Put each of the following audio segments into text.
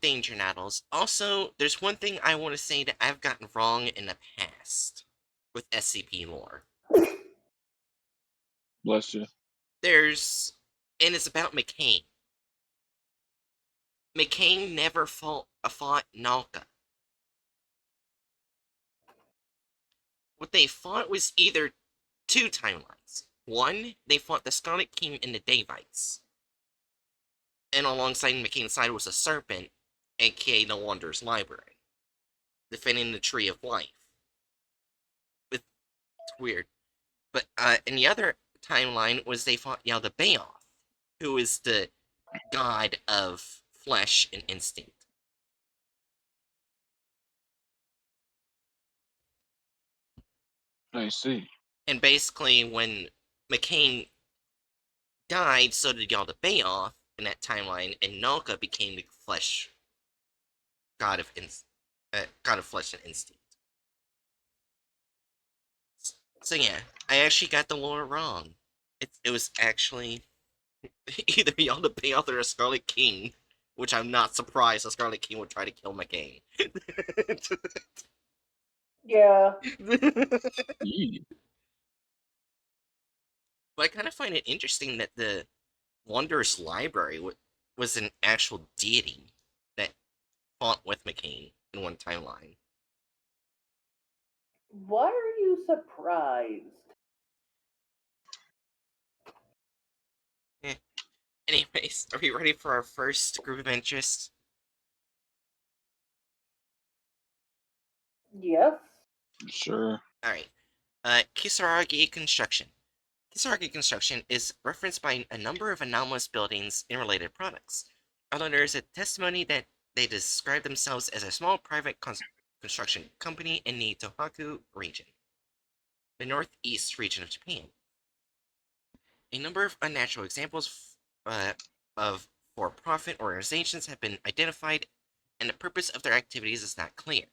danger nattles. Also, there's one thing I want to say that I've gotten wrong in the past with SCP lore. Bless you. And it's about McCain. McCain never fought Nalka. What they fought was either two timelines. One, they fought the Scarlet King and the Davites. And alongside McCain's side was a serpent, aka the Wanderer's Library, defending the Tree of Life. It's weird. But in the other timeline was they fought Yaldabaoth, who is the god of flesh and instinct. I see. And basically, when McCain died, so did Yaldabaoth in that timeline, and Nalka became the god of flesh and instinct. So yeah, I actually got the lore wrong. It was actually either Yaldabaoth or a Scarlet King, which I'm not surprised a Scarlet King would try to kill McCain. Yeah. But I kind of find it interesting that the Wanderer's Library was an actual deity that fought with McCain in one timeline. Why are you surprised? Anyways, are we ready for our first group of interests? Yes. Sure. Alright. Kisaragi Construction. Kisaragi Construction is referenced by a number of anomalous buildings and related products, although there is a testimony that they describe themselves as a small private construction company in the Tohoku region, the northeast region of Japan. A number of unnatural examples of for-profit organizations have been identified, and the purpose of their activities is not clear.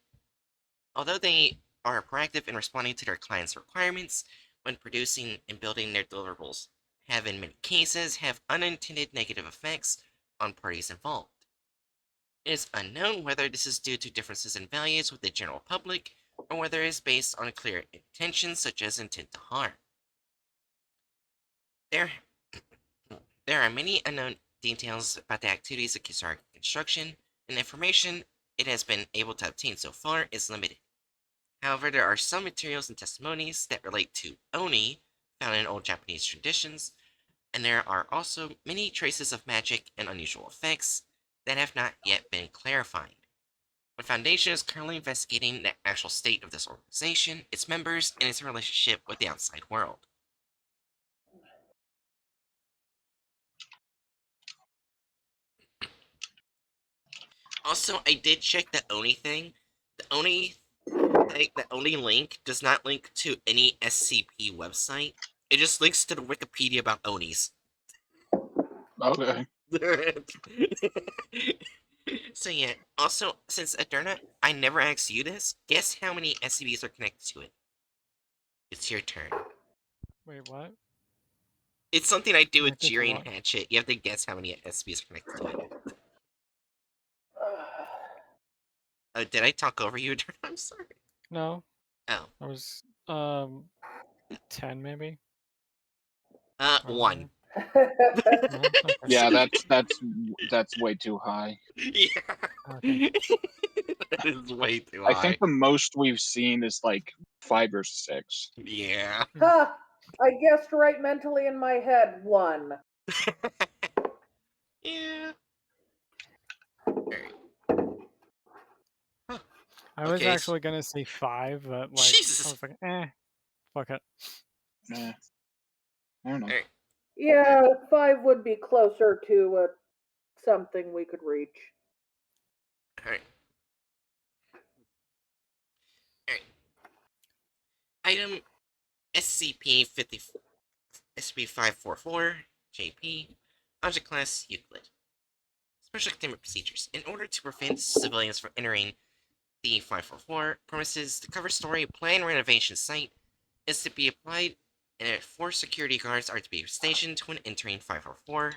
Although they are proactive in responding to their clients' requirements when producing and building their deliverables, have in many cases have unintended negative effects on parties involved. It is unknown whether this is due to differences in values with the general public, or whether it is based on clear intentions such as intent to harm. There are many unknown details about the activities of Kisaragi Construction, and the information it has been able to obtain so far is limited. However, there are some materials and testimonies that relate to Oni, found in old Japanese traditions, and there are also many traces of magic and unusual effects that have not yet been clarified. The Foundation is currently investigating the actual state of this organization, its members, and its relationship with the outside world. Also, I did check the Oni thing. The Oni link does not link to any SCP website. It just links to the Wikipedia about Onis. Okay. So yeah, also, since Aderna, I never asked you this, guess how many SCPs are connected to it? It's your turn. Wait, what? It's something I do with Connected to Jiri and what? Hatchet. You have to guess how many SCPs are connected to it. Oh, did I talk over you, Aderna? I'm sorry. No, Oh. I was 10 maybe. One. No? Okay. Yeah, that's way too high. Yeah. Okay. That is way too I high. think the most we've seen is like 5 or 6. Yeah. Ha! I guessed right mentally in my head. 1. Yeah. Huh. I was Okay, actually gonna say 5, but like Jesus. I was like, fuck it. I don't know. Alright. Yeah, 5 would be closer to something we could reach. Alright. Item SCP-544 JP, Object Class Euclid. Special Containment Procedures. In order to prevent civilians from entering the 544 premises, the cover story plan renovation site is to be applied, and 4 security guards are to be stationed when entering 544.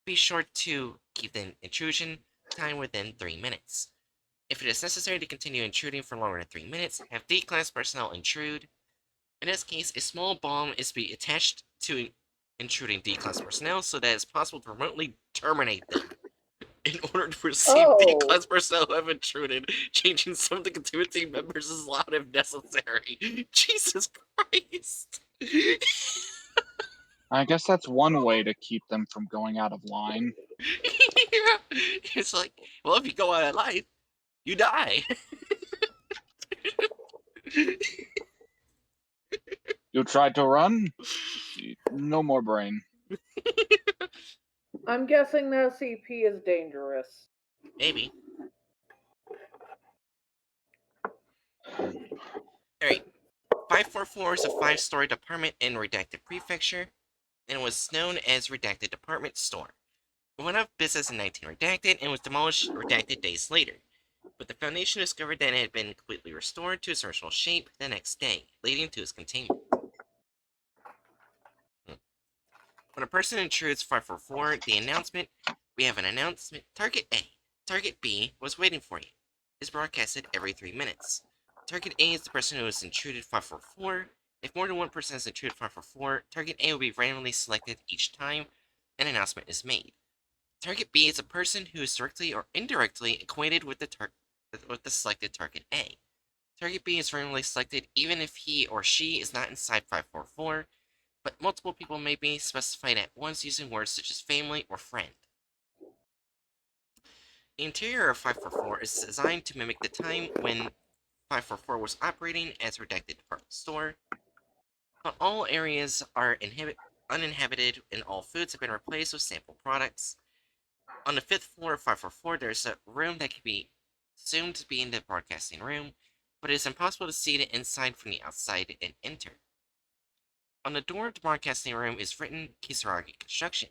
Be sure to keep the intrusion time within 3 minutes. If it is necessary to continue intruding for longer than 3 minutes, have D-class personnel intrude. In this case, a small bomb is to be attached to intruding D-class personnel so that it's possible to remotely terminate them. In order to receive Oh. D-class personnel who have intruded, changing some of the community members is allowed if necessary. Jesus Christ! I guess that's one way to keep them from going out of line. Yeah. It's like, well, if you go out of line, you die. You tried to run? No more brain. I'm guessing the SCP is dangerous. Maybe. Alright. 544 is a 5-story department in Redacted Prefecture, and was known as Redacted Department Store. It went out of business in 19 Redacted and was demolished Redacted days later, but the Foundation discovered that it had been completely restored to its original shape the next day, leading to its containment. When a person intrudes 544, the announcement, "We have an announcement, Target A, Target B was waiting for you," is broadcasted every 3 minutes. Target A is the person who has intruded 544. If more than one person has intruded 544, Target A will be randomly selected each time an announcement is made. Target B is a person who is directly or indirectly acquainted with the selected Target A. Target B is randomly selected even if he or she is not inside 544, but multiple people may be specified at once using words such as family or friend. The interior of 544 is designed to mimic the time when 544 was operating as a Redacted Department Store, but all areas are uninhabited and all foods have been replaced with sample products. On the 5th floor of 544, there's a room that can be assumed to be in the broadcasting room, but it is impossible to see the inside from the outside and enter. On the door of the broadcasting room is written Kisaragi Construction,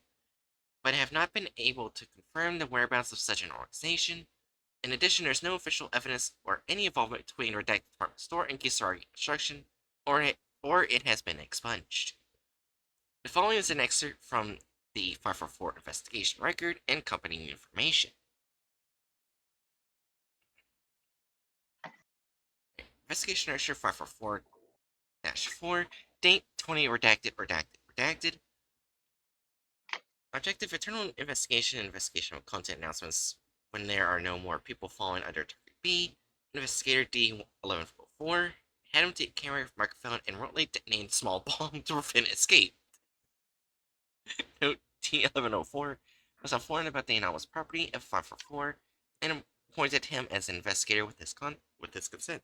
but have not been able to confirm the whereabouts of such an organization. In addition, there's no official evidence or any involvement between Redacted Department Store and Kisaragi Construction, or it has been expunged. The following is an excerpt from the 544 investigation record and accompanying information. Investigation Register 544-4, date 20 redacted. Objective: internal investigation and investigation of content announcements when there are no more people falling under Target B. Investigator D1104 had him take camera, microphone, and remotely detonate small bomb to prevent escape. Note: D1104 was informed about the anomalous property of 544 and appointed him as an investigator with his consent.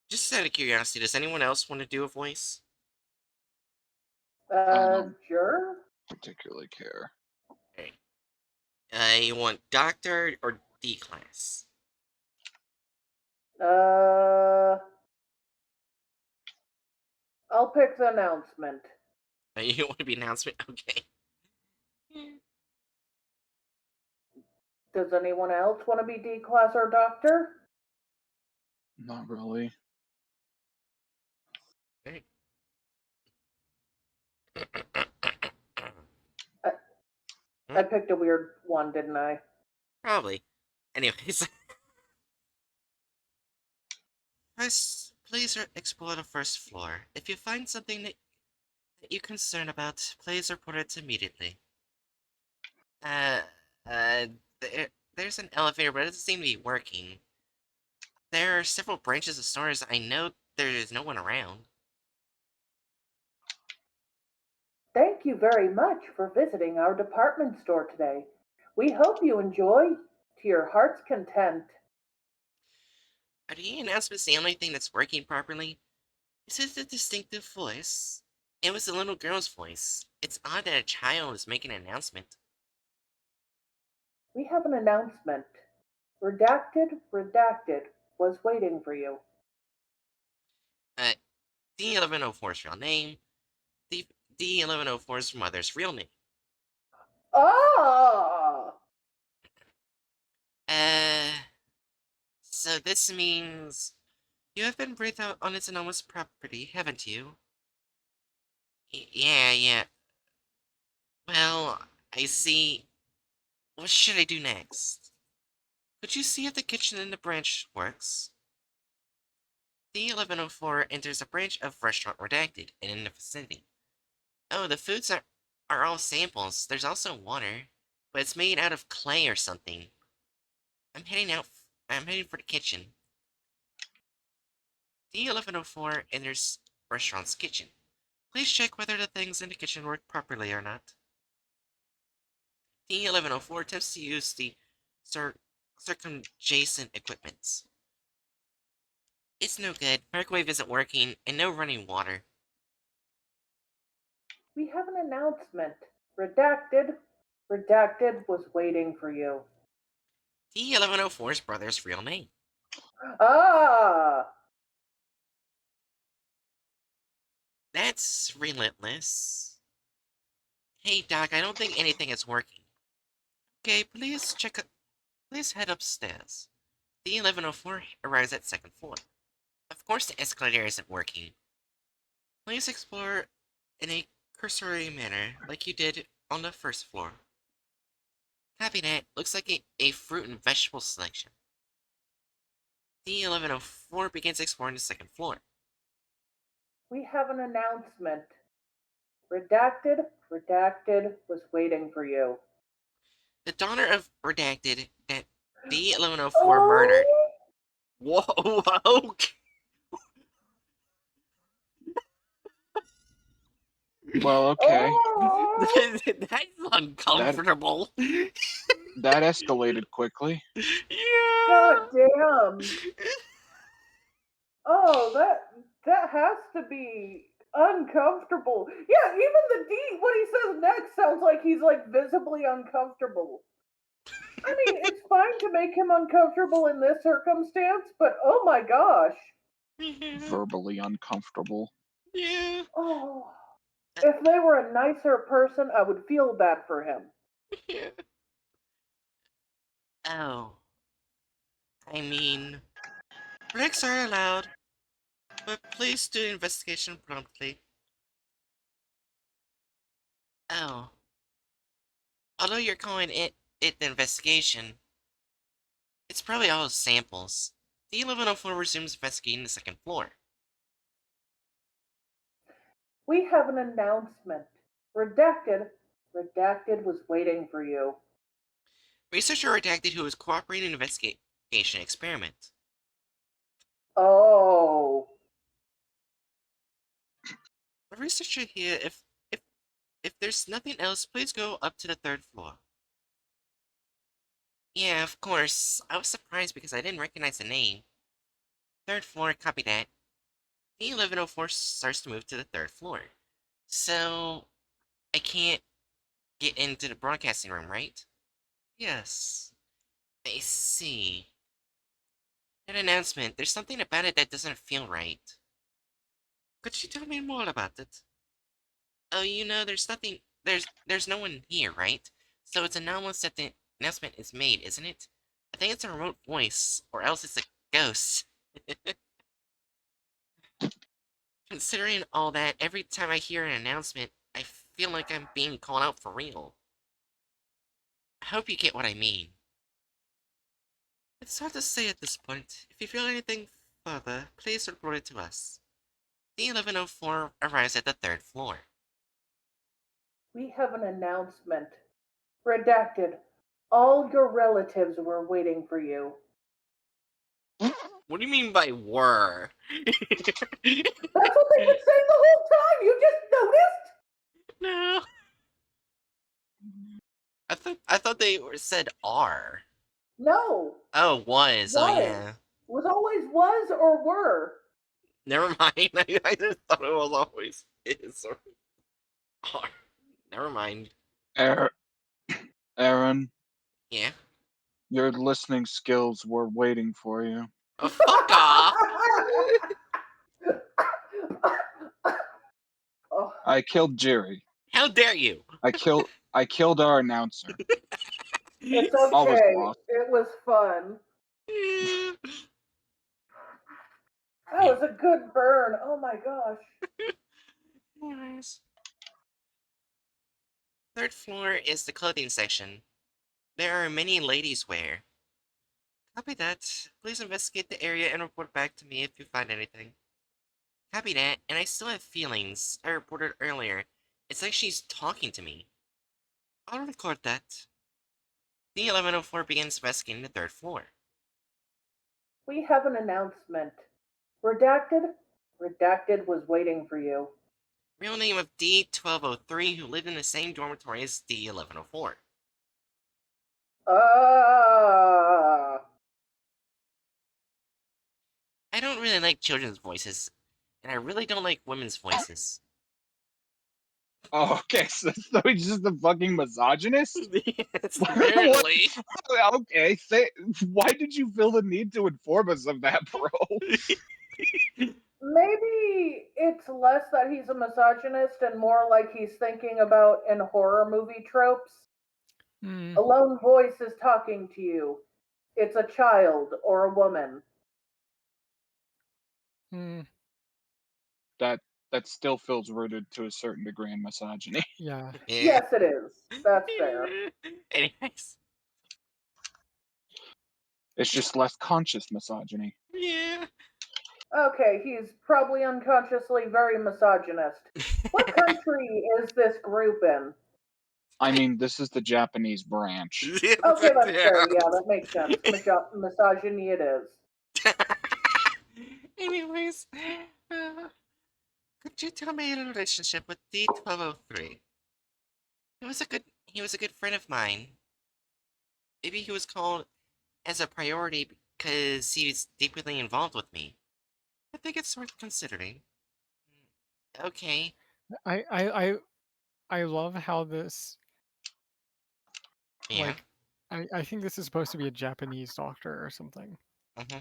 Just out of curiosity, does anyone else want to do a voice? don't- Sure. Particularly care. You want Doctor or D class? I'll pick the announcement. You want to be announcement? Okay. Does anyone else want to be D class or doctor? Not really. Okay. I picked a weird one, didn't I? Probably. Anyways. Please explore the first floor. If you find something that you're concerned about, please report it immediately. Uh, there's an elevator, but it doesn't seem to be working. There are several branches of stores. I know there is no one around. Thank you very much for visiting our department store today. We hope you enjoy to your heart's content. Are the announcements the only thing that's working properly? This is a distinctive voice. It was a little girl's voice. It's odd that a child is making an announcement. We have an announcement. Redacted was waiting for you. D1104's real name. D1104's mother's real name. Ah! So this means you have been breathed out on its anomalous property, haven't you? Yeah. Well, I see. What should I do next? Could you see if the kitchen in the branch works? D1104 enters a branch of Restaurant Redacted and in the vicinity. Oh, the foods are all samples. There's also water, but it's made out of clay or something. I'm heading out. I'm heading for the kitchen. D1104 enters restaurant's kitchen. Please check whether the things in the kitchen work properly or not. D1104 attempts to use the circumjacent equipment. It's no good. Microwave isn't working, and no running water. We have an announcement. Redacted. Redacted was waiting for you. D1104's brother's real name. Ah! That's relentless. Hey, Doc, I don't think anything is working. Okay, please head upstairs. D1104 arrives at second floor. Of course the escalator isn't working. Please explore in a cursory manner, like you did on the first floor. Copy that. Looks like a fruit and vegetable selection. D1104 begins exploring the second floor. We have an announcement. Redacted. Redacted was waiting for you. The daughter of Redacted that D1104 murdered. Whoa, okay. Well, okay. Oh! That's uncomfortable. That escalated quickly. Yeah. God damn. Oh, that has to be uncomfortable. Yeah, even the D what he says next sounds like he's like visibly uncomfortable. I mean, it's fine to make him uncomfortable in this circumstance, but oh my gosh. Verbally uncomfortable. Yeah. Oh. If they were a nicer person, I would feel bad for him. Yeah. Oh. I mean, breaks are allowed, but please do investigation promptly. Oh. Although you're calling it the investigation, it's probably all samples. D1104 resumes investigating the second floor. We have an announcement. Redacted. Redacted was waiting for you. Researcher redacted who is cooperating in investigation experiment. Oh. The researcher here, if there's nothing else, please go up to the third floor. Yeah, of course. I was surprised because I didn't recognize the name. Third floor, copy that. D1104 starts to move to the third floor. So, I can't get into the broadcasting room, right? Yes. I see. That announcement, there's something about it that doesn't feel right. Could you tell me more about it? Oh, there's no one here, right? So it's anomalous that the announcement is made, isn't it? I think it's a remote voice, or else it's a ghost. Considering all that, every time I hear an announcement, I feel like I'm being called out for real. I hope you get what I mean. It's hard to say at this point. If you feel anything further, please report it to us. D1104 arrives at the third floor. We have an announcement. Redacted. All your relatives were waiting for you. What do you mean by were? That's what they've been saying the whole time. You just noticed? No. I thought they said are. No. Oh, was. Oh, Was. yeah. Was always was or were. Never mind. I just thought it was always is or are. Never mind. Aaron, Yeah. your listening skills were waiting for you. Oh, fuck off. Oh, I killed Jerry. How dare you? I killed our announcer. it's Always okay. lost. It was fun. Yeah. That was a good burn. Oh my gosh. Anyways. third floor is the clothing section. There are many ladies' wear. Copy that. Please investigate the area and report back to me if you find anything. Copy that, and I still have feelings. I reported earlier. It's like she's talking to me. I'll record that. D1104 begins investigating the third floor. We have an announcement. Redacted? Redacted was waiting for you. Real name of D1203 who lived in the same dormitory as D1104. I don't really like children's voices, and I really don't like women's voices. Oh, okay. So he's just a fucking misogynist. Yes, apparently. Okay. Why did you feel the need to inform us of that, bro? Maybe it's less that he's a misogynist and more like he's thinking about in horror movie tropes. Hmm. A lone voice is talking to you. It's a child or a woman. Hmm. That still feels rooted to a certain degree in misogyny. Yeah. Yeah. Yes, it is. That's fair. Anyways. It's just less conscious misogyny. Yeah. Okay, he's probably unconsciously very misogynist. What country is this group in? I mean, this is the Japanese branch. Okay, that's fair. Yeah, that makes sense. Misogyny it is. Anyways, could you tell me your relationship with D1203? He was a good friend of mine. Maybe he was called as a priority because he was deeply involved with me. I think it's worth considering. Okay. I love how this Yeah. like I think this is supposed to be a Japanese doctor or something. Mm-hmm.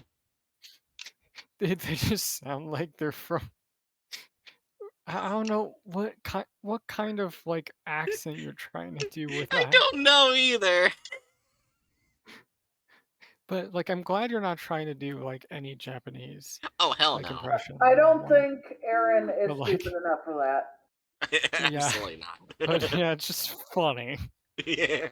They just sound like they're from I don't know what kind of like accent you're trying to do with I that. don't know either. But like I'm glad you're not trying to do like any Japanese Oh, hell like no. impression. I don't Like, think Erin is but like stupid enough for that. yeah. Absolutely not. But yeah, it's just funny. Yeah.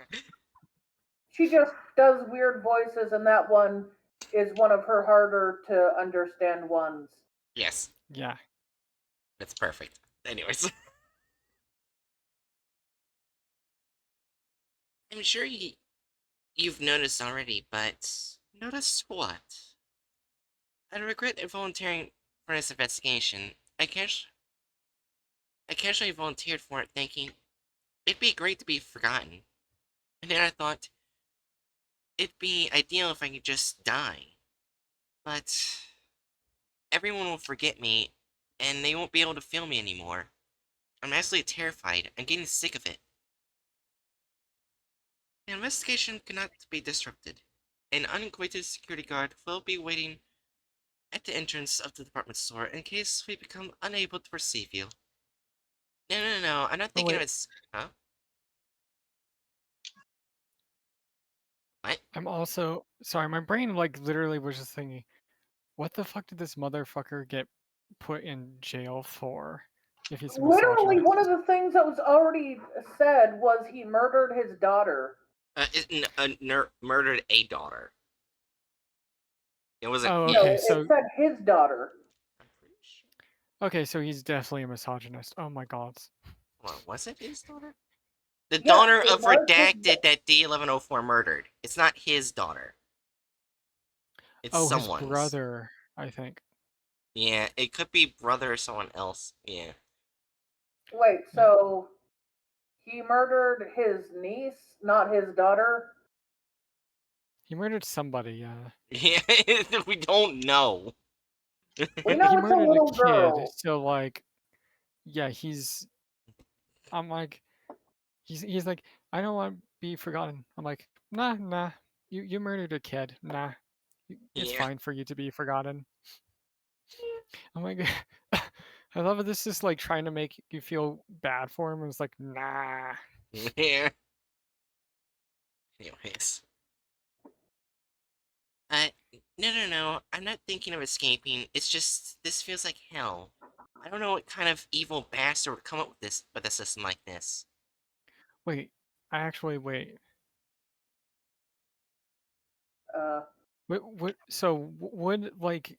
She just does weird voices, and that one is one of her harder to understand ones. Yes, Yeah. that's perfect. Anyways. I'm sure you've noticed already, but notice what? I regret volunteering for this investigation. I casually volunteered for it thinking it'd be great to be forgotten. And then I thought it'd be ideal if I could just die. But everyone will forget me, and they won't be able to feel me anymore. I'm absolutely terrified. I'm getting sick of it. The investigation cannot be disrupted. An unacquainted security guard will be waiting at the entrance of the department store in case we become unable to perceive you. No. I'm not Oh thinking of wait, it. Huh? What? I'm also sorry, my brain like literally was just thinking, what the fuck did this motherfucker get put in jail for if he's a Literally, misogynist? one of the things that was already said was he murdered his daughter. Murdered a daughter. It was a. Oh, Yeah. No, okay, it so said his daughter. I'm pretty sure. okay, so he's definitely a misogynist. Oh my god. Hold on, was it his daughter? The Yes, daughter it of was his. Redacted that D1104 murdered. It's not his daughter. It's Oh, his someone's. brother, I think. Yeah, it could be brother or someone else. Yeah. Wait, Yeah. so he murdered his niece, not his daughter? He murdered somebody, yeah. Yeah, we don't know. We know He it's a murdered a little kid, girl. so like yeah, I'm like he's like, I don't want to be forgotten. I'm like, nah. You murdered a kid. Nah. It's Yeah. fine for you to be forgotten. Oh my god. I love it. This is like trying to make you feel bad for him. It's like, nah. Yeah. Anyways. Uh, no. I'm not thinking of escaping. It's just, this feels like hell. I don't know what kind of evil bastard would come up with a system like this. Wait, I actually wait. What? So would like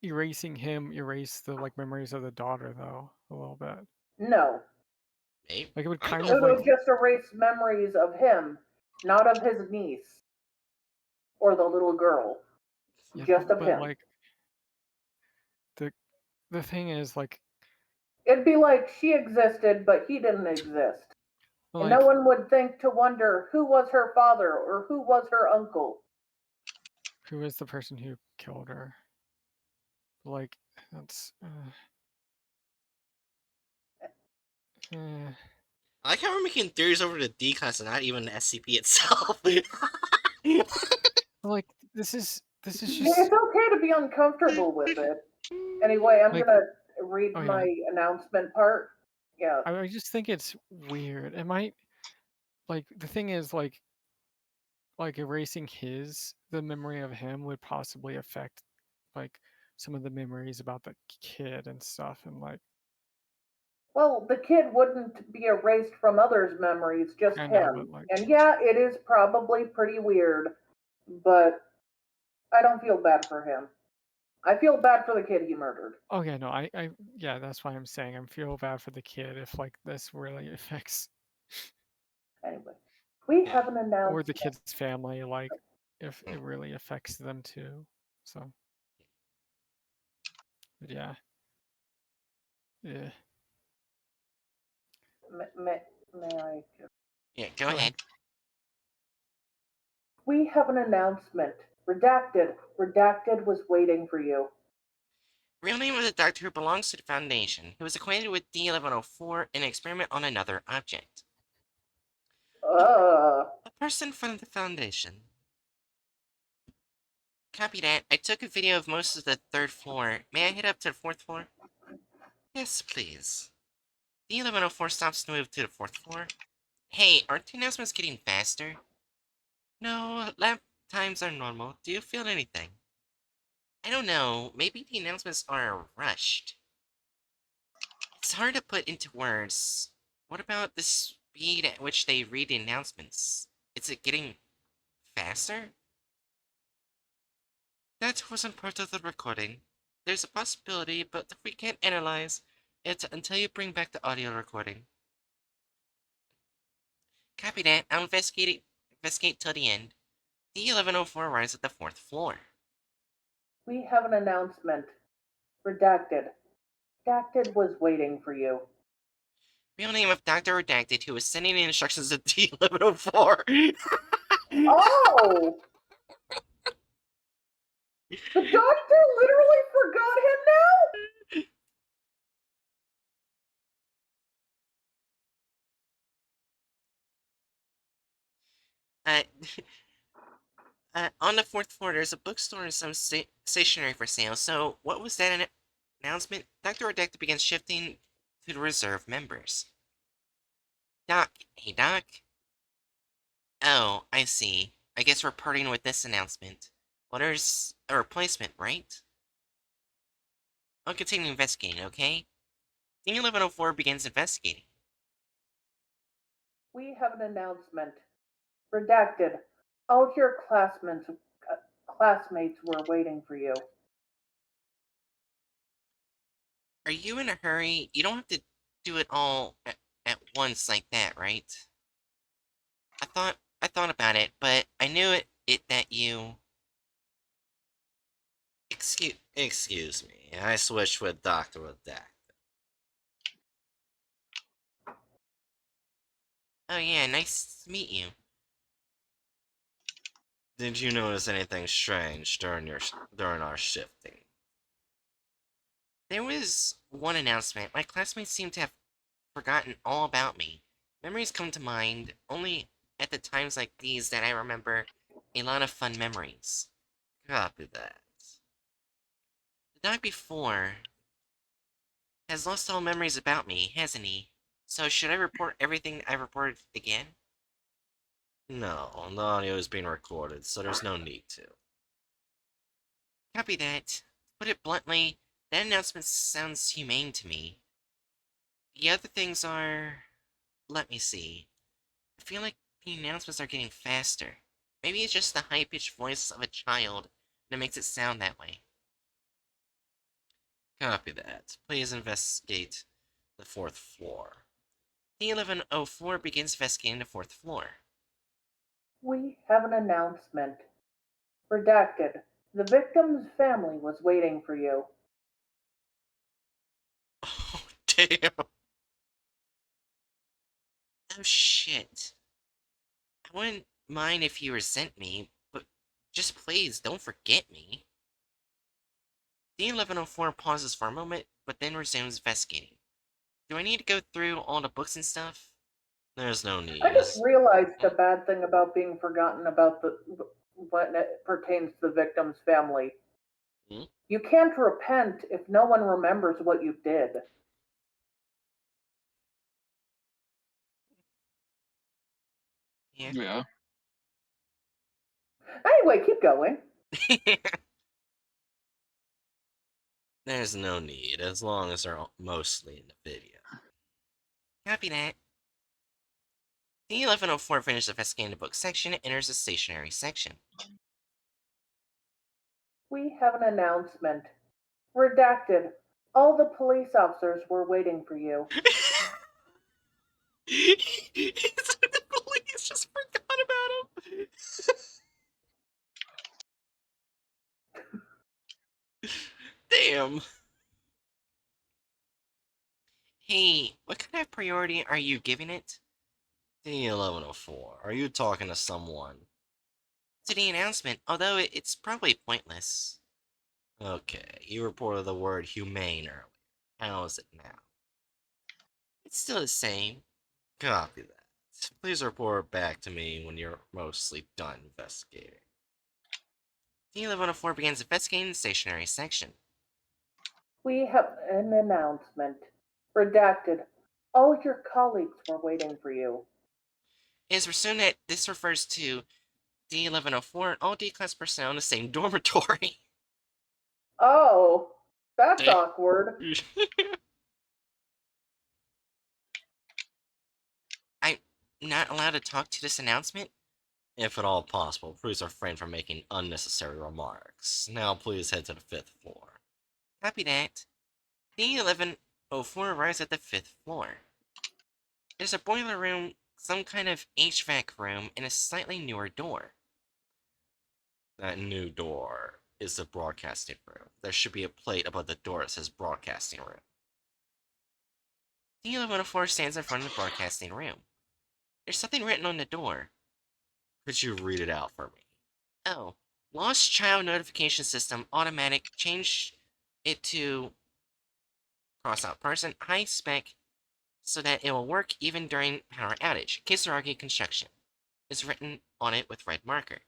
erasing him erase the like memories of the daughter though a little bit? No. Maybe. Like it would I kind don't of It like would just erase memories of him, not of his niece or the little girl. yeah, Just of but him. like the thing is like It'd be like she existed, but he didn't exist. And no like one would think to wonder who was her father or who was her uncle. who is the person who killed her? Like that's I like how we're making theories over the D class and not even the SCP itself. like this is It's just okay to be uncomfortable with it. Anyway, I'm like gonna read oh yeah. my announcement part. Yeah. I just think it's weird. It might like the thing is like erasing the memory of him would possibly affect like some of the memories about the kid and stuff and like Well, the kid wouldn't be erased from others' memories, just I know but him. like And yeah, it is probably pretty weird, but I don't feel bad for him. I feel bad for the kid he murdered. oh yeah no I yeah that's why I'm saying I feel bad for the kid if like this really affects Anyway, we Yeah. have an or the announcement. kid's family like if it really affects them too so but yeah May I? Yeah, go go ahead. ahead. We have an announcement. Redacted. Redacted was waiting for you. Real name of the doctor who belongs to the Foundation. He was acquainted with D1104 in an experiment on another object. Uh, A person from the Foundation. Copy that. I took a video of most of the 3rd floor. May I head up to the 4th floor? Yes, please. D1104 stops to move to the 4th floor. Hey, aren't the announcements getting faster? No, lap times are normal. Do you feel anything? I don't know. Maybe the announcements are rushed. It's hard to put into words. What about the speed at which they read the announcements? Is it getting faster? That wasn't part of the recording. There's a possibility, but we can't analyze it until you bring back the audio recording. Copy that. I'll investigate till the end. D1104 arrives at the 4th floor. we have an announcement. Redacted. Redacted was waiting for you. Real name of Dr. Redacted, who was sending the instructions to D1104. Oh! The doctor literally forgot him now? uh, on the 4th floor, there's a bookstore and some stationery for sale. So, what was that announcement? Dr. Redacted begins shifting to the reserve members. Doc. Hey, Doc. Oh, I see. I guess we're parting with this announcement. Well, there's a replacement, right? I'll continue investigating, okay? Team 1104 begins investigating. We have an announcement. Redacted. All of your classmates were waiting for you. Are you in a hurry? You don't have to do it all at once like that, right? I thought about it, but I knew it that you... Excuse me. I switched with Dr. Redacted. Oh yeah, nice to meet you. Did you notice anything strange during our shifting? There was one announcement. My classmates seem to have forgotten all about me. Memories come to mind only at the times like these that I remember a lot of fun memories. Copy that. The night before has lost all memories about me, hasn't he? So should I report everything I reported again? No, the audio is being recorded, so there's no need to. Copy that. To put it bluntly, that announcement sounds humane to me. The other things are... let me see. feel like the announcements are getting faster. Maybe it's just the high-pitched voice of a child that makes it sound that way. Copy that. Please investigate the 4th floor. D1104 begins investigating the 4th floor. We have an announcement. Redacted. The victim's family was waiting for you. Oh, damn. Oh, shit. I wouldn't mind if you resent me, but just please don't forget me. D1104 pauses for a moment, but then resumes investigating. Do I need to go through all the books and stuff? There's no need. I just realized a bad thing about being forgotten about when it pertains to the victim's family. Hmm? You can't repent if no one remembers what you did. Yeah. Yeah. Anyway, keep going. There's no need, as long as they're mostly in the video. Copy that. D1104 finishes investigating the book section and enters the stationery section. We have an announcement. Redacted. All the police officers were waiting for you. The police just forgot about him. Damn. Hey, what kind of priority are you giving it? D1104, are you talking to someone? To the announcement, although it's probably pointless. Okay, you reported the word humane earlier. How is it now? It's still the same. Copy that. Please report back to me when you're mostly done investigating. D1104 begins investigating the stationery section. We have an announcement. Redacted. All your colleagues were waiting for you. It is presumed that this refers to D1104 and all D-class personnel in the same dormitory. Oh, that's awkward. I'm not allowed to talk to this announcement? If at all possible, please refrain from making unnecessary remarks. Now please head to the 5th floor. Copy that. D1104 arrives at the 5th floor. There's a boiler room, some kind of HVAC room, and a slightly newer door. That new door is the broadcasting room. There should be a plate above the door that says broadcasting room. D1104 stands in front of the broadcasting room. There's something written on the door. Could you read it out for me? Oh, lost child notification system automatic. Change it to cross out person high spec so that it will work even during power outage. Kisaragi construction is written on it with red marker.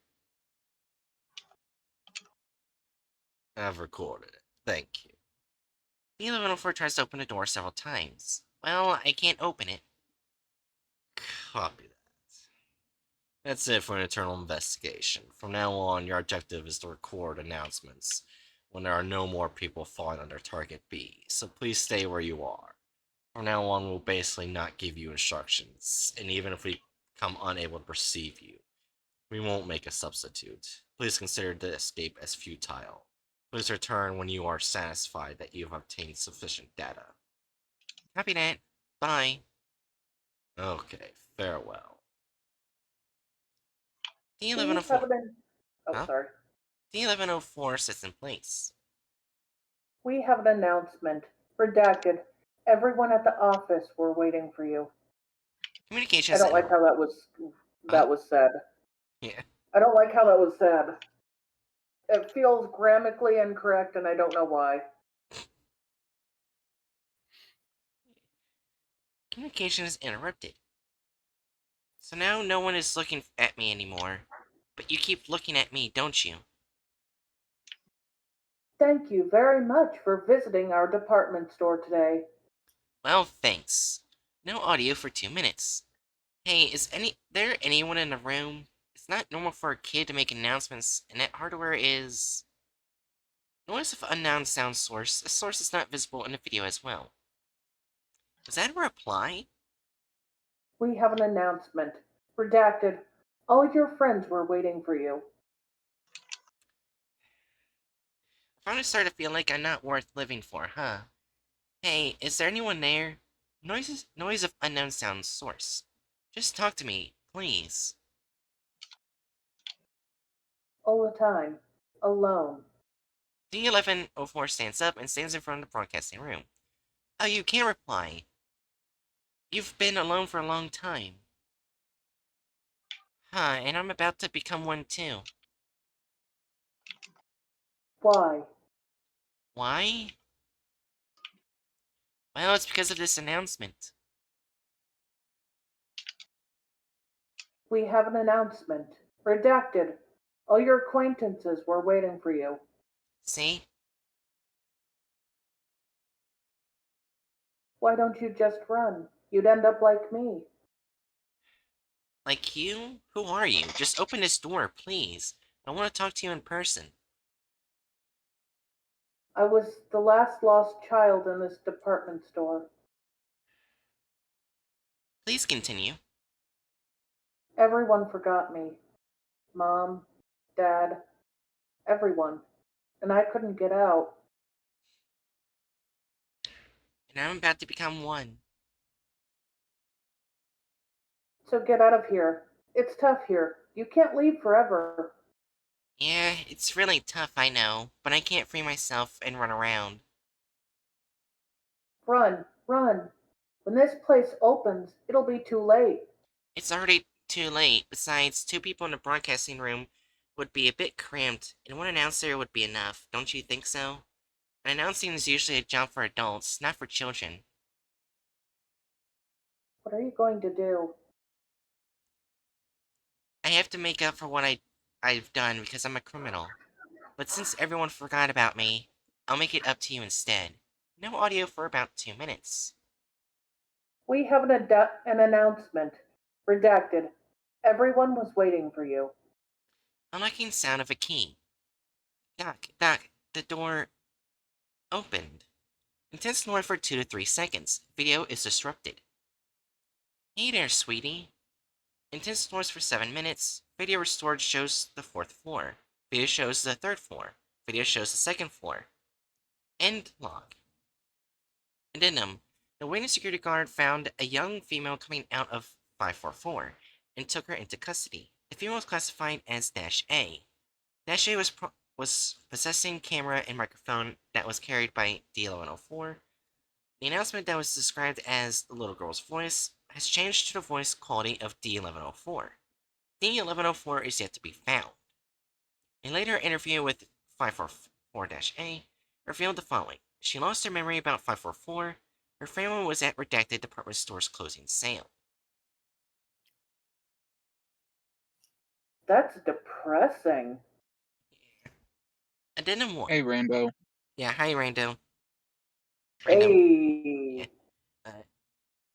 I've recorded it. Thank you. D1104 tries to open the door several times. Well, I can't open it. Copy that. That's it for an internal investigation. From now on, your objective is to record announcements when there are no more people falling under Target B, so please stay where you are. From now on, we'll basically not give you instructions, and even if we become unable to perceive you, we won't make a substitute. Please consider the escape as futile. Please return when you are satisfied that you have obtained sufficient data. Copy that. Bye. Okay, farewell. D1104. Huh? Sorry. D1104 sits in place. We have an announcement. Redacted. Everyone at the office were waiting for you. Communications. I don't like how that was said. Yeah. I don't like how that was said. It feels grammatically incorrect, and I don't know why. Communication is interrupted. So now no one is looking at me anymore. But you keep looking at me, don't you? Thank you very much for visiting our department store today. Well, thanks. No audio for 2 minutes. Hey, is there anyone in the room? It's not normal for a kid to make announcements, and that hardware is... Noise of unknown sound source. The source is not visible in the video as well. Was that a reply? We have an announcement. Redacted. All your friends were waiting for you. I finally started to feel like I'm not worth living for, huh? Hey, is there anyone there? Noise of unknown sound source. Just talk to me, please. All the time. Alone. D1104 stands up and stands in front of the broadcasting room. Oh, you can't reply. You've been alone for a long time. Huh, and I'm about to become one too. Why? Why? Well, it's because of this announcement. We have an announcement. Redacted. All your acquaintances were waiting for you. See? Why don't you just run? You'd end up like me. Like you? Who are you? Just open this door, please. I want to talk to you in person. I was the last lost child in this department store. Please continue. Everyone forgot me. Mom, Dad, everyone. And I couldn't get out. And I'm about to become one. So get out of here. It's tough here. You can't leave forever. Yeah, it's really tough, I know, but I can't free myself and run around. Run, run. When this place opens, it'll be too late. It's already too late. Besides, two people in the broadcasting room would be a bit cramped, and one announcer would be enough, don't you think so? And announcing is usually a job for adults, not for children. What are you going to do? I have to make up for what I've done because I'm a criminal. But since everyone forgot about me, I'll make it up to you instead. No audio for about 2 minutes. We have an announcement. Redacted. Everyone was waiting for you. Unlocking sound of a key. Knock, knock. The door opened. Intense noise for 2 to 3 seconds. Video is disrupted. Hey there, sweetie. Intense noise for 7 minutes. Video restored shows the 4th floor. Video shows the 3rd floor. Video shows the 2nd floor. End log. Addendum. The waiting security guard found a young female coming out of 544 and took her into custody. The female was classified as Dash A. Dash A was possessing camera and microphone that was carried by D1104. The announcement that was described as the little girl's voice has changed to the voice quality of D1104. D1104 is yet to be found. A later interview with 544-A revealed the following. She lost her memory about 544. Her family was at redacted department store's closing sale. That's depressing. Addendum 1. Hey, Rainbow. Yeah, hi, Rando. Random. Yeah. Hey.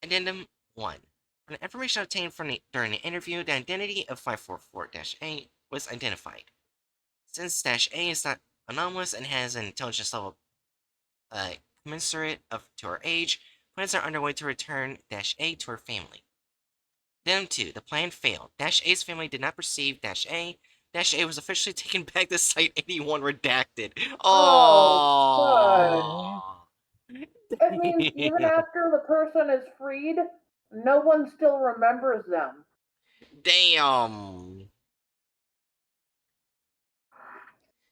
Addendum 1. From the information obtained during the interview, the identity of 544-A was identified. Since -A is not anomalous and has an intelligence level commensurate to her age, plans are underway to return -A to her family. Addendum 2. The plan failed. -A's family did not perceive -A. -A was officially taken back to Site 81 redacted. Oh, Oh. It means even after the person is freed, no one still remembers them. Damn.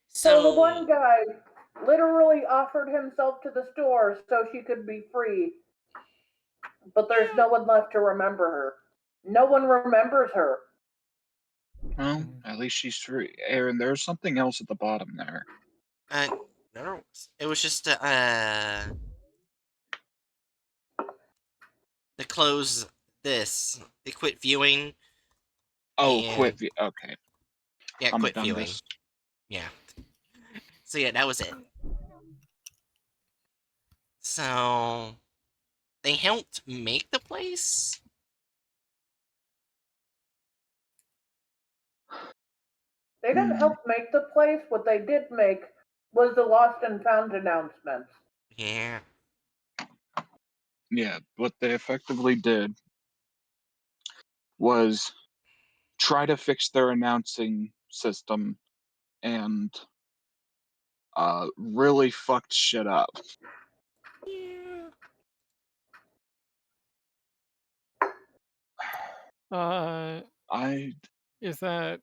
So the one guy literally offered himself to the store so she could be free. But there's no one left to remember her. No one remembers her. Well, at least she's free. Aaron, there's something else at the bottom there. No, it was just the close this. They quit viewing. Oh, And Okay, yeah, I'm quit done viewing. this. Yeah. So yeah, that was it. So they helped make the place. They didn't help make the place. What they did make was the lost and found announcements. Yeah. Yeah, what they effectively did was try to fix their announcing system and really fucked shit up. Yeah. I Is that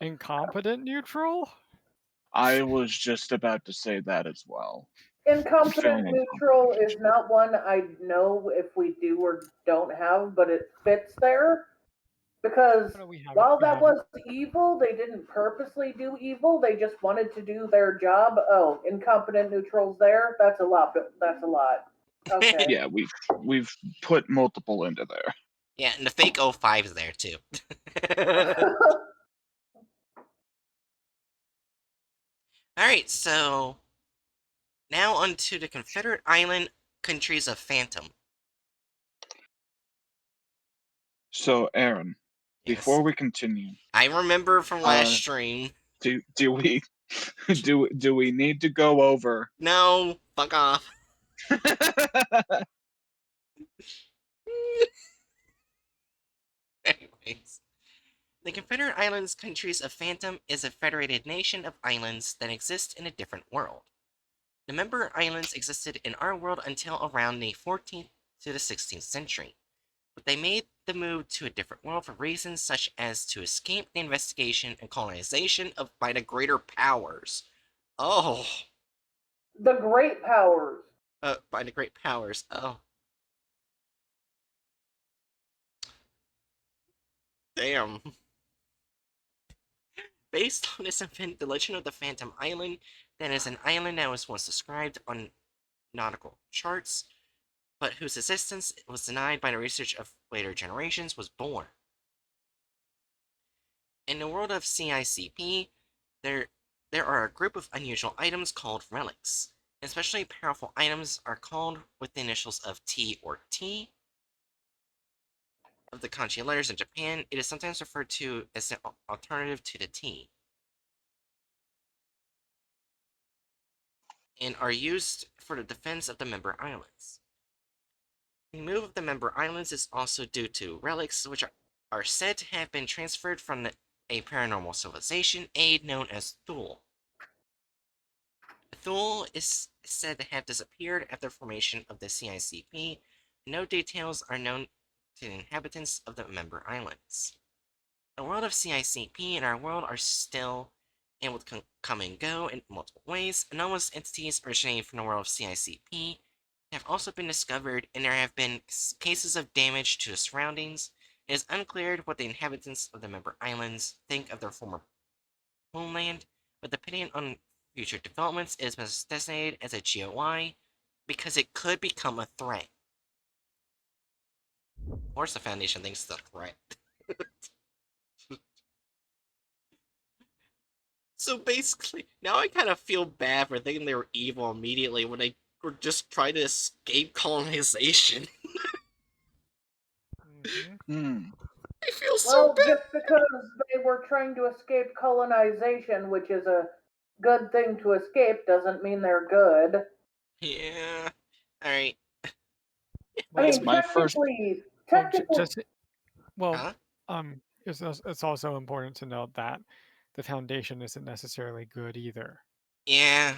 incompetent neutral? was just about to say that as well. Incompetent Very neutral is not one I know if we do or don't have, but it fits there. Because No, we have it. while We that have it. was evil, they didn't purposely do evil. They just wanted to do their job. Oh, incompetent neutrals there. That's a lot. That's a lot. Okay. Yeah, we've put multiple into there. Yeah, and the fake 05 is there too. Alright, so now onto the Confederate Island countries of Phantom. So, Aaron, Yes. before we continue, I remember from last stream. do we do we need to go over? No, fuck off. Anyways. The Confederate Islands countries of Phantom is a federated nation of islands that exist in a different world. The member islands existed in our world until around the 14th to the 16th century, but they made the move to a different world for reasons such as to escape the investigation and colonization of by the greater powers. Oh, The great powers. by the great powers. Oh, damn. Based on this event, the legend of the Phantom Island, that is an island that was once described on nautical charts, but whose existence was denied by the research of later generations, was born. In the world of CICP, there are a group of unusual items called relics. Especially powerful items are called with the initials of T or T. Of the kanji letters in Japan, it is sometimes referred to as an alternative to the T, and are used for the defense of the member islands. The move of the member islands is also due to relics, which are said to have been transferred from a paranormal civilization aid known as Thule. Thule is said to have disappeared after the formation of the CICP. No details are known to the inhabitants of the member islands. The world of CICP and our world are still and would come and go in multiple ways. Anomalous entities originating from the world of CICP have also been discovered, and there have been cases of damage to the surroundings. It is unclear what the inhabitants of the member islands think of their former homeland, but depending on future developments, it has been designated as a GOI because it could become a threat. Of course, the Foundation thinks it's a threat. So basically, now I kind of feel bad for thinking they were evil immediately when they were just trying to escape colonization. Mm-hmm. I feel so Well, bad. just because they were trying to escape colonization, which is a good thing to escape, doesn't mean they're good. Yeah. Alright. I Well, mean, my first technically, well, Huh? it's also important to note that the Foundation isn't necessarily good either. Yeah.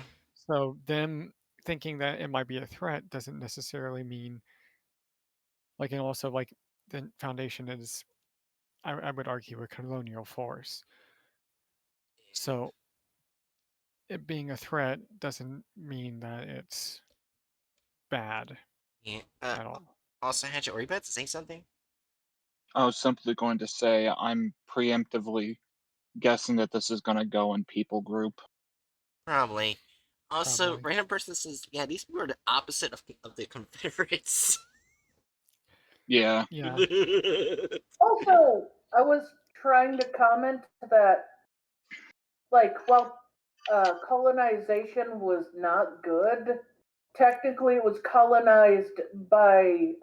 So them thinking that it might be a threat doesn't necessarily mean and also the Foundation is, I would argue, a colonial force. So it being a threat doesn't mean that it's bad Yeah. at all. Also, Hatchet, were you about to say something? I was simply going to say I'm preemptively guessing that this is going to go in people group. Probably. Also, Probably. random person says, yeah, these people are the opposite of the Confederates. Yeah. Yeah. also, I was trying to comment that, while colonization was not good, technically it was colonized by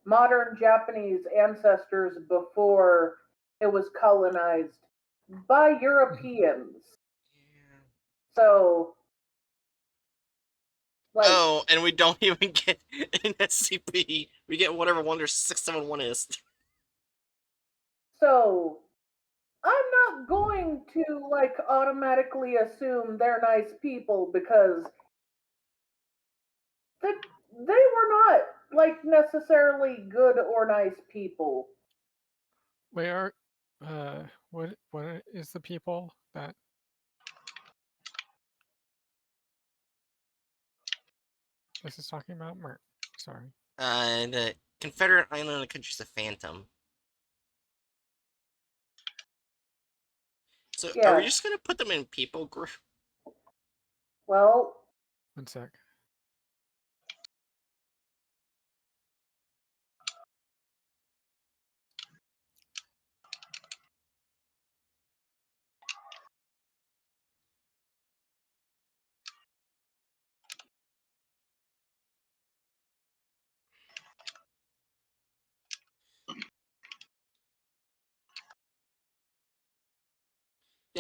modern Japanese ancestors before it was colonized by Europeans. Yeah. So, Oh, and we don't even get an SCP. We get whatever one their 671 is. So I'm not going to like automatically assume they're nice people because they were not like necessarily good or nice people. Where, what is the people that? This is talking about Sorry. The Confederate island of countries of Phantom. So, are we Yeah. just gonna put them in people group? Well, One sec.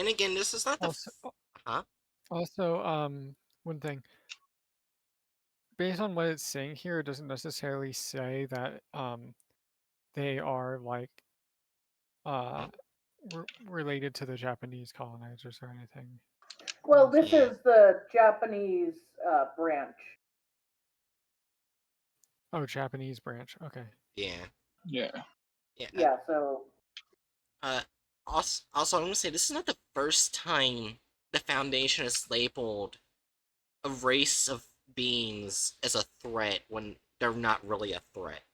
Then again, this is not the. Also, Huh? one thing. Based on what it's saying here, it doesn't necessarily say that they are like related to the Japanese colonizers or anything. well, this Yeah. is the Japanese branch. Oh, Japanese branch. Okay. Yeah. Yeah. Yeah. Yeah, so Uh. Also, I'm gonna say this is not the first time the Foundation has labeled a race of beings as a threat when they're not really a threat.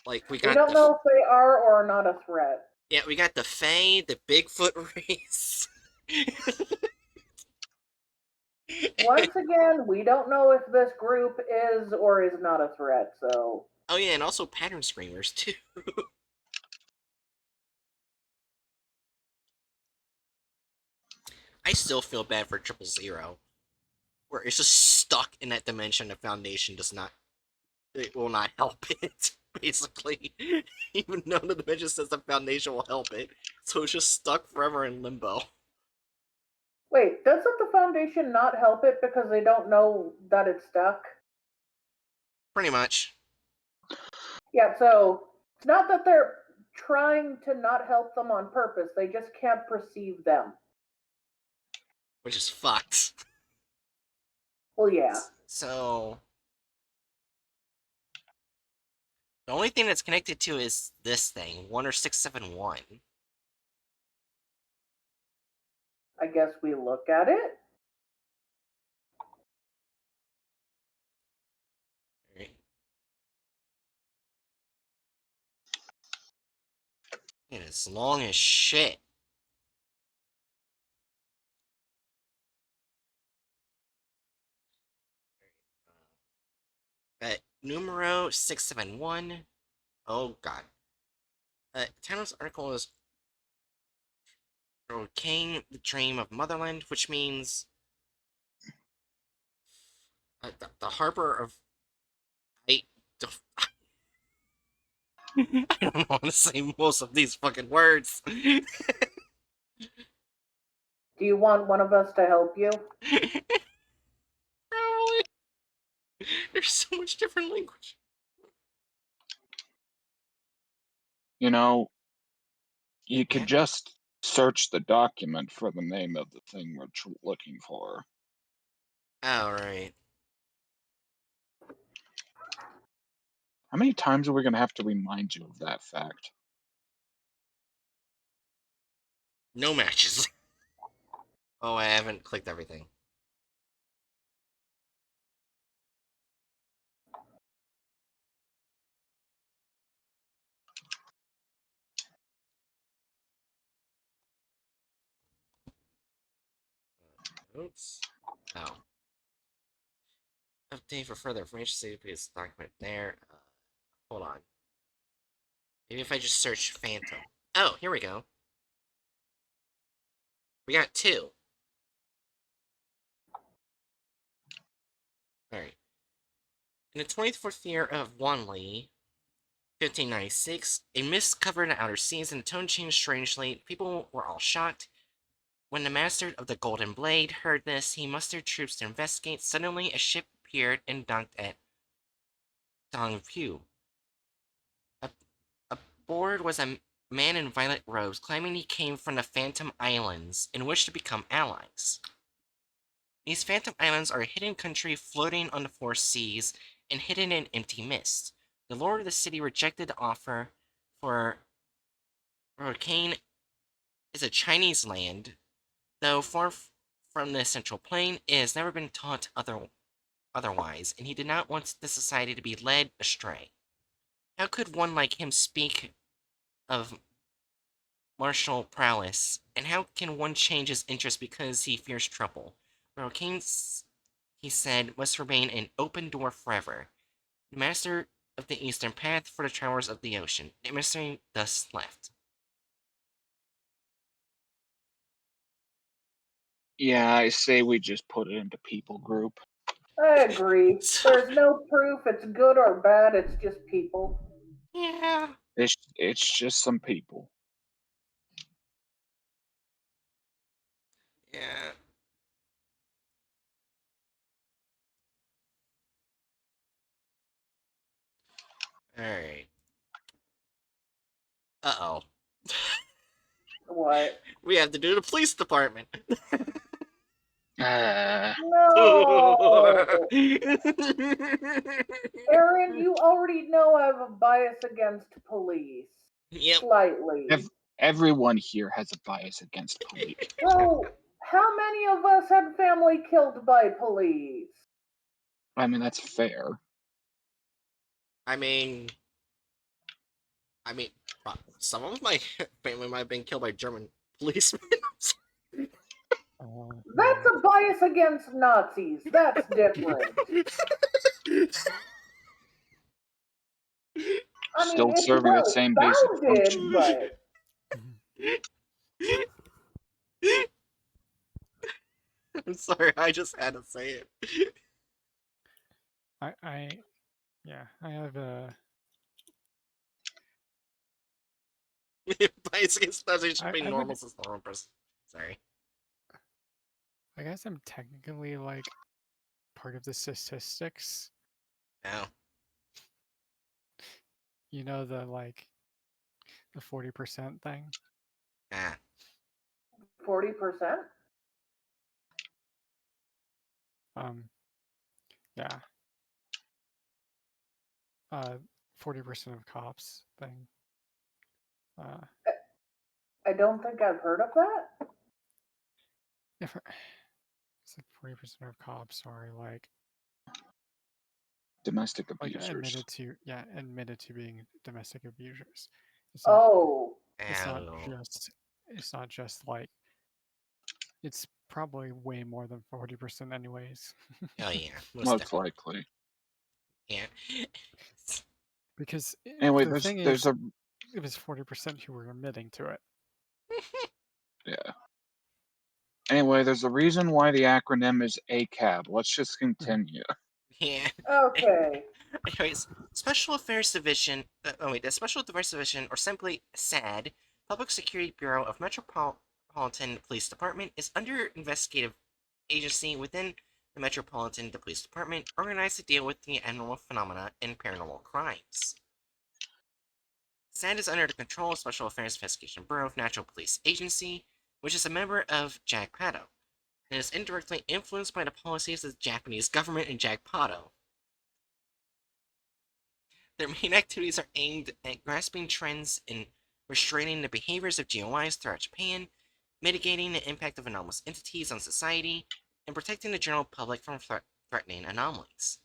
Like we we got don't know if they are or are not a threat. yeah, we got the Fae, the Bigfoot race. Once again, we don't know if this group is or is not a threat, so Oh yeah, and also pattern screamers too. I still feel bad for 000, where it's just stuck in that dimension. The Foundation does not, it will not help it. Basically, even though the dimension says the Foundation will help it, so it's just stuck forever in limbo. wait, doesn't the Foundation not help it because they don't know that it's stuck? Pretty much. Yeah, so it's not that they're trying to not help them on purpose, they just can't perceive them. Which is fucked. Well, yeah. So the only thing that's connected to is this thing, 1 or 671. I guess we look at it. Right? And it's long as shit. Numero 671. Oh god. Thanos' article is King, the Dream of Motherland, which means the harbor of I, I don't know how to say most of these fucking words. Do you want one of us to help you? Probably. There's so much different language. You know, you could Yeah. just search the document for the name of the thing we're looking for. Oh, right. How many times are we going to have to remind you of that fact? No matches. Oh, I haven't clicked everything. Oops. Oh. Update for further information. See this document there. Hold on. Maybe if I just search Phantom. Oh, here we go. We got 2. Alright. In the 24th year of Wanli, 1596, a mist covered the outer seas and the tone changed strangely. People were all shocked. When the master of the Golden Blade heard this, he mustered troops to investigate. Suddenly, a ship appeared and docked at Dongpu. Aboard was a man in violet robes, claiming he came from the Phantom Islands and wished to become allies. These Phantom Islands are a hidden country floating on the four seas and hidden in empty mist. The lord of the city rejected the offer, for Hurricane is a Chinese land, though far from the central plain, it has never been taught otherwise, and he did not want the society to be led astray. How could one like him speak of martial prowess, and how can one change his interest because he fears trouble? Hurricane, he said, must remain an open door forever. The master of the eastern path for the travelers of the ocean. The emissary thus left. Yeah, I say we just put it into people group. I agree. There's no proof it's good or bad, it's just people. Yeah. It's just some people. Yeah. Alright. Uh-oh. What? We have to do the police department. No! Aaron, you already know I have a bias against police. Yep. Slightly. Everyone here has a bias against police. So, how many of us had family killed by police? I mean, that's fair. I mean, some of my family might have been killed by German policemen. That's a bias against Nazis. That's different. I mean, Still it's serving the same basic well-founded, function. but I'm sorry, I just had to say it. I have a. Bias against Nazis should be I normal would- since normal person. Sorry. I guess I'm technically like part of the statistics. No. You know the 40% thing. Ah. 40%? Yeah. 40% of cops thing. I don't think I've heard of that. It's like 40% of cops are Domestic abusers. admitted to being domestic abusers. It's not just it's probably way more than 40% anyways. Oh yeah. Most likely. Yeah. Because Anyway, the thing there's is, a it was 40% who were admitting to it. yeah. Anyway, there's a reason why the acronym is ACAB. Let's just continue. Yeah. Okay. Anyways, Special Affairs Division. The Special Affairs Division, or simply SAD, Public Security Bureau of Metropolitan Police Department, is under investigative agency within the Metropolitan Police Department, organized to deal with the abnormal phenomena and paranormal crimes. SAD is under the control of Special Affairs Investigation Bureau of Natural Police Agency, which is a member of JAGPADO, and is indirectly influenced by the policies of the Japanese government and JAGPADO. Their main activities are aimed at grasping trends and restraining the behaviors of GOIs throughout Japan, mitigating the impact of anomalous entities on society, and protecting the general public from threatening anomalies.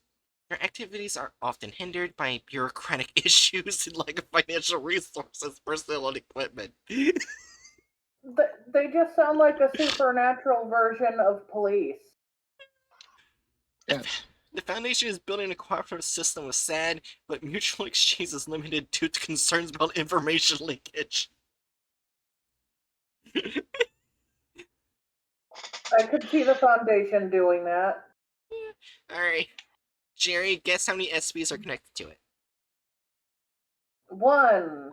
Their activities are often hindered by bureaucratic issues and lack of financial resources, personnel, and equipment. They just sound like a supernatural version of police. Yes. The Foundation is building a cooperative system with SAD, but mutual exchange is limited due to concerns about information leakage. I could see the Foundation doing that. Alright. Jerry, guess how many SCPs are connected to it? 1.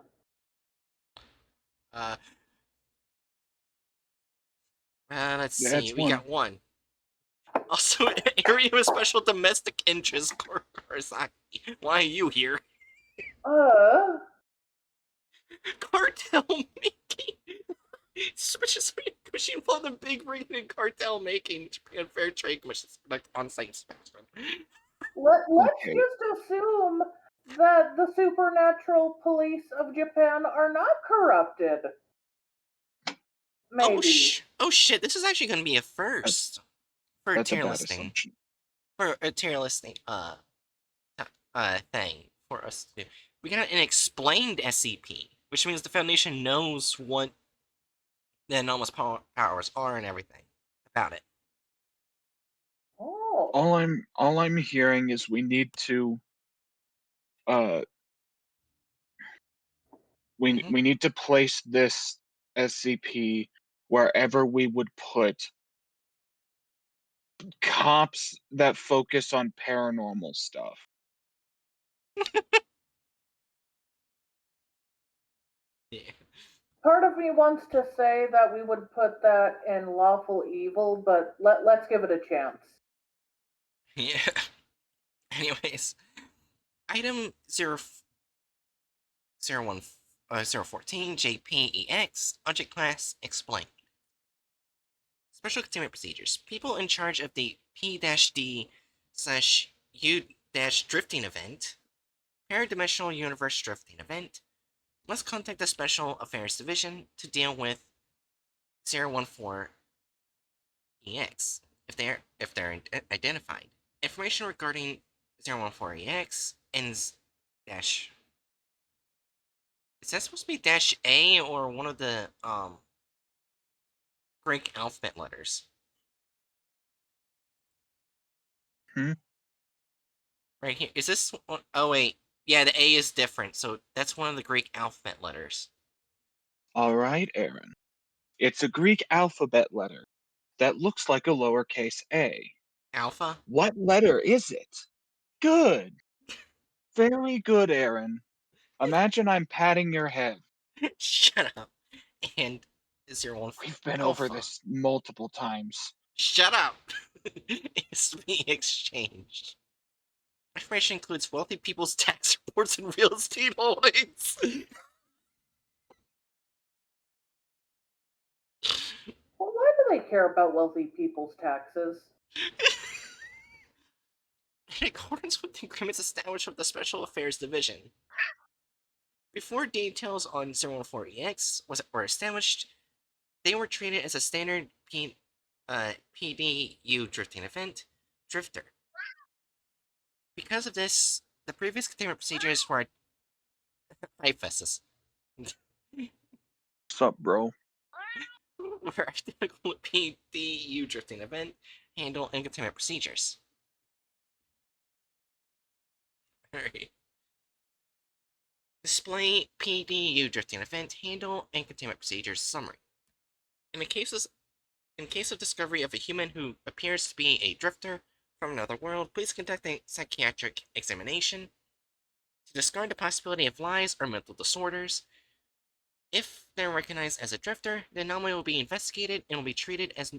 Let's Yeah, see. it's We one. got 1. Also, Area of Special Domestic Interest, Korosaki. Why are you here? Cartel making. Suspiciously pushing involved in big ring and cartel making Japan Fair Trade Commission like on-site inspection. Let's Okay. just assume that the supernatural police of Japan are not corrupted. Maybe. Oh shit! This is actually going to be a first for a That's a tier bad listing. assumption. For a tier listing, thing for us to do. We got an explained SCP, which means the Foundation knows what the anomalous powers are and everything about it. Oh. All I'm hearing is we need to we need to place this SCP wherever we would put cops that focus on paranormal stuff. Yeah. Part of me wants to say that we would put that in lawful evil, but let's give it a chance. Yeah. Anyways, item 014 JPEX object class explained. Special containment procedures. People in charge of the P-D/U-drifting event, Paradimensional Universe Drifting event, must contact the Special Affairs Division to deal with 014EX if they're identified. Information regarding 014EX ends dash. Is that supposed to be dash A or one of the Greek alphabet letters? Right here. Is this one? Oh wait. Yeah, the A is different, so that's one of the Greek alphabet letters. All right, Aaron. It's a Greek alphabet letter that looks like a lowercase a. Alpha? What letter is it? Good. Very good, Aaron. Imagine I'm patting your head. Shut up. And 014 We've been Alpha. over this multiple times. Shut up. Is to be exchanged. Information includes wealthy people's tax reports and real estate holdings. Well, why do they care about wealthy people's taxes? In accordance with the agreements established with the Special Affairs Division. Before details on 014EX were established, they were treated as a standard PDU drifting event, Drifter. Because of this, the previous containment procedures were Hyphesis. What's up, bro? Were identical to PDU drifting event, handle, and containment procedures. Alright. Display PDU drifting event, handle, and containment procedures summary. In case of discovery of a human who appears to be a drifter from another world, please conduct a psychiatric examination to discard the possibility of lies or mental disorders. If they're recognized as a drifter, the anomaly will be investigated and will be treated as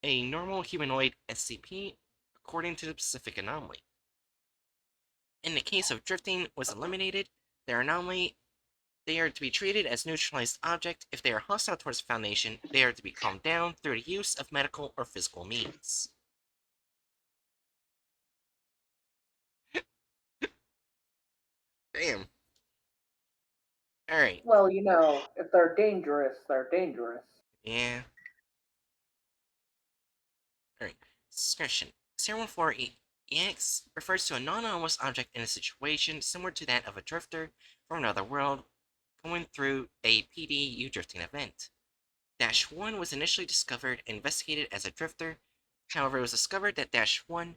a normal humanoid SCP according to the specific anomaly. In the case of drifting was eliminated, their anomaly, they are to be treated as neutralized object. If they are hostile towards the Foundation, they are to be calmed down through the use of medical or physical means. Damn. Alright. Well, you know, if they're dangerous, they're dangerous. Yeah. Alright. Discussion. 014EX refers to a non-anomalous object in a situation similar to that of a drifter from another world going through a PDU drifting event. Dash 1 was initially discovered and investigated as a drifter. However, it was discovered that Dash 1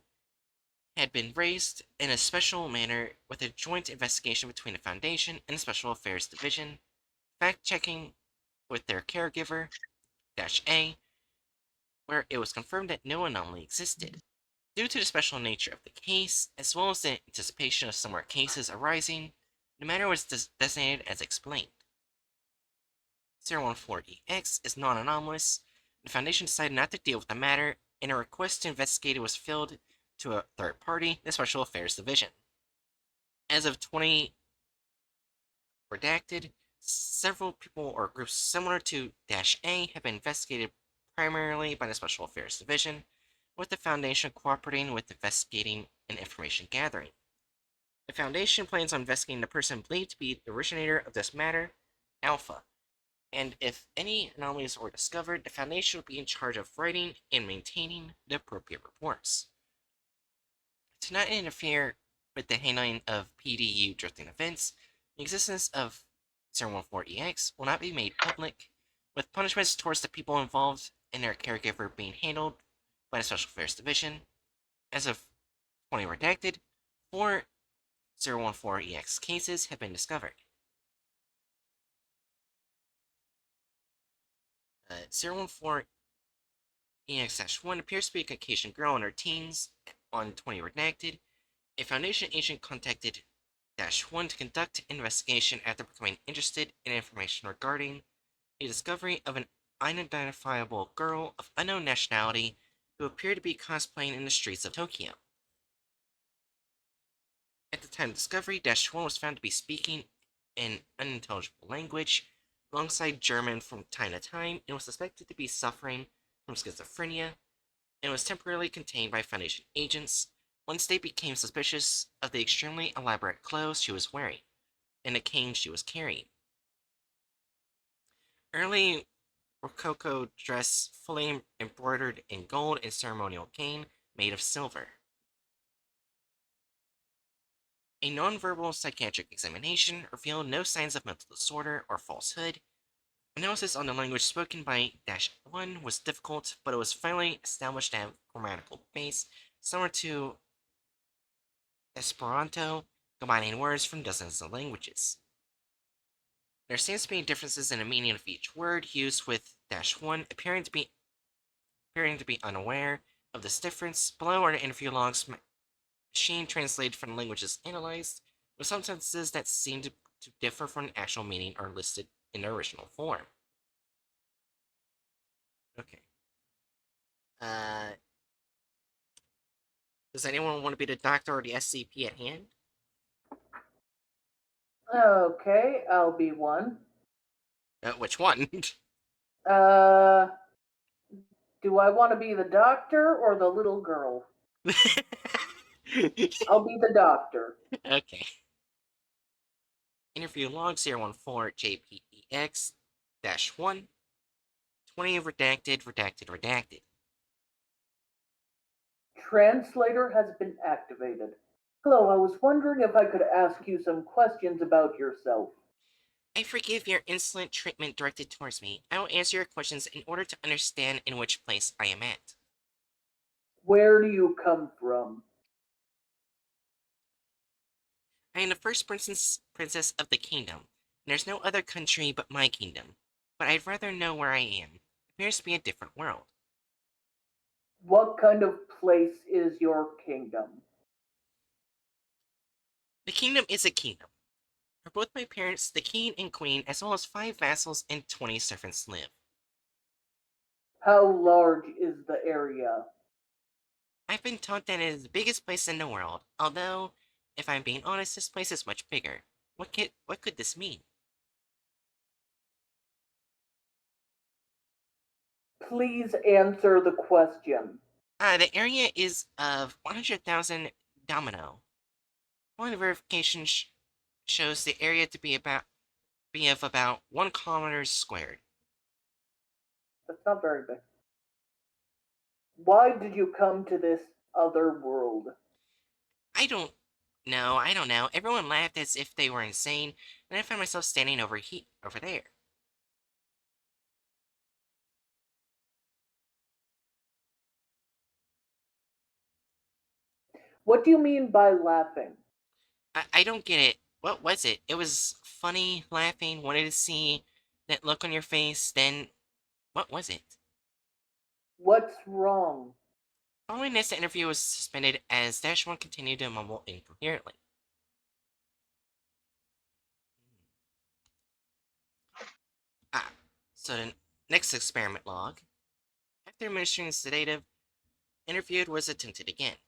had been raised in a special manner with a joint investigation between the Foundation and the Special Affairs Division, fact-checking with their caregiver, Dash A, where it was confirmed that no anomaly existed. Due to the special nature of the case, as well as the anticipation of similar cases arising, the matter was designated as explained. 014EX is non-anomalous. The Foundation decided not to deal with the matter, and a request to investigate it was filled to a third party, the Special Affairs Division. As of 20 redacted, Several people or groups similar to -A have been investigated primarily by the Special Affairs Division, with the Foundation cooperating with investigating and information gathering. The Foundation plans on investigating the person believed to be the originator of this matter, Alpha, and if any anomalies were discovered, the Foundation would be in charge of writing and maintaining the appropriate reports. To not interfere with the handling of PDU drifting events, the existence of 014EX will not be made public, with punishments towards the people involved and their caregiver being handled by the Special Affairs Division. As of 20 redacted, 4 014EX cases have been discovered. 014EX-1 appears to be a Caucasian girl in her teens. On 20 redacted, a Foundation agent contacted -1 to conduct an investigation after becoming interested in information regarding the discovery of an unidentifiable girl of unknown nationality who appeared to be cosplaying in the streets of Tokyo. At the time of discovery, -1 was found to be speaking an unintelligible language alongside German from time to time and was suspected to be suffering from schizophrenia and was temporarily contained by Foundation agents once they became suspicious of the extremely elaborate clothes she was wearing and the cane she was carrying. Early Rococo dress fully embroidered in gold and ceremonial cane made of silver. A nonverbal psychiatric examination revealed no signs of mental disorder or falsehood. Analysis on the language spoken by -1 was difficult, but it was finally established to have a grammatical base similar to Esperanto, combining words from dozens of languages. There seems to be differences in the meaning of each word used, with -1 appearing to be unaware of this difference. Below are the interview logs machine translated from the languages analyzed, with some sentences that seem to differ from the actual meaning are listed in the original form. Okay. Does anyone want to be the doctor or the SCP at hand? Okay, I'll be one. Which one? Uh, do I want to be the doctor or the little girl? I'll be the doctor. Okay. Interview log 014-JPEX-1. 20 redacted. Translator has been activated. Hello, I was wondering if I could ask you some questions about yourself. I forgive your insolent treatment directed towards me. I will answer your questions in order to understand in which place I am at. Where do you come from? I am the first princess of the kingdom, and there's no other country but my kingdom. But I'd rather know where I am. It appears to be a different world. What kind of place is your kingdom? The kingdom is a kingdom, where both my parents, the king and queen, as well as 5 vassals and 20 servants live. How large is the area? I've been told that it is the biggest place in the world, although, if I'm being honest, this place is much bigger. What could this mean? Please answer the question. The area is of 100,000 domino. Following verification shows the area to be of about 1 kilometer squared. That's not very big. Why did you come to this other world? I don't know. Everyone laughed as if they were insane, and I found myself standing over there. What do you mean by laughing? I don't get it. What was it? It was funny, laughing, wanted to see that look on your face, then what was it? What's wrong? Following this, the interview was suspended as -1 continued to mumble incoherently. So the next experiment log. After administering sedative, interviewed was attempted again.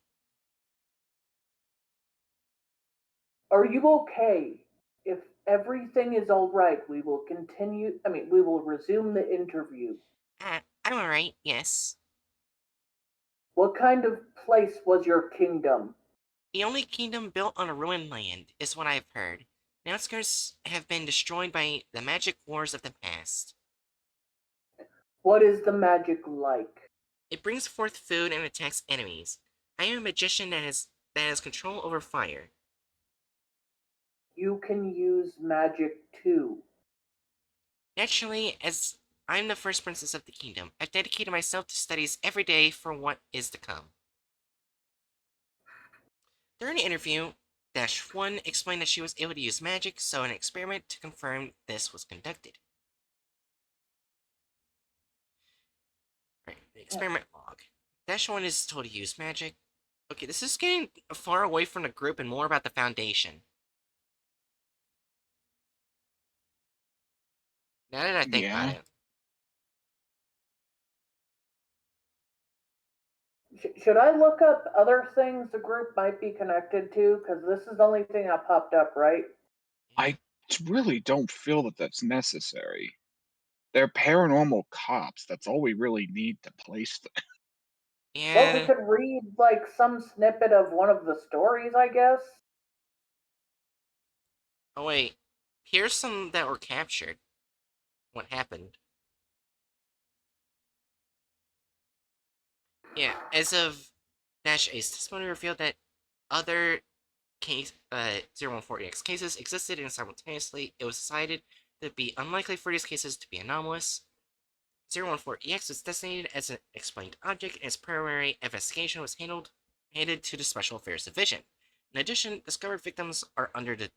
Are you okay? If Everything is all right. We will continue. I mean, we will resume the interview. I'm alright, yes. What kind of place was your kingdom? The only kingdom built on a ruined land, is what I've heard. The outskirts have been destroyed by the magic wars of the past. What is the magic like? It brings forth food and attacks enemies. I am a magician that has control over fire. You can use magic too. Naturally, as I'm the first princess of the kingdom, I've dedicated myself to studies every day for what is to come. During the interview, Dash 1 explained that she was able to use magic, so an experiment to confirm this was conducted. Right, the experiment log. Dash 1 is told to use magic. Okay, this is getting far away from the group and more about the Foundation. Now that I think about Yeah. it. Should I look up other things the group might be connected to? Because this is the only thing that popped up, right? I really don't feel that that's necessary. They're paranormal cops. That's all we really need to place them. Well, we Yeah. could read like some snippet of one of the stories, I guess. Oh wait. Here's some that were captured. What happened? Yeah, as of Dash Ace, testimony revealed that other 014X cases existed and simultaneously it was decided to be unlikely for these cases to be anomalous. 014EX was designated as an explained object and its primary investigation was handed to the Special Affairs Division. In addition, discovered victims are under the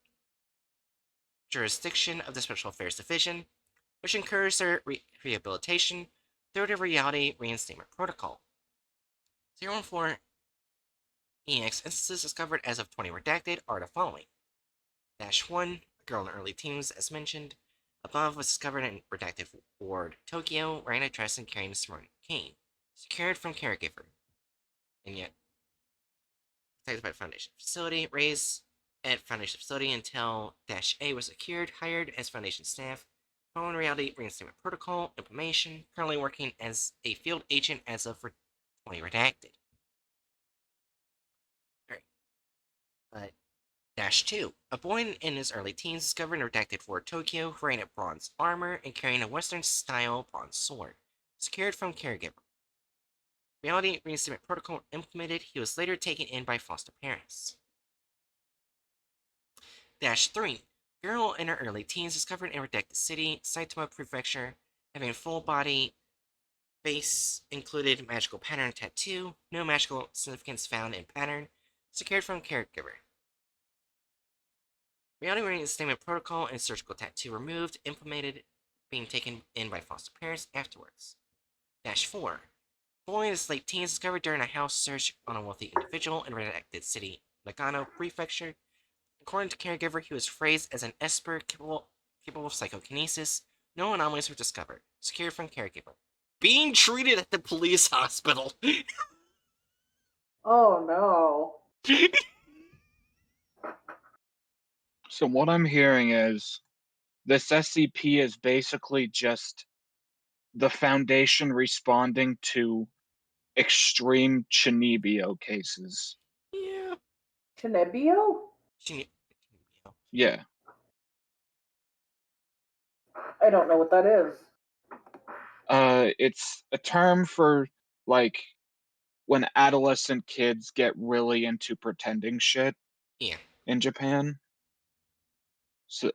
jurisdiction of the Special Affairs Division, which encourages their rehabilitation through the Reality Reinstatement Protocol. 014 EX instances discovered as of 20 redacted are the following. Dash 1, a girl in her early teens, as mentioned. Above was discovered in redacted ward Tokyo, wearing a dress and carrying a smoking cane. Secured from caregiver. And yet, protected by the Foundation facility. Raised at Foundation facility until Dash A was secured, hired as Foundation staff. Following Reality Reinstatement Protocol implementation, currently working as a field agent as of 20 redacted. Alright. But Dash 2. A boy in his early teens discovered in redacted Fort Tokyo wearing a bronze armor and carrying a Western-style bronze sword. Secured from caregiver. Reality Reinstatement Protocol implemented, he was later taken in by foster parents. Dash 3. Girl in her early teens discovered in redacted city, Saitama Prefecture, having full body face included magical pattern tattoo, no magical significance found in pattern, secured from caregiver. Reality Reinstatement Protocol and surgical tattoo removed, implemented, being taken in by foster parents afterwards. Dash 4. Boy in his late teens discovered during a house search on a wealthy individual in redacted city, Nagano Prefecture. According to caregiver, he was phrased as an esper capable of psychokinesis. No anomalies were discovered. Secured from caregiver. Being treated at the police hospital. Oh no. So what I'm hearing is this SCP is basically just the Foundation responding to extreme Chinibio cases. Yeah. Chinebio? Yeah. I don't know what that is. It's a term for like when adolescent kids get really into pretending shit Yeah. in Japan. So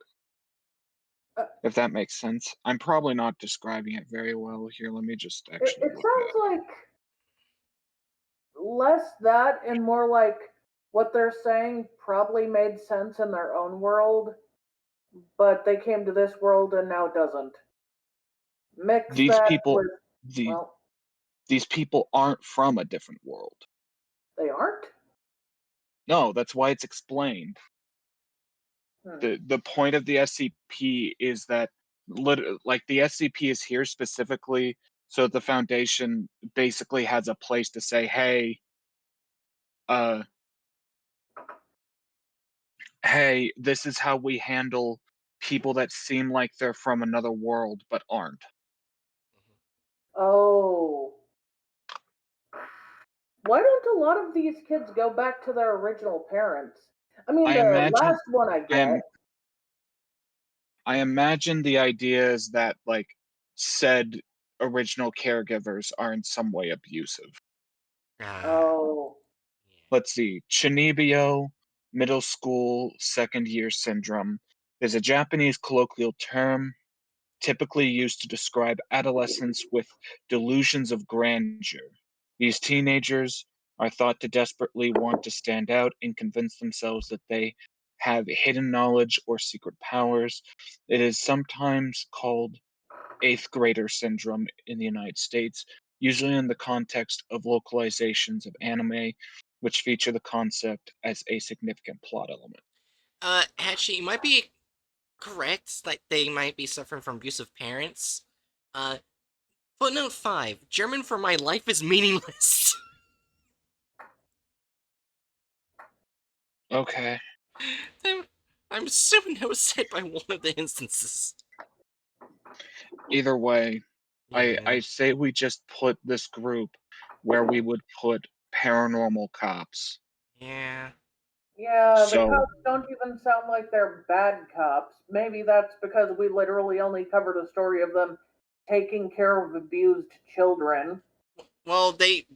Uh, if that makes sense. I'm probably not describing it very well here. Let me just actually it look it sounds up. like less that and more like what they're saying probably made sense in their own world, but they came to this world and now doesn't. Mix These that people with, the well, these people aren't from a different world. they aren't? No, that's why it's explained. Hmm. The point of the SCP is that like the SCP is here specifically so that the Foundation basically has a place to say, hey, uh hey, this is how we handle people that seem like they're from another world but aren't. Oh. Why don't a lot of these kids go back to their original parents? I mean, I the imagine last one I get. I imagine the idea is that like said original caregivers are in some way abusive. Oh. Let's see. Chinibio middle school second year syndrome is a Japanese colloquial term typically used to describe adolescents with delusions of grandeur. These teenagers are thought to desperately want to stand out and convince themselves that they have hidden knowledge or secret powers. It is sometimes called eighth grader syndrome in the United States, usually in the context of localizations of anime, which feature the concept as a significant plot element. Actually, you might be correct that they might be suffering from abusive parents. Uh, Footnote 5. German for my life is meaningless. Okay. I'm so upset by one of the instances. Either way, Yeah. I say we just put this group where we would put paranormal cops. Yeah. Yeah, the So cops don't even sound like they're bad cops. Maybe that's because we literally only covered a story of them taking care of abused children. Well, they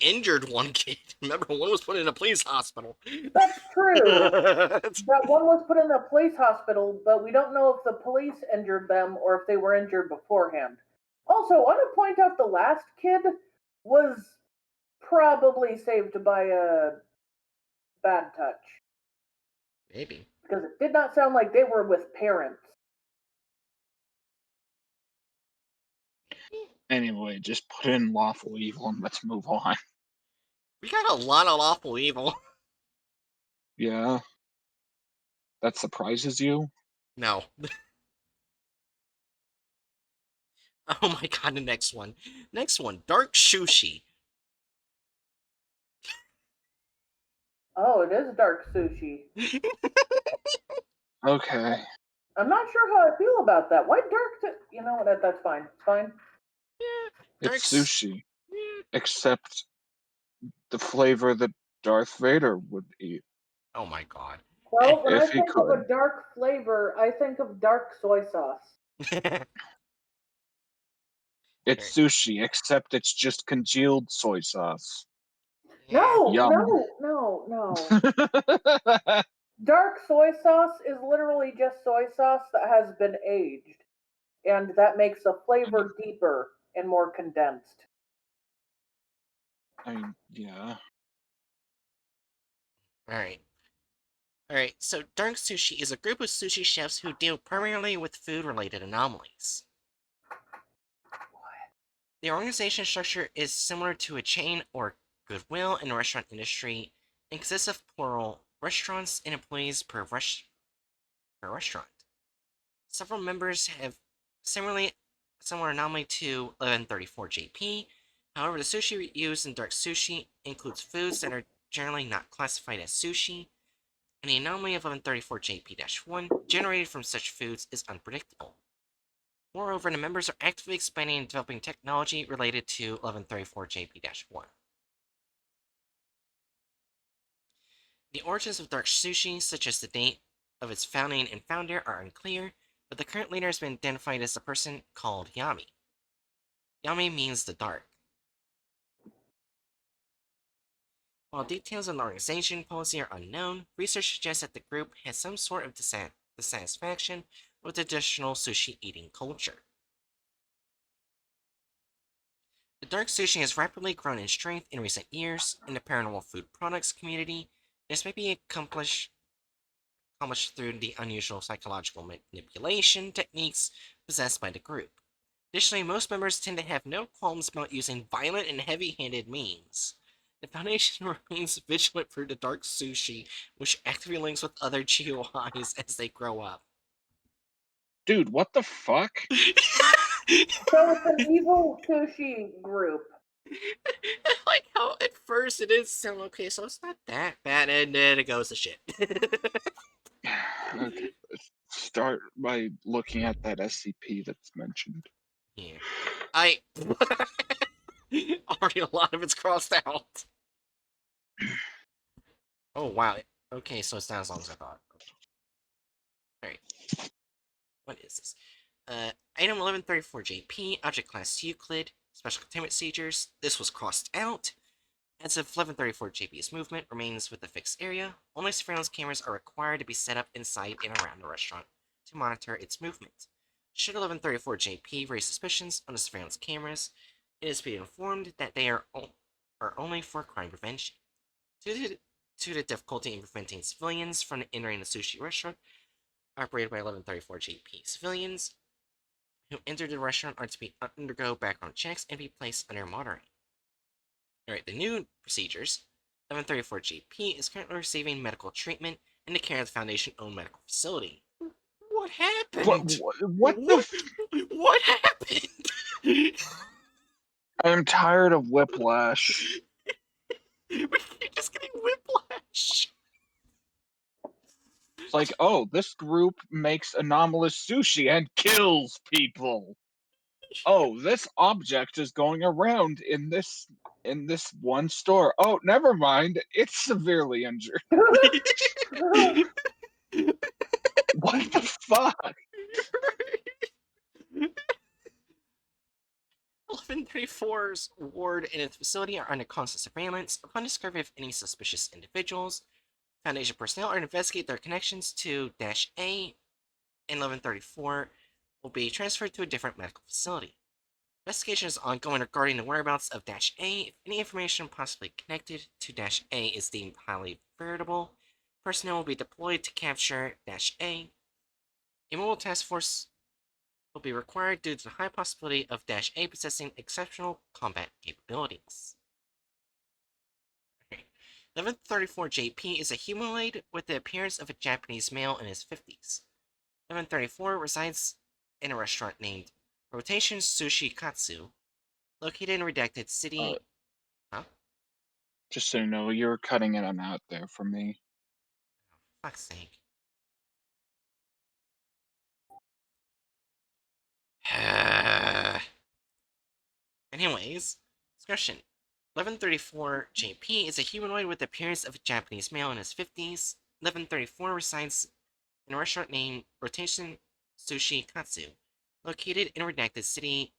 injured one kid. Remember, one was put in a police hospital. That's true. That one was put in a police hospital, but we don't know if the police injured them or if they were injured beforehand. Also, I want to point out the last kid was probably saved by a bad touch. Maybe. Because it did not sound like they were with parents. anyway, just put in lawful evil and let's move on. We got a lot of lawful evil. Yeah. That surprises you? No. Oh my god, the next one. Next one, Dark Sushi. Oh, it is dark sushi. Okay. I'm not sure how I feel about that. Why dark? You know what? That's fine. It's fine. Dark It's sushi, except the flavor that Darth Vader would eat. Oh my god. Well, when I If he think of could. a dark flavor, I think of dark soy sauce. It's sushi, except it's just congealed soy sauce. No, Yum. no. Dark soy sauce is literally just soy sauce that has been aged, and that makes the flavor deeper and more condensed. I mean, yeah. Alright. Alright, so Dark Sushi is a group of sushi chefs who deal primarily with food-related anomalies. The organization structure is similar to a chain or goodwill in the restaurant industry and consists of plural restaurants and employees per restaurant. Several members have similar anomaly to 1134 JP. However, the sushi used in Dark Sushi includes foods that are generally not classified as sushi, and the anomaly of 1134 JP-1 generated from such foods is unpredictable. Moreover, the members are actively expanding and developing technology related to 1134 JP-1. The origins of Dark Sushi, such as the date of its founding and founder, are unclear, but the current leader has been identified as a person called Yami. Yami means the dark. While details on the organization policy are unknown, research suggests that the group has some sort of dissatisfaction with the traditional sushi eating culture. The dark sushi has rapidly grown in strength in recent years in the paranormal food products community. This may be accomplished through the unusual psychological manipulation techniques possessed by the group. Additionally, most members tend to have no qualms about using violent and heavy-handed means. The Foundation remains vigilant for the dark sushi, which actively links with other GOIs as they grow up. Dude, what the fuck? So it's an evil sushi group. I like how at first it is sound okay, so it's not that bad, and then it goes to shit. Okay. start by looking at that SCP that's mentioned. Yeah. Already a lot of it's crossed out. Oh, wow. Okay, so it's not as long as I thought. Alright. What is this? Item 1134JP, Object Class Euclid, Special Containment Procedures. This was crossed out. As of 1134JP's movement remains with the fixed area, only surveillance cameras are required to be set up inside and around the restaurant to monitor its movement. Should 1134JP raise suspicions on the surveillance cameras, it is to be informed that they are only for crime prevention. Due to the difficulty in preventing civilians from entering the sushi restaurant operated by 1134JP, civilians who enter the restaurant are to undergo background checks and be placed under monitoring. Alright, the new procedures. 1134JP is currently receiving medical treatment in the care of the Foundation-owned medical facility. What happened? What the? What happened? I'm tired of whiplash. You're just getting whiplash. It's like, oh, this group makes anomalous sushi and kills people. Oh, this object is going around in this one store. Oh, never mind. It's severely injured. What the fuck? 1134's ward and its facility are under constant surveillance. Upon discovery of any suspicious individuals, Foundation personnel are to investigate their connections to -A, and 1134 will be transferred to a different medical facility. Investigation is ongoing regarding the whereabouts of -A. If any information possibly connected to -A is deemed highly veritable, personnel will be deployed to capture -A. A mobile task force will be required due to the high possibility of -A possessing exceptional combat capabilities. 1134JP is a humanoid with the appearance of a Japanese male in his 50s. 1134 resides in a restaurant named Rotation Sushi Katsu, located in Redacted City. Just so you know, you're cutting in and out there for me. Fuck's sake. Anyways, description. 1134JP is a humanoid with the appearance of a Japanese male in his 50s. 1134 resides in a restaurant named Rotation Sushi Katsu, located in Redacted City,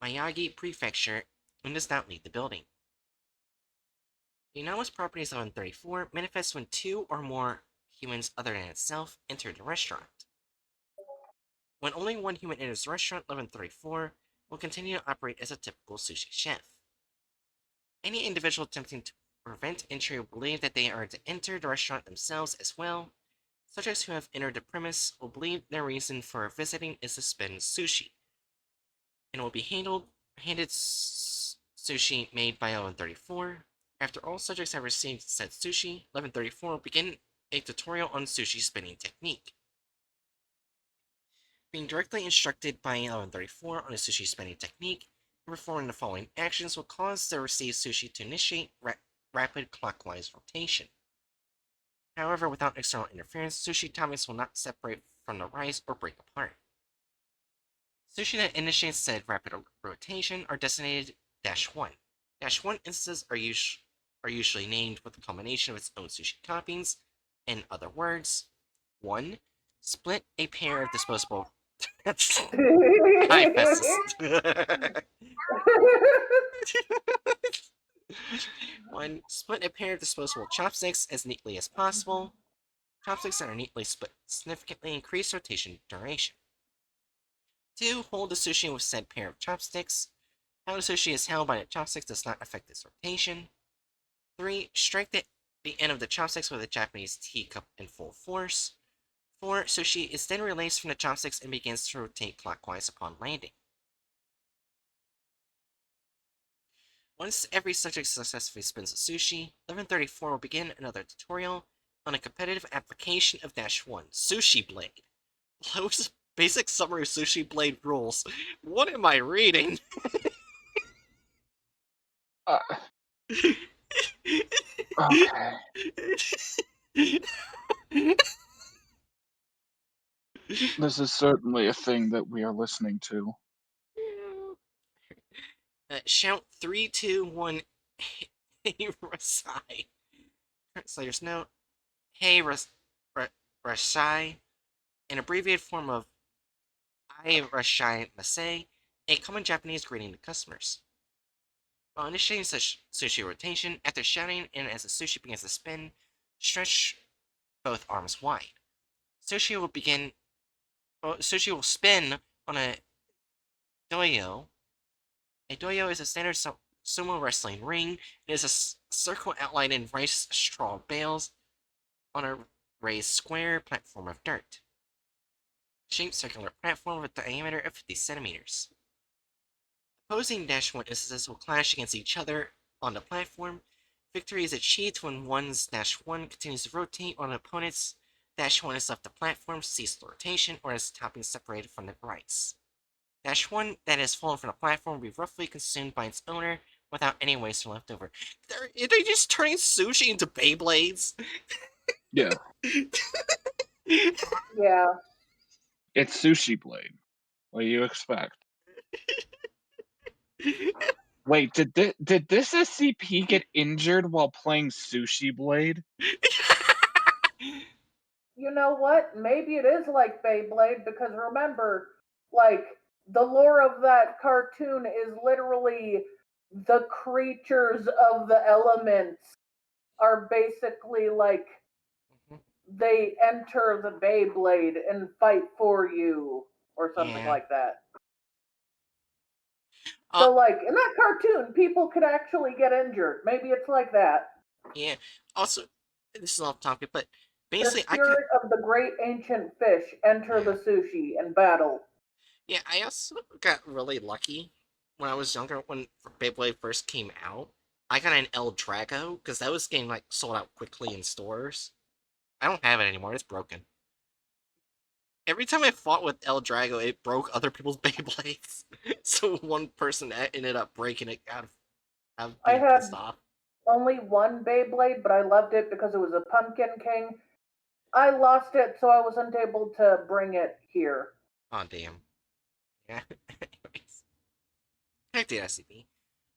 Miyagi Prefecture, and does not leave the building. The anomalous properties of 1134 manifest when two or more humans other than itself enter the restaurant. When only one human enters the restaurant, 1134 will continue to operate as a typical sushi chef. Any individual attempting to prevent entry will believe that they are to enter the restaurant themselves as well. Subjects who have entered the premise will believe their reason for visiting is to spend sushi, and will be handed sushi made by 1134. After all subjects have received said sushi, 1134 will begin a tutorial on sushi spinning technique. Being directly instructed by 1134 on a sushi spinning technique and performing the following actions will cause the received sushi to initiate rapid clockwise rotation. However, without external interference, sushi toppings will not separate from the rice or break apart. Sushi that initiates said rapid rotation are designated -1. -1 instances are usually named with a combination of its own sushi toppings. In other words, 1. Split a pair of disposable. That's hi, Festus. 1. Split a pair of disposable chopsticks as neatly as possible. Chopsticks that are neatly split significantly increase rotation duration. 2. Hold the sushi with said pair of chopsticks. How the sushi is held by the chopsticks does not affect its rotation. 3. Strike the end of the chopsticks with a Japanese teacup in full force. 4. Sushi is then released from the chopsticks and begins to rotate clockwise upon landing. Once every subject successfully spins a sushi, 1134 will begin another tutorial on a competitive application of -1, Sushi Blade. Below is a basic summary of Sushi Blade rules. What am I reading? Okay. This is certainly a thing that we are listening to. Shout 3, 2, 1. Hey, Rasai. Translator's note. Hey, Rasai. An abbreviated form of I Rashai Masai, a common Japanese greeting to customers. While initiating such sushi rotation, after shouting and as the sushi begins to spin, stretch both arms wide. Sushi will spin on a doyo. A doyo is a standard sumo wrestling ring. It is a circle outlined in rice straw bales on a raised square platform of dirt. Shaped circular platform with a diameter of 50 centimeters. Opposing -1 instances will clash against each other on the platform. Victory is achieved when one's -1 continues to rotate on an opponent's -1 is left the platform, cease the rotation, or is topping separated from the rice. -1 that has fallen from the platform will be roughly consumed by its owner without any waste left over. Are they just turning sushi into Beyblades? Yeah. Yeah. It's Sushi Blade. What do you expect? Wait, did this SCP get injured while playing Sushi Blade? You know what? Maybe it is like Beyblade because remember, like, the lore of that cartoon is literally the creatures of the elements are basically like they enter the Beyblade and fight for you or something Yeah. like that. So, like, in that cartoon, people could actually get injured. Maybe it's like that. Yeah. Also, this is off topic, but The basically, spirit of the great ancient fish enter the sushi and battle. Yeah, I also got really lucky when I was younger when Beyblade first came out. I got an El Drago because that was getting like sold out quickly in stores. I don't have it anymore; it's broken. Every time I fought with El Drago, it broke other people's Beyblades. So one person ended up breaking it out of I being pissed had off. only one Beyblade, but I loved it because it was a Pumpkin King. I lost it, so I wasn't able to bring it here. Oh damn. Yeah. Anyways, back to SCP.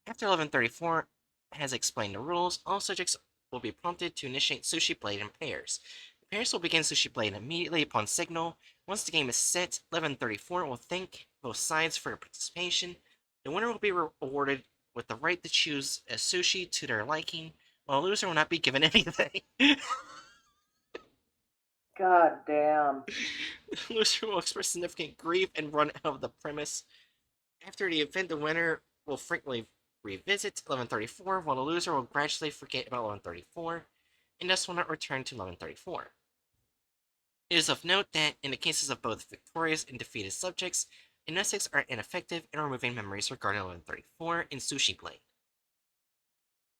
After 1134 has explained the rules, all subjects will be prompted to initiate Sushi Blade in pairs. The pairs will begin Sushi Blade immediately upon signal. Once the game is set, 1134 will thank both sides for their participation. The winner will be rewarded with the right to choose a sushi to their liking, while the loser will not be given anything. God damn. The loser will express significant grief and run out of the premise. After the event, the winner will frequently revisit 1134, while the loser will gradually forget about 1134, and thus will not return to 1134. It is of note that, in the cases of both victorious and defeated subjects, amnestics are ineffective in removing memories regarding 1134 in Sushi Blade.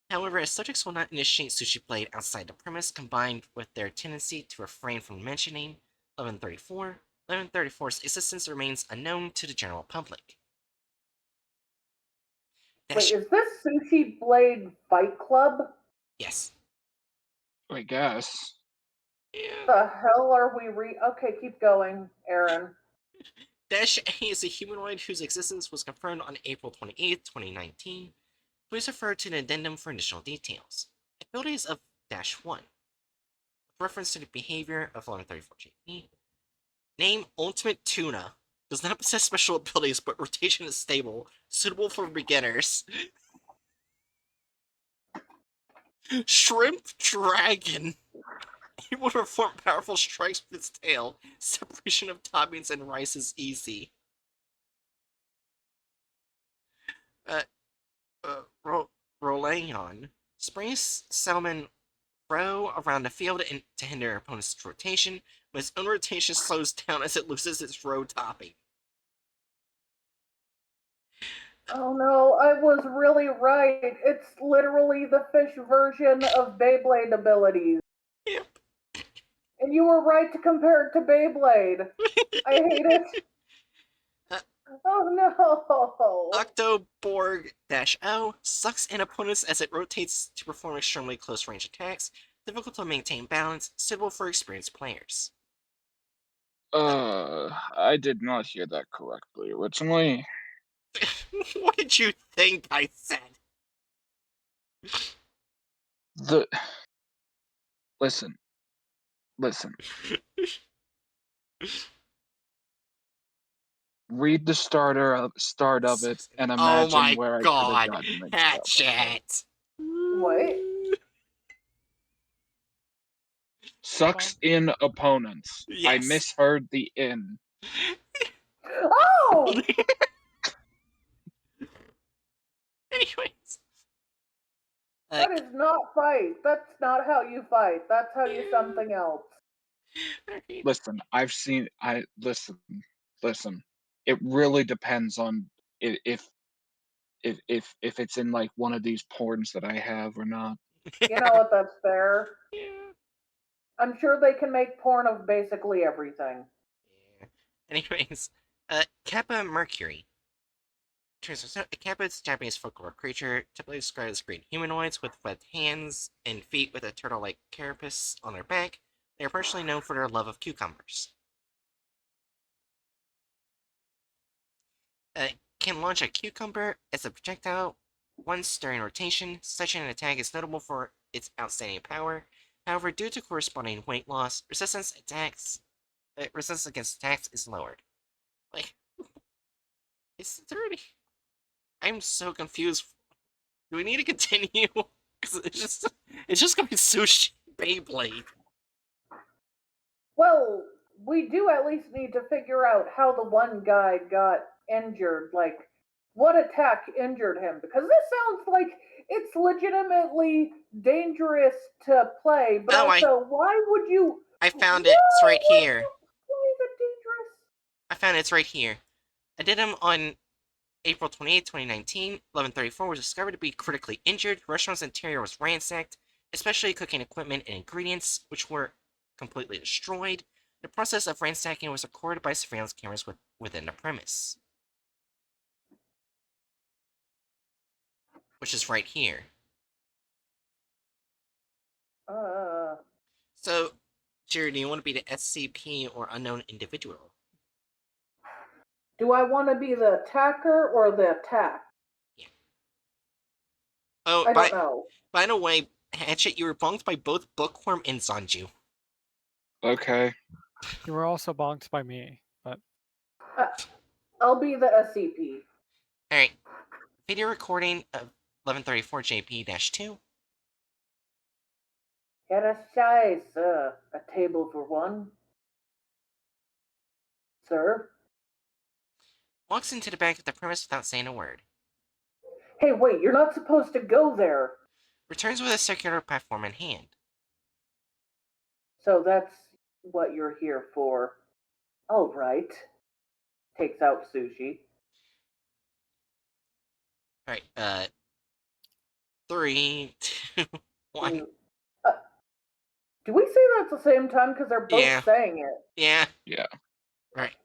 However, as subjects will not initiate Sushi Blade outside the premise, combined with their tendency to refrain from mentioning 1134, 1134's existence remains unknown to the general public. Wait, is this Sushi Blade Fight Club? Yes. I guess. The hell are we Okay, keep going, Aaron. Dash A is a humanoid whose existence was confirmed on April 28, 2019. Please refer to the addendum for additional details. Abilities of Dash 1. With reference to the behavior of 1134 JP. Name Ultimate Tuna. Does not possess special abilities, but rotation is stable. Suitable for beginners. Shrimp Dragon. Able to perform powerful strikes with its tail. Separation of toppings and rice is easy. Rolayon. Sprays salmon row around the field to hinder opponent's rotation, but its own rotation slows down as it loses its row topping. Oh no, I was really right. It's literally the fish version of Beyblade abilities. Yep. And you were right to compare it to Beyblade. I hate it. Oh no. Octoborg-O sucks in opponents as it rotates to perform extremely close range attacks, difficult to maintain balance, suitable for experienced players. I did not hear that correctly originally. What did you think I said? Listen. Read the start of it and Oh imagine my where I could have god, gotten mixed up. Hatchet! What? Sucks in opponents. I Yes. misheard the in. Oh! Anyways. That is not fight. That's not how you fight. That's how you something else. Listen, listen. It really depends on if it's in like one of these porns that I have or not. You know what? That's fair. Yeah. I'm sure they can make porn of basically everything. Yeah. Anyways, Kappa Mercury. Turns out, Kappa is a Japanese folklore creature, typically described as green humanoids with webbed hands and feet with a turtle-like carapace on their back. They are partially known for their love of cucumbers. Can launch a cucumber as a projectile once during rotation. Such an attack is notable for its outstanding power. However, due to corresponding weight loss, resistance against attacks is lowered. Like, it's 30. I'm so confused. Do we need to continue? Because it's just gonna be sushi Beyblade. Well, we do at least need to figure out how the one guy got injured. Like, what attack injured him? Because this sounds like it's legitimately dangerous to play, but Oh, also, why would you? I found it. It's right here. Why is it dangerous? I found it. It's right here. I did him on April 28, 2019. 1134 was discovered to be critically injured. The restaurant's interior was ransacked, especially cooking equipment and ingredients, which were completely destroyed. The process of ransacking was recorded by surveillance cameras within the premise, which is right here. So, Jerry, do you want to be the SCP or unknown individual? Do I want to be the attacker or the attack? Yeah. Oh, I don't know. by the way, Hatchet, you were bonked by both Bookworm and Zanju. Okay. You were also bonked by me, but I'll be the SCP. Alright. Video recording of 1134 JP-2. Herashai, sir. A table for one. Sir? Walks into the back of the premise without saying a word. Hey, wait, you're not supposed to go there. Returns with a circular platform in hand. So that's what you're here for. All right. Takes out sushi. Alright, 3, 2, 1. Do we say that at the same time? Because they're both Yeah. saying it. Yeah. Yeah. Right.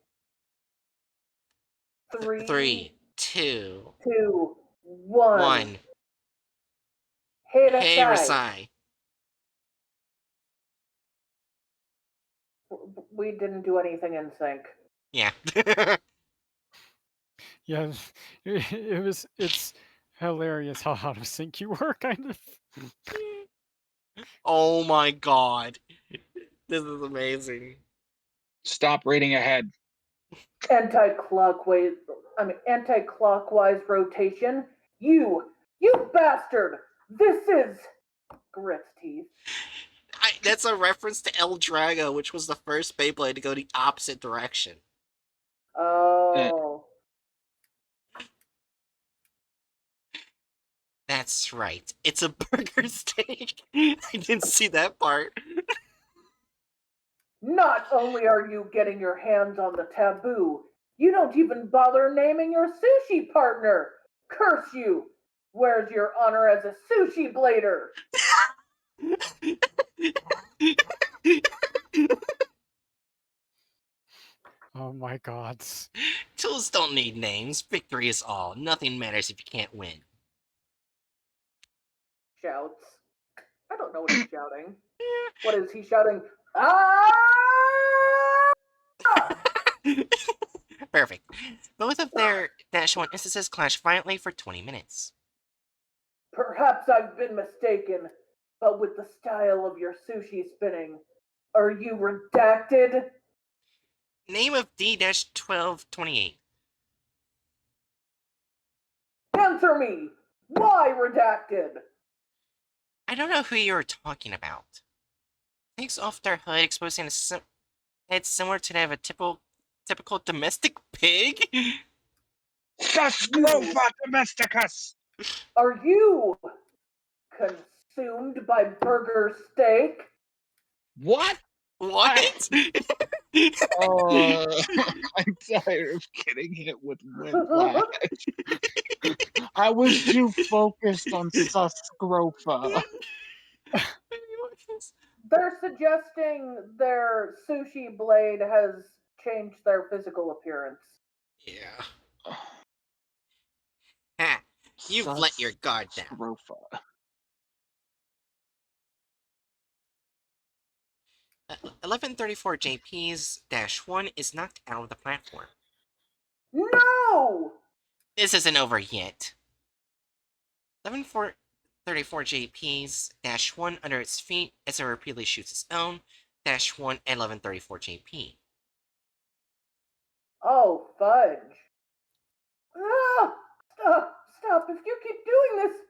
3, 2, 2, 1. 1. Hey, Hey, Rasai. We didn't do anything in sync. Yeah. yeah, it's hilarious how out of sync you were, kind of. Oh my god. This is amazing. Stop reading ahead. Anti-clockwise rotation. You bastard! This is Grit's teeth. That's a reference to El Drago, which was the first Beyblade to go the opposite direction. Oh. That's right. It's a burger steak. I didn't see that part. Not only are you getting your hands on the taboo, you don't even bother naming your sushi partner. Curse you! Where's your honor as a sushi blader? Oh my god. Tools don't need names. Victory is all. Nothing matters if you can't win. Shouts. I don't know what he's shouting. What is he shouting? Ah! Perfect. Both of their -1 instances clash violently for 20 minutes. Perhaps I've been mistaken, but with the style of your sushi spinning, are you redacted? Name of D-1228. Answer me! Why redacted? I don't know who you're talking about. Takes off their hood, exposing a head similar to that of a typical domestic pig. Suscrofa domesticus! Are you consumed by burger steak? What? What? I'm tired of getting hit with whiplash. I was too focused on Suscrofa. They're suggesting their sushi blade has changed their physical appearance. Yeah. Ha! You've let your guard down. Suscrofa. 1134 JP's -1 is knocked out of the platform. No! This isn't over yet. 1134 JP's -1 under its feet as it repeatedly shoots its own -1 at 1134 JP. Oh, fudge. Ah! Stop. If you keep doing this,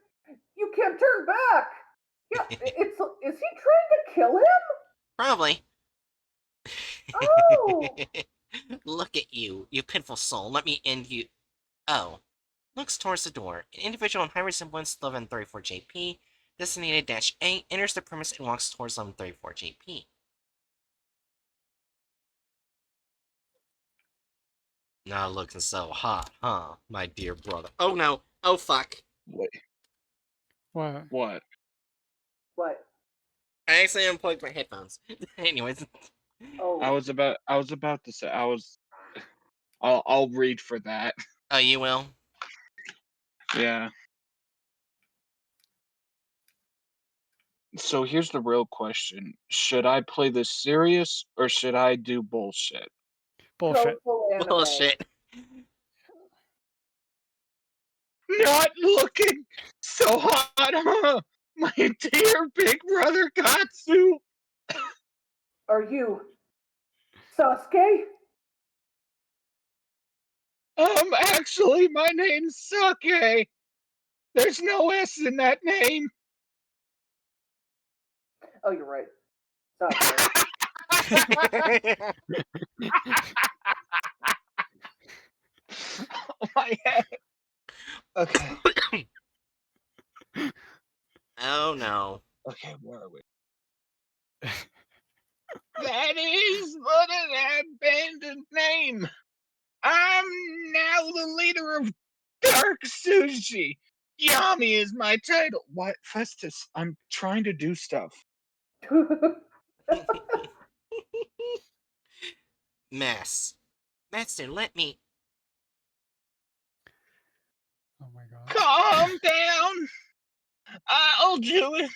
you can't turn back. Yeah, is he trying to kill him? Probably. Oh! Look at you, you pitiful soul. Let me end you. Oh. Looks towards the door. An individual in high resemblance to 1134 JP, designated -A, enters the premise and walks towards 1134 JP. Not looking so hot, huh, my dear brother? Oh no! Oh fuck! Wait, What? what? What? I accidentally unplugged my headphones. Anyways. Oh. I was about to say I'll read for that. Oh, you will? Yeah. So here's the real question. Should I play this serious or should I do bullshit? Bullshit. Go full anime. Bullshit. Not looking so hot, huh? My dear big brother Katsu. Are you Sasuke? Actually, my name's Sake. There's no S in that name. Oh, you're right. Sasuke. Oh, my head. Okay. Oh no. Okay, where are we? That is but an abandoned name. I'm now the leader of Dark Sushi. Yami is my title. What, Festus? I'm trying to do stuff. Master, let me. Oh my god. Calm down. I'll do it.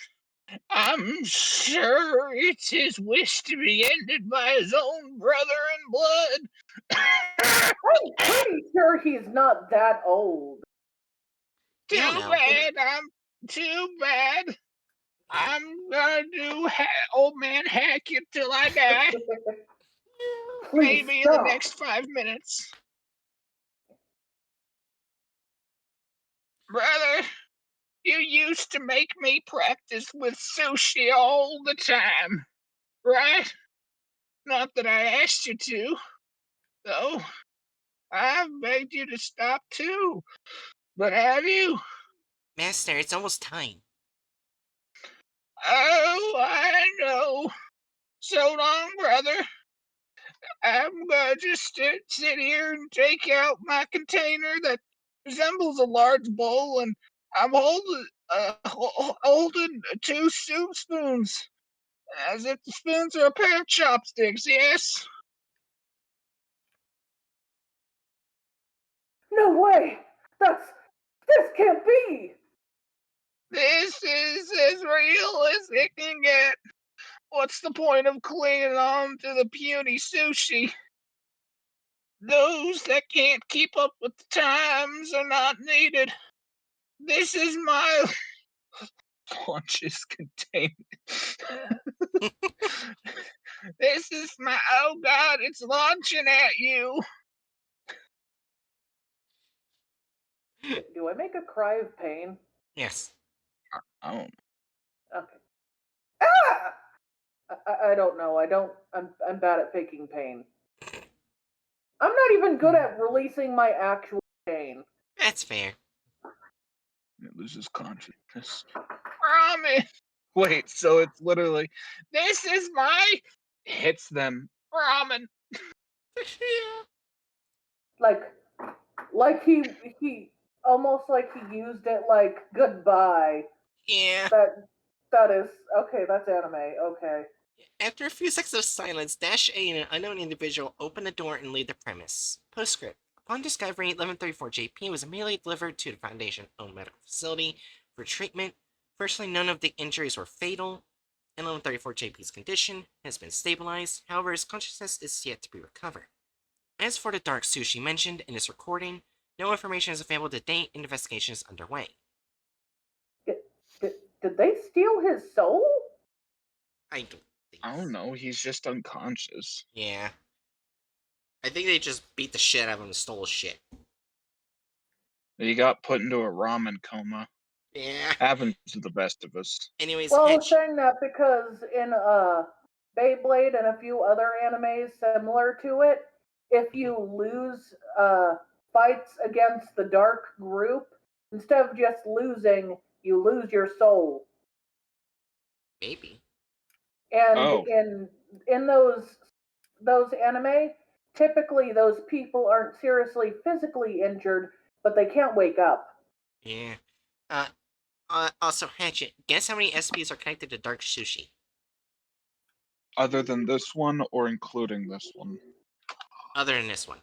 I'm sure it's his wish to be ended by his own brother in blood. I'm pretty sure he's not that old. Too No, no. bad. I'm too bad. I'm gonna do old man hack you till I die. Please Maybe in stop. the next 5 minutes. Brother, you used to make me practice with sushi all the time, right? Not that I asked you to, though. I've begged you to stop too. But have you? Master, it's almost time. Oh, I know. So long, brother. I'm gonna just sit here and take out my container that resembles a large bowl, and I'm holding 2 soup spoons, as if the spoons are a pair of chopsticks. Yes. No way! This can't be! This is as real as it can get. What's the point of clinging on to the puny sushi? Those that can't keep up with the times are not needed. This is my launches containment. This is my, oh god, it's launching at you. Do I make a cry of pain? Yes. Oh, Okay. Ah! I don't know. I'm bad at faking pain. I'm not even good at releasing my actual pain. That's fair. it loses consciousness. Ramen. Wait, so it's literally, this is my, hits them. Ramen. Yeah. Like he almost like he used it like goodbye. Yeah. That is okay. That's anime. Okay. After a few seconds of silence, Dash A and an unknown individual open the door and leave the premise. Postscript. Upon discovery, 1134 JP was immediately delivered to the Foundation-owned medical facility for treatment. Fortunately, none of the injuries were fatal, and 1134 JP's condition has been stabilized. However, his consciousness is yet to be recovered. As for the dark sushi mentioned in this recording, no information is available to date and investigation is underway. Did they steal his soul? I don't think I don't know, he's just unconscious. Yeah. I think they just beat the shit out of him and stole his shit. He got put into a ramen coma. Yeah. Happens to the best of us. Anyways, Well, I was Hedge. saying that because in Beyblade and a few other animes similar to it, if you lose fights against the dark group, instead of just losing, you lose your soul. Maybe. And Oh. in those anime, typically those people aren't seriously physically injured, but they can't wake up. Yeah. Also, Hatchet, guess how many SCPs are connected to Dark Sushi? Other than this one or including this one? Other than this one.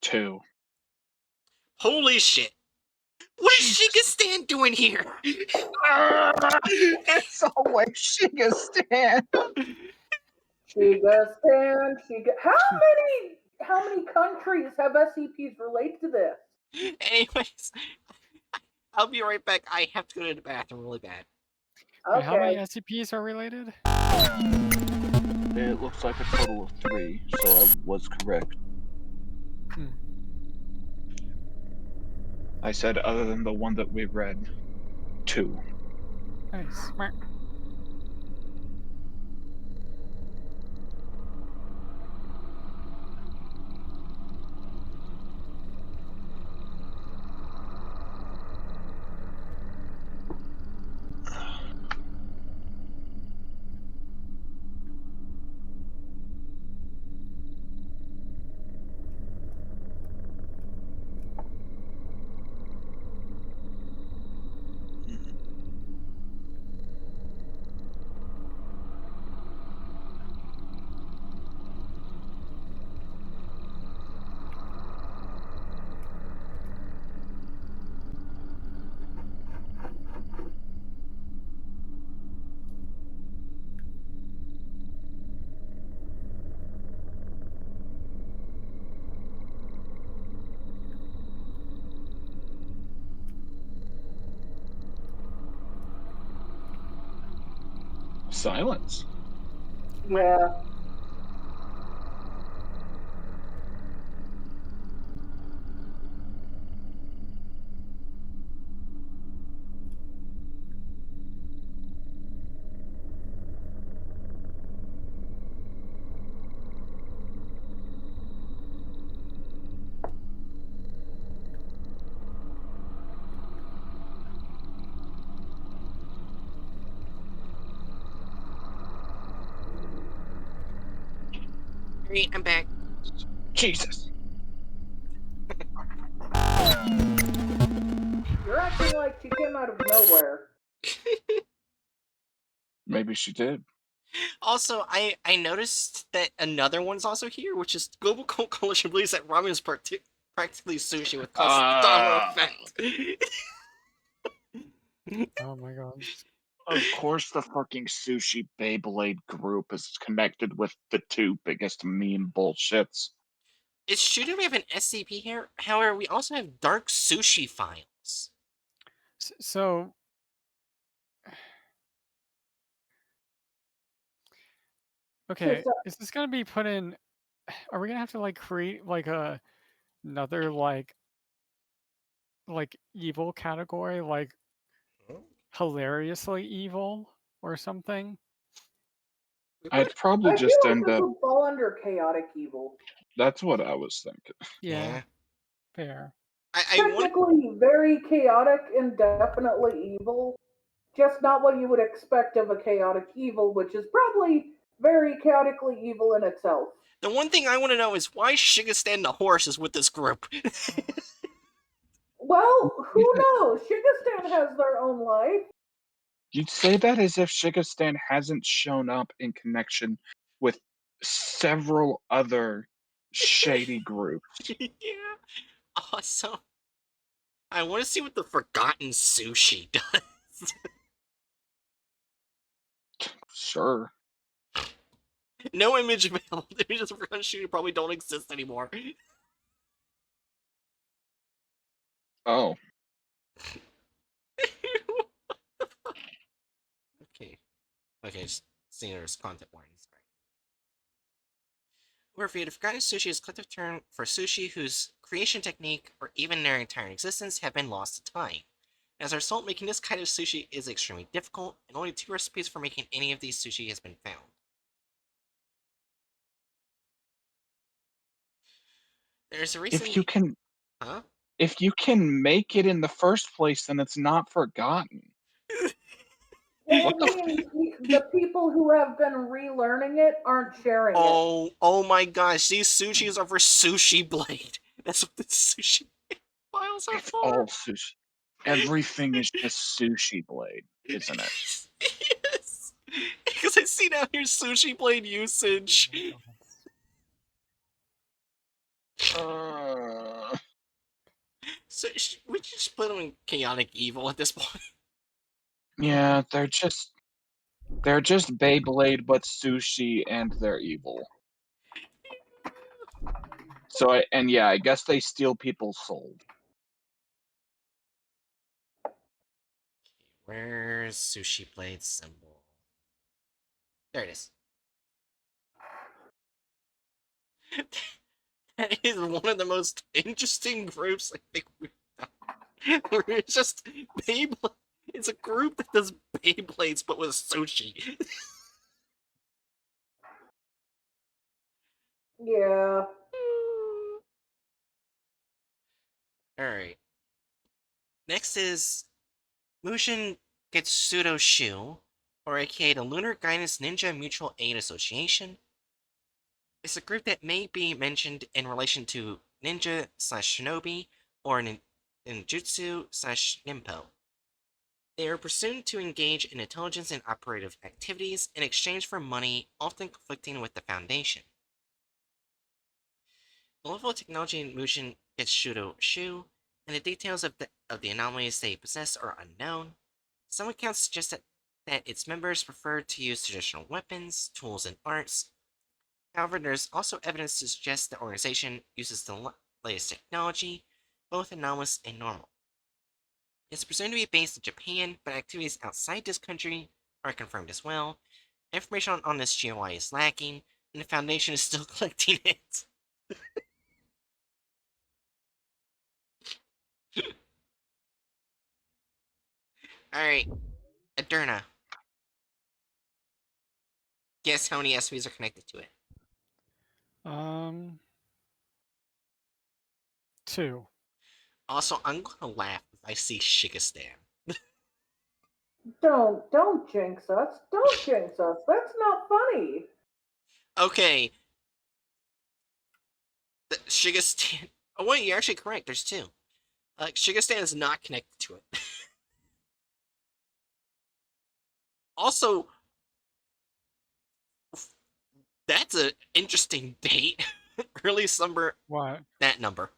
2. Holy shit! What is Shiga Stan doing here? It's always Shiga Stan. Shiga Stan, Shiga. How many countries have SCPs related to this? Anyways, I'll be right back. I have to go to the bathroom really bad. Wait, how many Okay. SCPs are related? It looks like a total of 3, so I was correct. I said other than the one that we read, 2. Nice. Silence. Yeah. Alright, I'm back. Jesus. You're acting like she came out of nowhere. Maybe she did. Also, I noticed that another one's also here, which is Global Cult Coalition believes that ramen is practically sushi with cause domino effect. Oh my god. Of course, the fucking Sushi Beyblade group is connected with the two biggest meme bullshits. It's true that we have an SCP here. However, we also have dark sushi files. So okay, So, is this gonna be put in? Are we gonna have to like create like another like evil category, like hilariously evil or something? We I'd would. probably I feel just like end this up. would fall under chaotic evil. That's what I was thinking. Yeah, Yeah. fair. I want. Technically very chaotic and definitely evil. Just not what you would expect of a chaotic evil, which is probably very chaotically evil in itself. The one thing I want to know is why Shigastan the horse is with this group. Well, who knows? Shigastan has their own life. You'd say that as if Shigastan hasn't shown up in connection with several other shady groups. Yeah. Awesome. I want to see what the Forgotten Sushi does. Sure. No image available. The images of Forgotten Sushi probably don't exist anymore. Oh. Okay. Okay, just seeing there's content warnings. Sorry. Where the Forgotten Sushi is a collective term for sushi whose creation technique, or even their entire existence, have been lost to time. As a result, making this kind of sushi is extremely difficult, and only 2 recipes for making any of these sushi has been found. There's a If you recently... can Huh? if you can make it in the first place, then it's not forgotten. Well, What it the means the people who have been relearning it aren't sharing it. Oh my gosh, these sushis are for Sushi Blade. That's what the sushi files are It's for. all sushi. Everything is just Sushi Blade, isn't it? Yes. Because I see down here Sushi Blade usage. Uh, So we just put them in chaotic evil at this point. yeah, they're just Beyblade but sushi and they're evil. So I guess they steal people's souls. Where's Sushi Blade symbol? There it is. That is one of the most interesting groups I think we've done. Where it's just Beyblade. It's a group that does Beyblades but with sushi. Yeah. Alright. Next is Mushin Getsudo Shu, or aka the Lunar Guidance Ninja Mutual Aid Association. It's a group that may be mentioned in relation to ninja slash shinobi or ninjutsu slash nimpo. They are presumed to engage in intelligence and operative activities in exchange for money, often conflicting with the Foundation. The level of technology in Mushin Getsudo Shu and the details of the anomalies they possess are unknown. Some accounts suggest that its members prefer to use traditional weapons, tools, and arts. However, there's also evidence to suggest the organization uses the latest technology, both anomalous and normal. It's presumed to be based in Japan, but activities outside this country are confirmed as well. Information on this GOI is lacking, and the Foundation is still collecting it. Alright, Aderna. Guess how many SPs are connected to it? 2. Also, I'm gonna laugh if I see Shigastan. Don't jinx us. Don't jinx us. That's not funny. Okay, Shigastan. Oh wait, you're actually correct. There's 2. Shigastan is not connected to it. Also, that's an interesting date. Early summer. What? That number.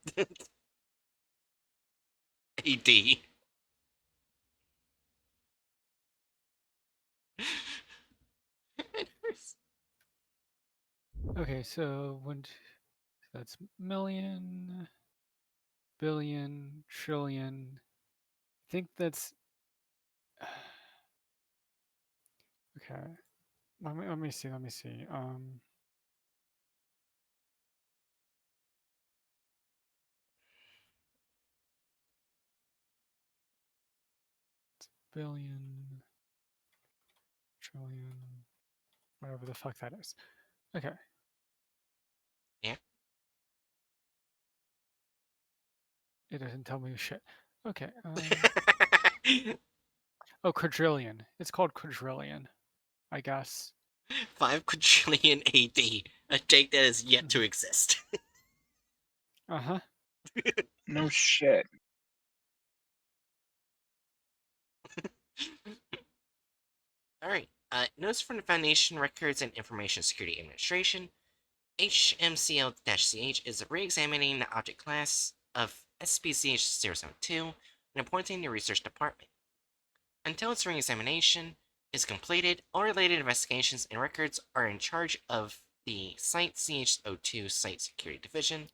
AD. Okay, so that's million, billion, trillion. I think that's okay. Let me see. Billion, trillion, whatever the fuck that is. Okay. Yeah. It doesn't tell me shit. Okay. Oh, quadrillion. It's called quadrillion, I guess. 5 quadrillion AD, a date that is yet to exist. Uh-huh. No shit. Alright, notes from the Foundation Records and Information Security Administration. HMCL-CH is re-examining the object class of SCP-CH-072 and appointing the research department. Until its re-examination is completed, all related investigations and records are in charge of the Site-CH-02 Site Security Division.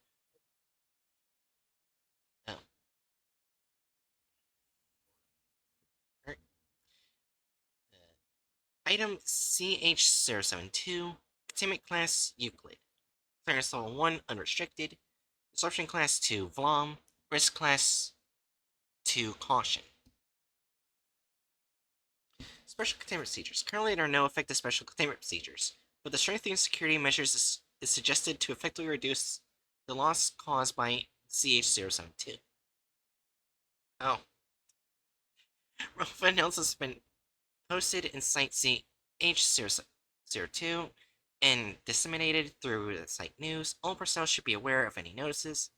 Oh. Item CH-072, Containment Class Euclid. Clearance Level 1, Unrestricted. Disruption Class 2, Vlom. Risk Class 2, Caution. Special Containment Procedures. Currently, there are no effective special containment procedures, but the strengthening security measures is suggested to effectively reduce the loss caused by CH-072. Oh. Relevant announcements have been posted in Site CH-02 and disseminated through the site news. All personnel should be aware of any notices.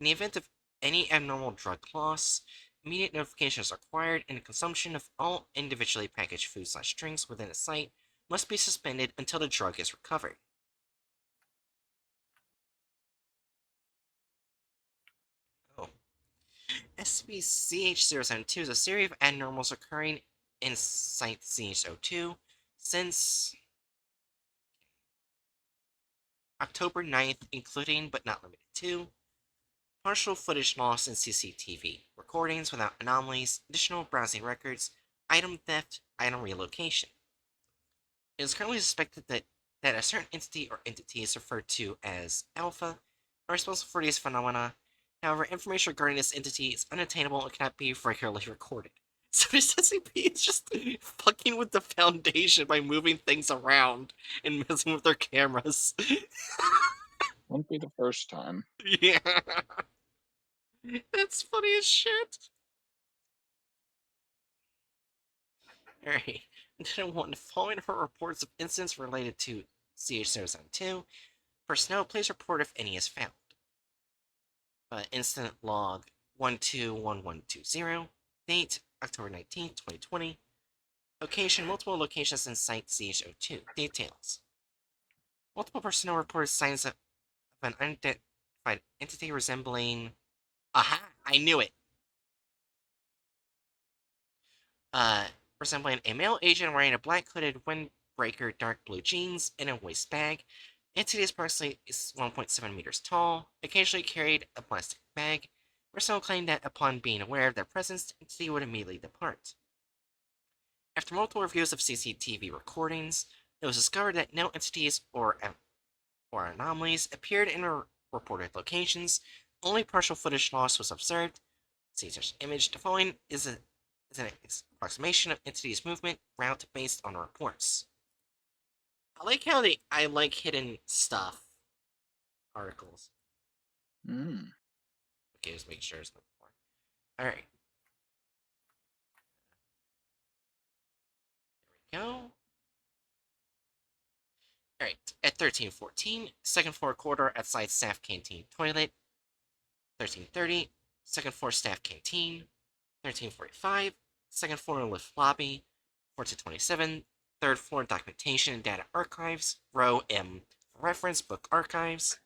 In the event of any abnormal drug loss, immediate notification is required, and the consumption of all individually packaged food/drinks within the site must be suspended until the drug is recovered. Oh. SCP-CH-072 is a series of abnormals occurring in Site CH-02 since October 9th, including but not limited to partial footage loss in CCTV, recordings without anomalies, additional browsing records, item theft, item relocation. It is currently suspected that a certain entity or entities referred to as Alpha are responsible for these phenomena. However, information regarding this entity is unattainable and cannot be regularly recorded. So this SCP is just fucking with the Foundation by moving things around and messing with their cameras. Won't be the first time. Yeah. That's funny as shit. Alright. Incident 1. Following her reports of incidents related to CH-072, personnel please report if any is found. Incident log 121120. Date October 19th, 2020. Location multiple locations in Site CH-02. Details. Multiple personnel reported signs of an unidentified entity resembling. Aha! I knew it! Resembling a male agent wearing a black hooded windbreaker, dark blue jeans, and a waist bag. Entity is approximately 1.7 meters tall, occasionally carried a plastic bag. Personnel claimed that upon being aware of their presence, the entity would immediately depart. After multiple reviews of CCTV recordings, it was discovered that no entities or anomalies appeared in reported locations. Only partial footage loss was observed. See such image. The following is an approximation of entity's movement route based on reports. I like how I like hidden stuff articles. Okay, just make sure there's no more. Alright. There we go. Alright, at 1314, second floor corridor at site staff canteen toilet. 1330, second floor staff canteen. 1345, second floor lift lobby. 1427, third floor documentation and data archives, row M, reference book archives.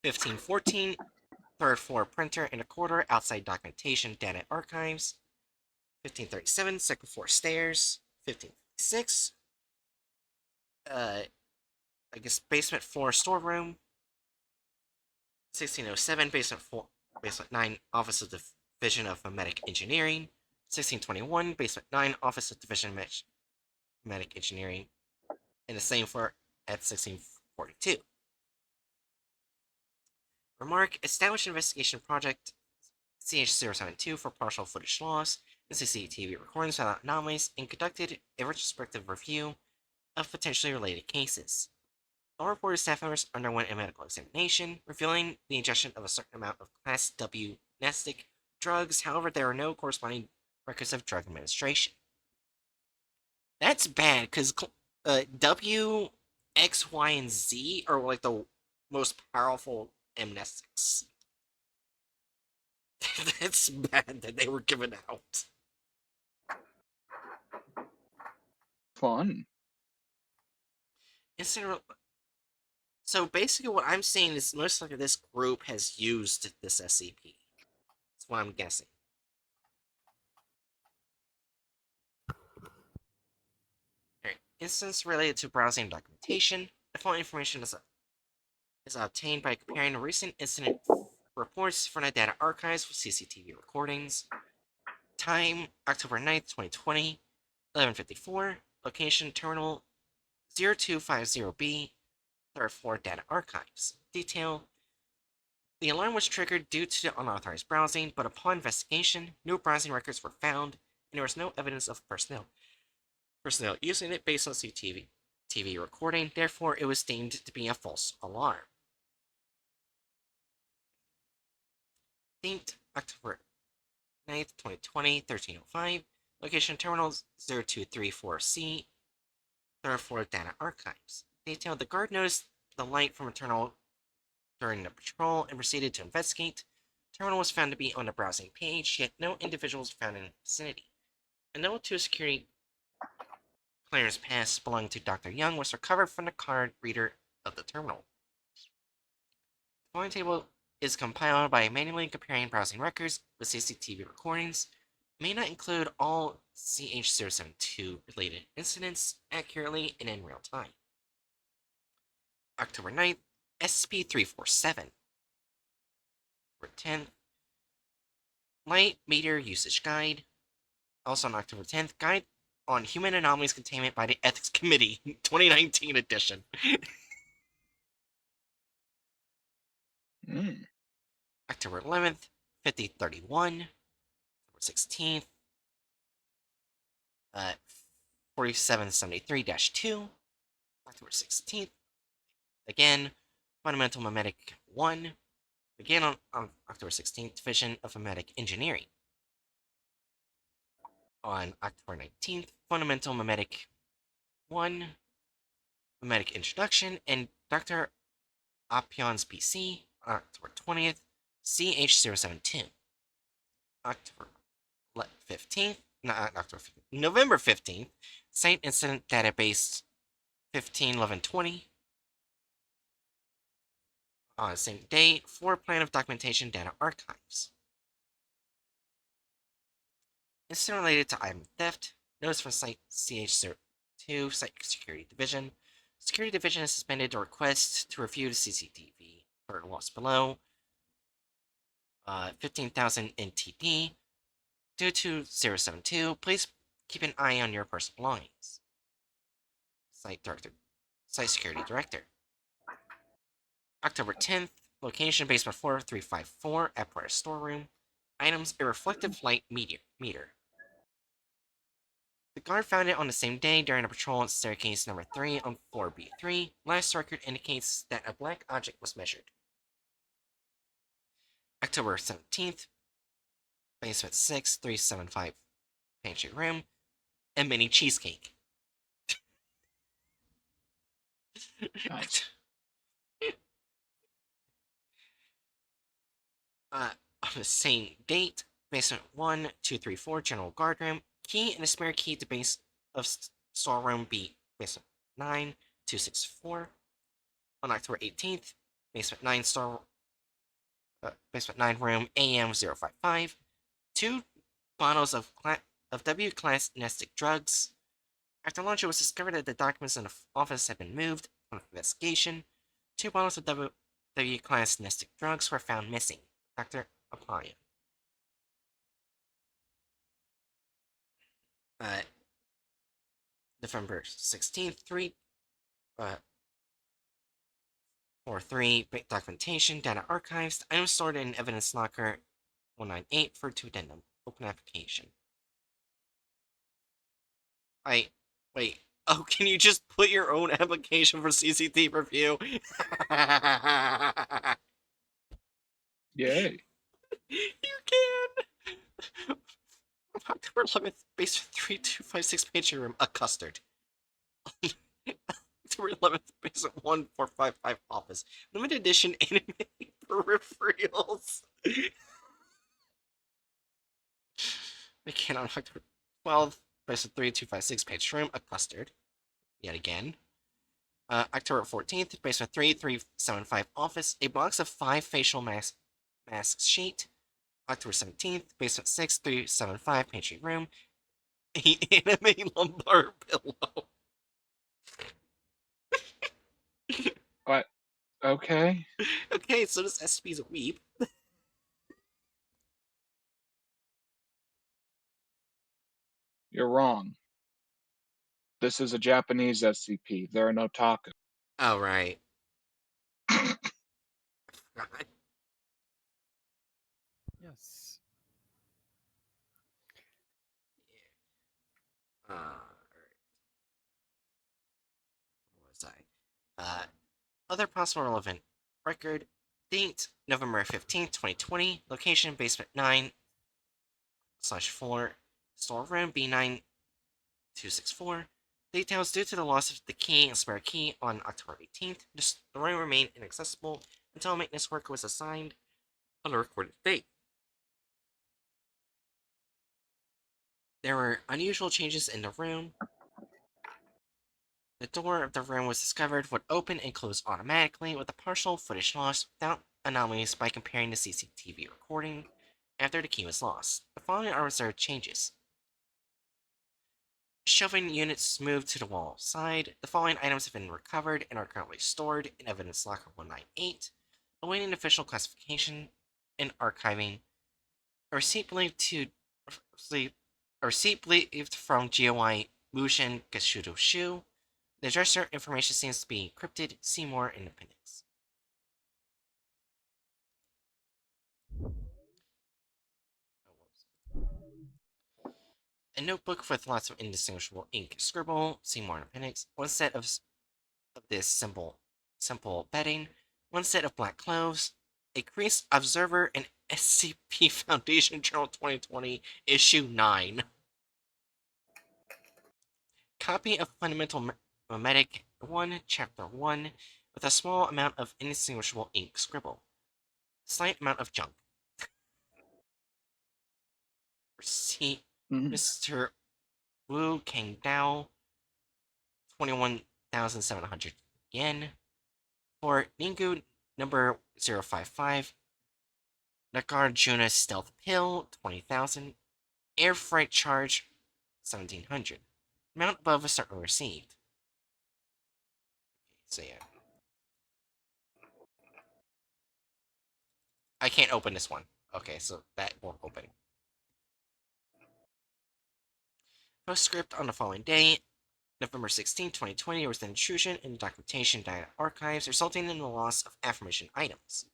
1514, third floor printer in a corridor outside documentation data archives. 1537, second floor stairs. 1556, I guess, basement 4 storeroom. 1607, basement 9, Office of Division of Memetic Engineering. 1621, basement 9, Office of Division of Memetic Engineering. And the same floor at 1642. Remark, established investigation project CH072 for partial footage loss and CCTV recordings without anomalies, and conducted a retrospective review of potentially related cases. All reported staff members underwent a medical examination, revealing the ingestion of a certain amount of Class W nestic drugs. However, there are no corresponding records of drug administration. That's bad, because W, X, Y, and Z are like the most powerful amnestics. That's bad that they were given out. Fun. So basically what I'm seeing is most likely this group has used this SCP. That's what I'm guessing. Alright. Instance related to browsing documentation. The following information is obtained by comparing recent incident reports from the data archives with CCTV recordings. Time, October 9th, 2020, 11:54. Location, Terminal 0250B, 3rd floor data archives. Detail, the alarm was triggered due to unauthorized browsing, but upon investigation, no browsing records were found, and there was no evidence of personnel using it based on CCTV recording. Therefore, it was deemed to be a false alarm. Date, October 9th, 2020, 13:05. Location, Terminal 0234C, 3rd floor data archives. Detail, the guard noticed the light from a terminal during the patrol and proceeded to investigate. The terminal was found to be on the browsing page, yet no individuals found in the vicinity. A note to a security clearance pass belonging to Dr. Young was recovered from the card reader of the terminal. The following table is compiled by manually comparing browsing records with CCTV recordings. It may not include all CH072 related incidents accurately and in real time. October 9th, SCP-347. October 10th, Light Meter Usage Guide. Also on October 10th, Guide on Human Anomalies Containment by the Ethics Committee, 2019 edition. October 11th, 5031. October 16th, 4773-2. October 16th, again, Fundamental Memetic 1. Again on October 16th, Division of Memetic Engineering. On October 19th, Fundamental Memetic 1, Memetic Introduction, and Dr. Opion's PC on October 20th, CH072. October 15th, not October 15th, November 15th, Site Incident Database 151120. On the same day, Floor Plan of Documentation Data Archives. Incident related to item theft. Notice from Site CH02, Site Security Division. Security Division has suspended a request to review the CCTV for loss below. 15,000 NTD. Due to 072, please keep an eye on your personal belongings. Site Security Director. October 10th, location basement floor 354, apparatus storeroom. Items, a reflective light meter. The guard found it on the same day during a patrol on staircase number 3 on floor B3. Last record indicates that a black object was measured. October 17th, basement 6, 375, pantry room, a mini cheesecake. Nice. On the same date, basement 1, 234, general guard room, key and a spare key to base of storeroom B, basement 9, 264. On October 18th, basement 9 basement 9 room AM055, 2 bottles of W-class nestic drugs. After launch, it was discovered that the documents in the office had been moved. On investigation, 2 bottles of W-class nestic drugs were found missing. Dr. Apaya. November 16th, 3 documentation, data archives, items stored in evidence locker 198 for 2 addendum. Open application. Wait. Oh, can you just put your own application for CCT review? Yay. You can! October 11th, base 3256 page room, a custard. October 11th, base 1455 office. Limited edition anime peripherals. Again on October 12th, base 3256 page room, a custard. Yet again. October 14th, base 3375 office, a box of 5 facial masks sheet. October 17th, basement 6375, pantry room, a anime lumbar pillow. What? Okay. Okay, so this SCP's a weeb. You're wrong. This is a Japanese SCP. There are no otaku. Oh, right. Yes. Where was I? Other possible relevant record. Date, November 15th, 2020. Location, basement 9/4. Storeroom, B9264. Details, due to the loss of the key and spare key on October 18th, the room remained inaccessible until a maintenance worker was assigned on a recorded date. There were unusual changes in the room. The door of the room was discovered would open and close automatically with a partial footage loss without anomalies by comparing the CCTV recording after the key was lost. The following are observed changes. Shelving units moved to the wall side. The following items have been recovered and are currently stored in evidence locker 198, awaiting official classification and archiving. A receipt believed from GOI Mushin Gashudo Shu. The dresser information seems to be encrypted. See more in appendix. A notebook with lots of indistinguishable ink scribble. See more in appendix. One set of this simple bedding. One set of black clothes. A creased observer in SCP Foundation Journal 2020, issue 9. Copy of Fundamental Memetic 1, Chapter 1, with a small amount of indistinguishable ink scribble. Slight amount of junk. Receipt, Mr. Wu Kangdao, 21,700 yen. For Ningu number 055, Nagarjuna Stealth Pill, 20,000. Air freight charge, 1,700. Amount above is certainly received. So yeah. I can't open this one. Okay, so that won't open. Postscript on the following day, November 16, 2020, there was an intrusion in the documentation data archives, resulting in the loss of affirmation items.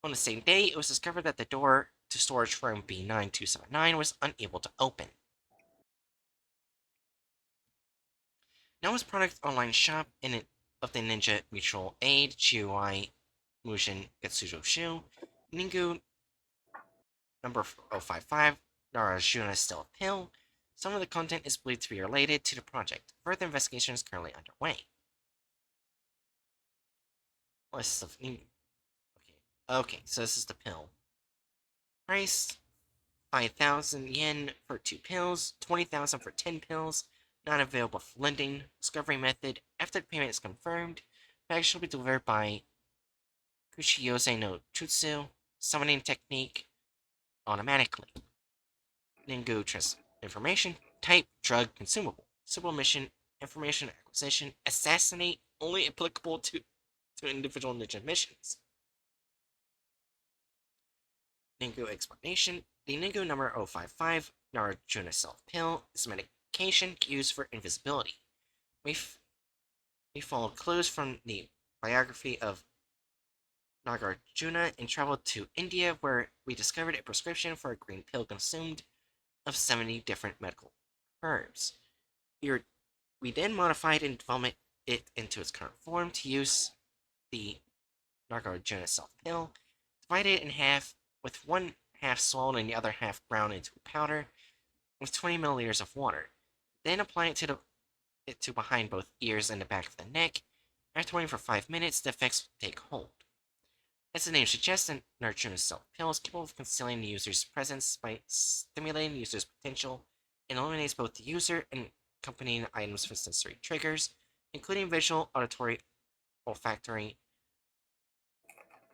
On the same day, it was discovered that the door to storage room B9279 was unable to open. Noah's product online shop of the Ninja Mutual Aid, GOI Mushin Getsujo Shu, Ningu number 055, Narajuna Still Pill. Some of the content is believed to be related to the project. Further investigation is currently underway. List of Okay, so this is the pill. Price 5,000 yen for 2 pills, 20,000 for 10 pills. Not available for lending. Discovery method. After the payment is confirmed, bags shall be delivered by Kuchiyose no Tutsu. Summoning technique automatically. Ningu information type drug consumable. Simple mission information acquisition. Assassinate only applicable to individual ninja missions. Ningu explanation. The Ningu number 055, Nagarjuna self-pill, is a medication used for invisibility. We followed clues from the biography of Nagarjuna and traveled to India, where we discovered a prescription for a green pill consumed of 70 different medical herbs. We then modified and developed it into its current form to use the Nagarjuna self-pill, divided it in half, with one half swallowed and the other half ground into a powder, with 20 milliliters of water. Then apply it to behind both ears and the back of the neck. After waiting for 5 minutes, the effects take hold. As the name suggests, the Nagarjuna self-pill is capable of concealing the user's presence by stimulating the user's potential and eliminates both the user and accompanying items for sensory triggers, including visual, auditory, olfactory,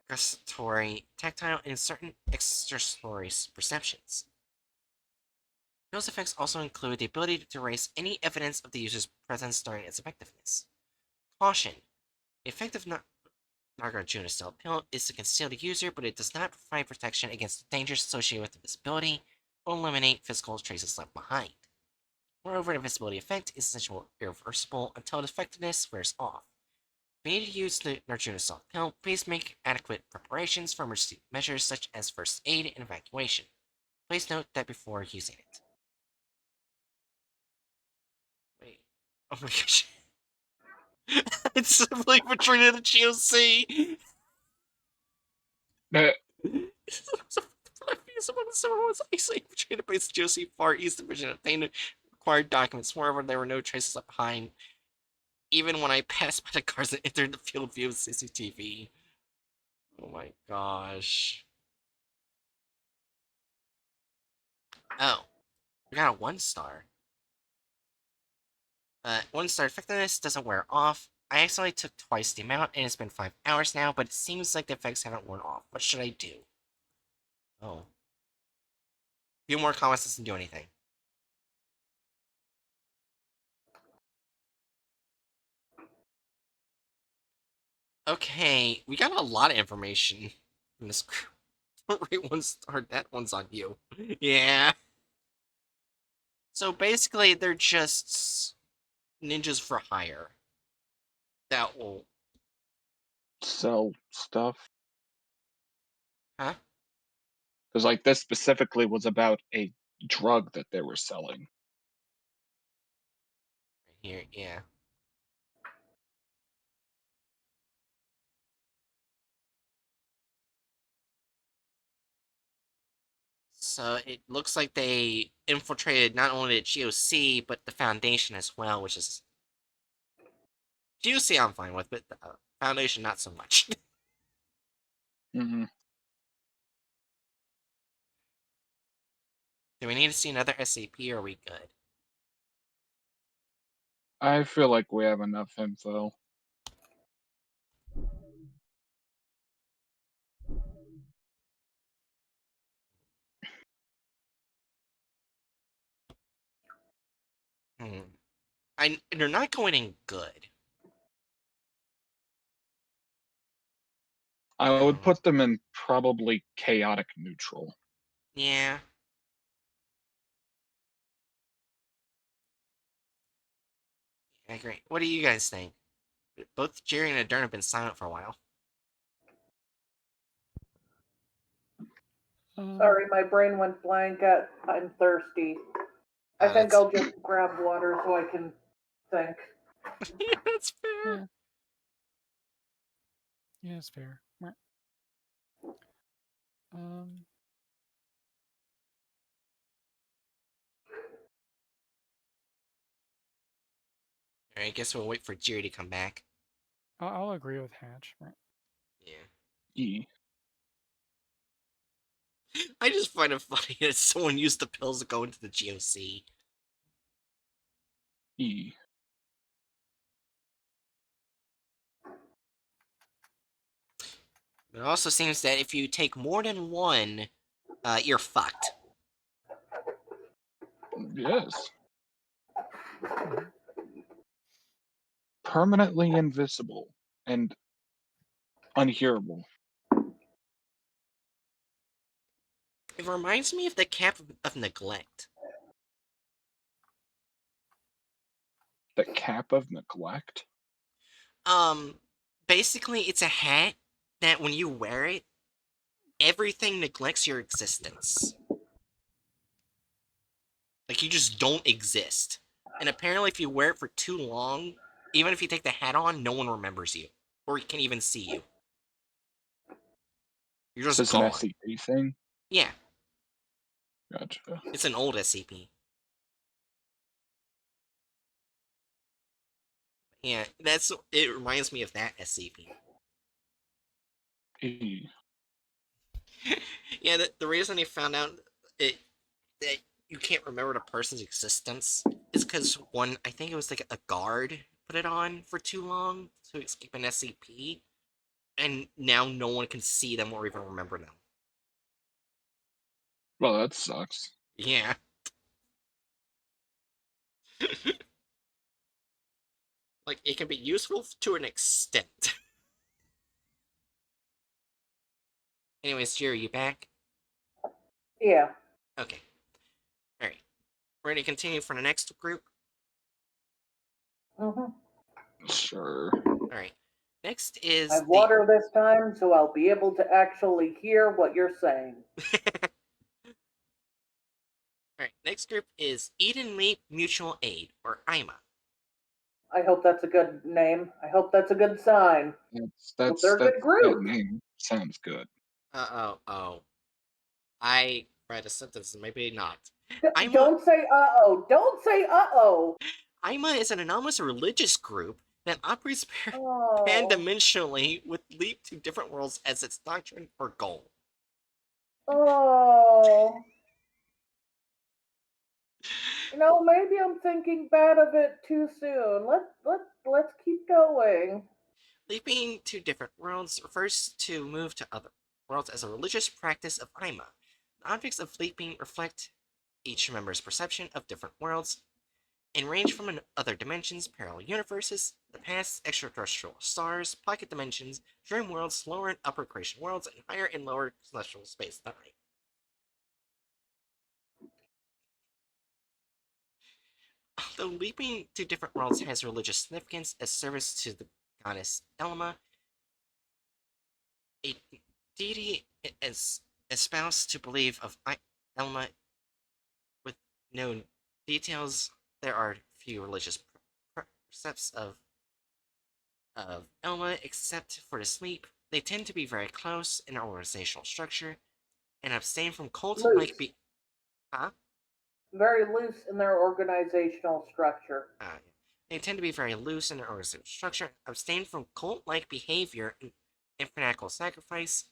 gustatory, tactile, and certain extrasensory perceptions. Those effects also include the ability to erase any evidence of the user's presence during its effectiveness. Caution: the effective Nagarjuna self-pill is to conceal the user, but it does not provide protection against the dangers associated with invisibility or eliminate physical traces left behind. Moreover, the invisibility effect is essentially irreversible until its effectiveness wears off. If you need to use the Nagarjuna self-pill, please make adequate preparations for emergency measures such as first aid and evacuation. Please note that before using it. Wait. Oh my gosh. It's simply betraying the GOC! Among the several ones isolated betrayed by the GOC Far East Division obtained required documents. Moreover, there were no traces left behind, even when I passed by the cars and entered the field of view of CCTV. Oh my gosh. Oh, we got a 1-star. 1-star effectiveness doesn't wear off. I accidentally took twice the amount, and it's been 5 hours now, but it seems like the effects haven't worn off. What should I do? Oh. A few more comments doesn't do anything. Okay, we got a lot of information from this group. Don't rate 1-star, that one's on you. Yeah. So basically, they're just ninjas for hire. That will... Sell stuff. Huh? Because like this specifically was about a drug that they were selling. Here, yeah. So it looks like they infiltrated not only the GOC, but the Foundation as well, which is... GOC I'm fine with, but the Foundation not so much. Mm-hmm. Do we need to see another SCP, or are we good? I feel like we have enough info. They're not going in good. I would put them in probably chaotic neutral. Yeah. I agree. What do you guys think? Both Jerry and Adern have been silent for a while. Sorry, my brain went blank. I'm thirsty. I think That's... I'll just grab water so I can think. Yeah, that's fair. Yeah. Yeah, it's fair. Um, Alright, I guess we'll wait for Jerry to come back. I'll agree with Hatch. Right. Yeah. E. I just find it funny that someone used the pills to go into the GOC. E. It also seems that if you take more than one, you're fucked. Yes. permanently invisible and unhearable. It reminds me of the cap of neglect. The cap of neglect? Um, basically, it's a hat that when you wear it, everything neglects your existence. Like, you just don't exist. And apparently, if you wear it for too long, even if you take the hat on, no one remembers you. Or can even see you. You're Is just this an gone. SCP thing? Yeah, Gotcha. it's an old SCP. Yeah, it reminds me of that SCP. E- Yeah, the reason they found out it that you can't remember the person's existence is because one, I think it was like a guard put it on for too long to escape an SCP, and now no one can see them or even remember them. Well, that sucks. Yeah. Like, it can be useful to an extent. Anyways, Jerry, you back? Yeah. Okay. Alright. We're gonna continue for the next group. hmm Sure. Alright. Next I is have the water this time, so I'll be able to actually hear what you're saying. Alright, next group is Eden Leap Mutual Aid, or IMA. I hope that's a good name. I hope that's a good sign. Hope they're a good That group. name sounds good. Oh. I read a sentence, maybe not. IMA, Don't say uh-oh. Don't say uh-oh. IMA is an anomalous religious group that operates Oh. pan-dimensionally with leap to different worlds as its doctrine or goal. Oh. Maybe I'm thinking bad of it too soon. Let's keep going. Leaping to different worlds refers to move to other worlds as a religious practice of IMA. The objects of leaping reflect each member's perception of different worlds and range from other dimensions, parallel universes, the past, extraterrestrial stars, pocket dimensions, dream worlds, lower and upper creation worlds, and higher and lower celestial space-time. Although leaping to different worlds has religious significance as service to the goddess Elma, a deity is espoused to believe of Elma with no details. There are few religious precepts of Elma except for the sleep. They tend to be very close in organizational structure and abstain from cult-like Loose. huh? Very loose in their organizational structure. They tend to be very loose in their organizational structure, abstain from cult-like behavior and fanatical sacrifice,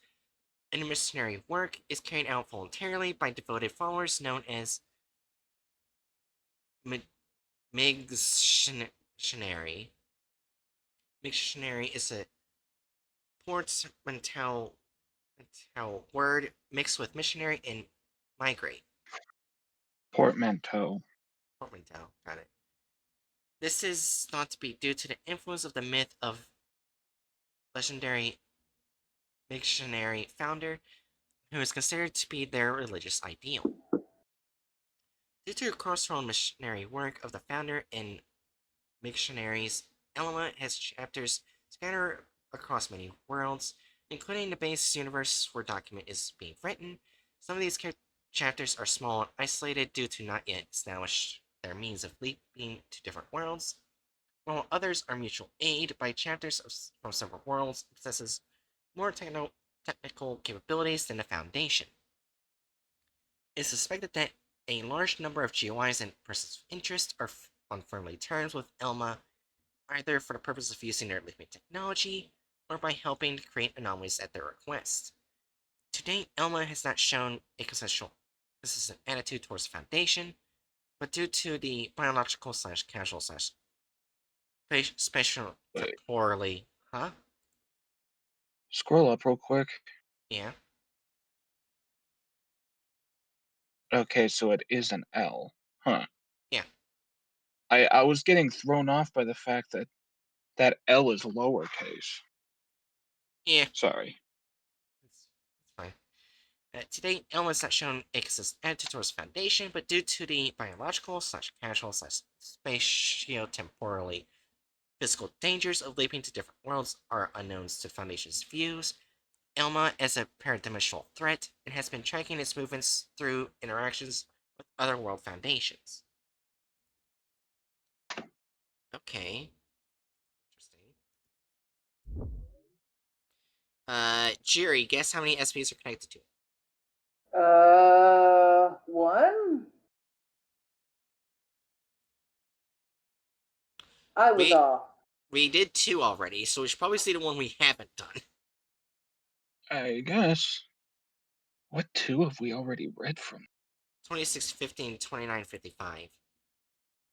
and missionary work is carried out voluntarily by devoted followers known as Migsionary. Migsionary is a portmanteau word mixed with missionary and migrate. Portmanteau. Portmanteau, got it. This is thought to be due to the influence of the myth of legendary missionary founder, who is considered to be their religious ideal. Due to cross-world missionary work of the founder and missionaries, Elma has chapters scattered across many worlds, including the base universe where document is being written. Some of these chapters are small and isolated due to not yet establish their means of leaping to different worlds, while others are mutual aid by chapters from several worlds and possesses more technical capabilities than the Foundation. It is suspected that a large number of GOIs and persons of interest are on friendly terms with Elma, either for the purpose of using their leaping technology or by helping to create anomalies at their request. To date, Elma has not shown a consistent attitude towards the Foundation, but due to the biological / casual / spatial Wait, temporally, huh? scroll up real quick. Yeah. Okay, so it is an L. Huh. Yeah. I was getting thrown off by the fact that That L is lowercase. Yeah, Sorry. it's fine. Today, Elm is not shown a consistent attitude towards Foundation, but due to the biological/casual/spatio-temporally physical dangers of leaping to different worlds are unknowns to Foundation's views. Elma is a paradimensional threat and has been tracking its movements through interactions with other world foundations. Okay. Interesting. Jerry, guess how many SPs are connected to it? One? I was We off. we did 2 already, so we should probably see the one we haven't done. I guess. What 2 have we already read from? 2615, 2955.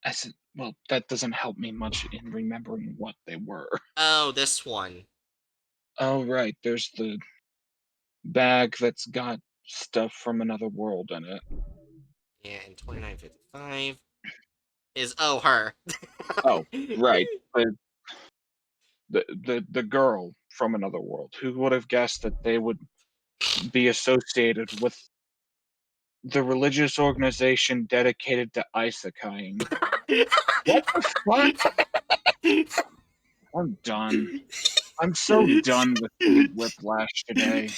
I said, well, that doesn't help me much in remembering what they were. Oh, this one. Oh, right. There's the bag that's got stuff from another world in it. Yeah, and 2955 is her. Oh, right. The girl from another world. Who would have guessed that they would be associated with the religious organization dedicated to isekaiing? What the fuck? I'm done. I'm so done with Kate Whiplash today.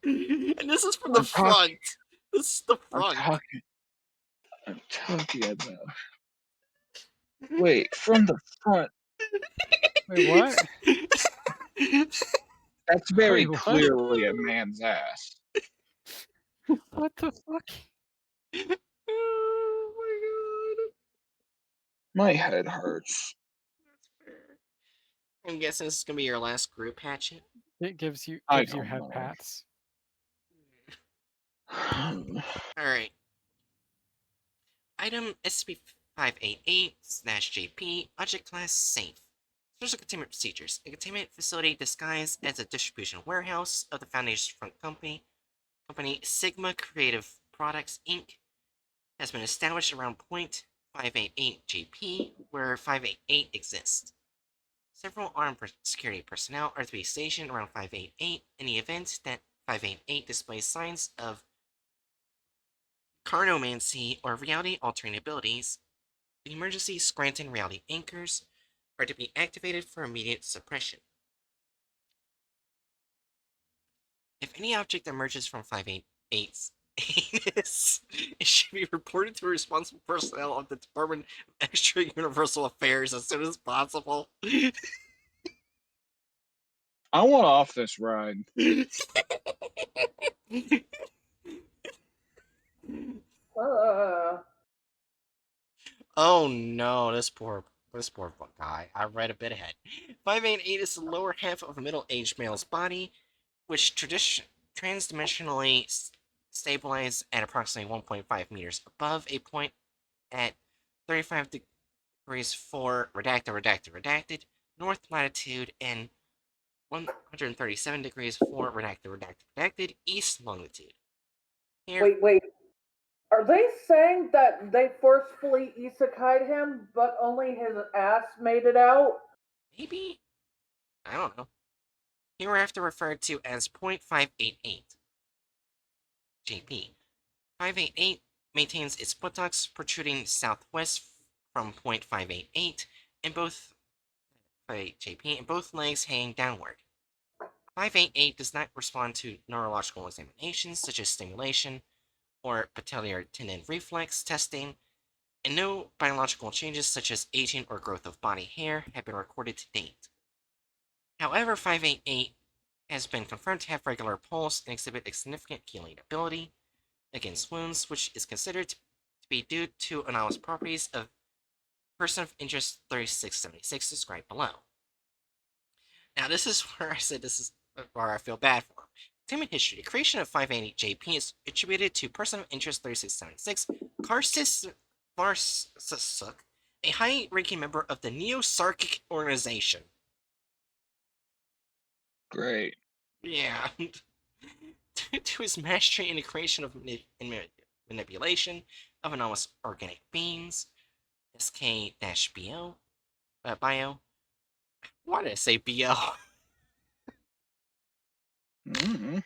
And this is from the I'm talking. front. This is the I'm front. talking. I'm talking about. Wait, from the front. Wait, what? That's very Wait, what? clearly a man's ass. What the fuck? Oh My head hurts. my god. I'm guessing this is gonna be your last group, Hatchet. It gives you I gives you don't head know. pats. Alright. Item SCP-588/JP, Object Class Safe. Special containment procedures. A containment facility disguised as a distribution warehouse of the Foundation's front company, Sigma Creative Products, Inc., has been established around point 588 JP, where 588 exists. Several armed security personnel are to be stationed around 588 in the event that 588 displays signs of carnomancy or reality-altering abilities. The emergency Scranton reality anchors are to be activated for immediate suppression. If any object emerges from 588's anus, it should be reported to responsible personnel of the Department of Extra Universal Affairs as soon as possible. I want off this ride. Uh, Oh no, this poor guy. I read a bit ahead. 588 is the lower half of a middle-aged male's body, which transdimensionally stabilizes at approximately 1.5 meters above a point at 35 degrees 4 redacted north latitude and 137 degrees 4 redacted east longitude. Here, wait. Are they saying that they forcefully isekai'd him, but only his ass made it out? maybe? I don't know. Hereafter referred to as .588 JP. 588 maintains its buttocks protruding southwest from .588 and both JP and both legs hanging downward. 588 does not respond to neurological examinations such as stimulation or patellar tendon reflex testing, and no biological changes such as aging or growth of body hair have been recorded to date. However, 588 has been confirmed to have regular pulse and exhibit a significant healing ability against wounds, which is considered to be due to anomalous properties of person of interest 3676 described below. Now, this is where I said this is where I feel bad for him. Containment history. The creation of 580 JP is attributed to person of interest 3676, Karsis Varsasuk, a high-ranking member of the Neo-Sarkic organization. Great. Yeah. Due to his mastery in the creation of manipulation of anomalous organic beings, SK-bio, Why did I say BL? Mm-hmm.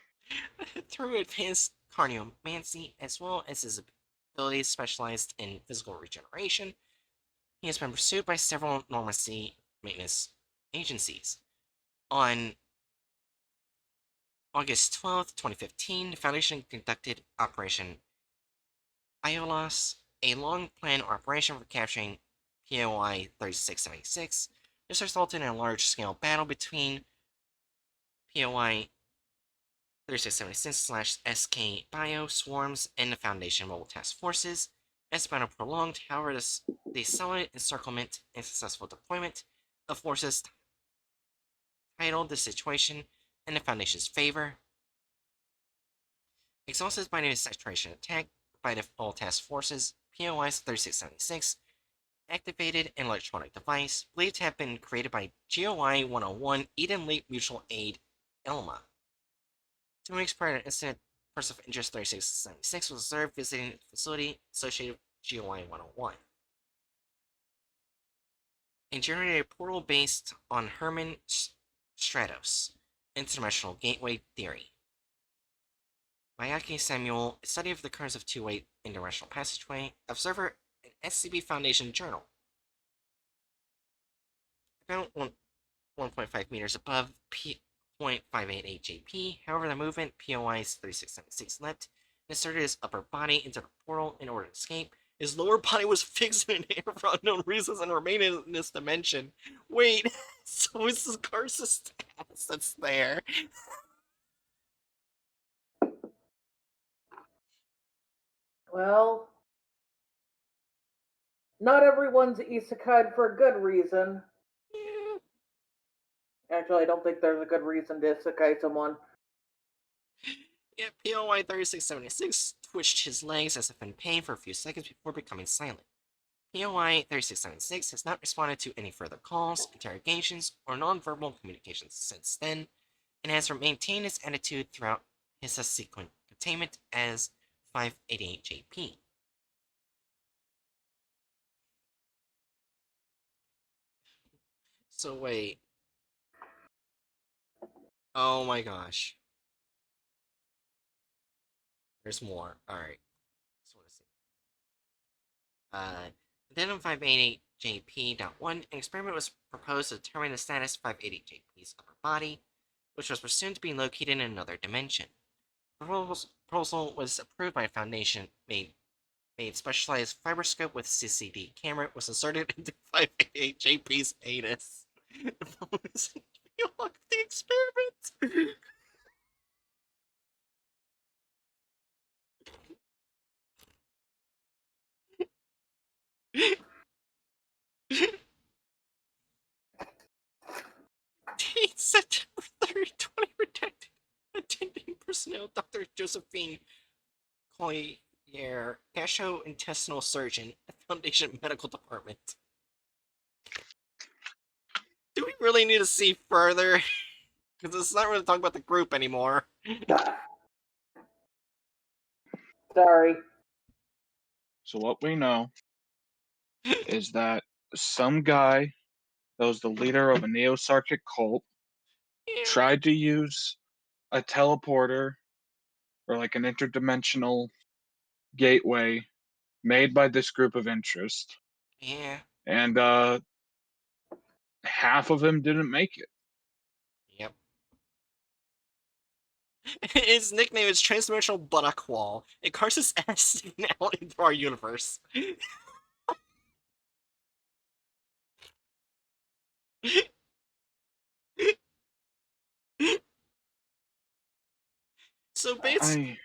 Through advanced cardiomancy, as well as his abilities specialized in physical regeneration, he has been pursued by several normalcy maintenance agencies. On August 12th, 2015, the Foundation conducted Operation Iolos, a long-planned operation for capturing POI 3676. This resulted in a large-scale battle between POI 3676/SK Bio swarms and the Foundation Mobile Task Forces. As the battle prolonged, however, the solid encirclement and successful deployment of forces titled the situation in the Foundation's favor. Exhausted by the saturation attack by the Mobile Task Forces, POI 3676 activated an electronic device believed to have been created by GOI 101 Eden Lake Mutual Aid Elma. 2 weeks prior to the incident, person of interest 3676 was observed visiting the facility associated with GOI 101. And generated a portal based on Herman Stratos' interdimensional gateway theory. Mayake Samuel, a study of the currents of two-way interdimensional passageway, observer in SCP Foundation Journal. About 1.5 meters above P.588 JP. However, the movement POI's 3676 leapt and inserted his upper body into the portal in order to escape. His lower body was fixed in air for unknown reasons and remained in this dimension. Wait, so it's the Garza's stats that's there. Well, not everyone's isekai for a good reason. Yeah. Actually, I don't think there's a good reason to isekai someone. Yeah, POI 3676 twitched his legs as if in pain for a few seconds before becoming silent. POI 3676 has not responded to any further calls, interrogations, or nonverbal communications since then, and has maintained his attitude throughout his subsequent containment as 588 JP. So wait. Oh my gosh. There's more. Alright. So let's see. Addendum 588 JP.1, an experiment was proposed to determine the status of 588 JP's upper body, which was presumed to be located in another dimension. The proposal was approved by a foundation made specialized fiberscope with CCD camera was inserted into 588 JP's anus. The experiment. Date September 3rd, 20 protected. Attending personnel Dr. Josephine Collier, gastrointestinal surgeon at Foundation Medical Department. Do we really need to see further? Because it's not really talking about the group anymore. Sorry. So what we know is that some guy that was the leader of a neo-Sarkic cult Yeah. tried to use a teleporter or like an interdimensional gateway made by this group of interest, Yeah. and half of them didn't make it. Yep. His nickname is Transdimensional Buttock Wall. It carves his ass sticking out into our universe. So basically,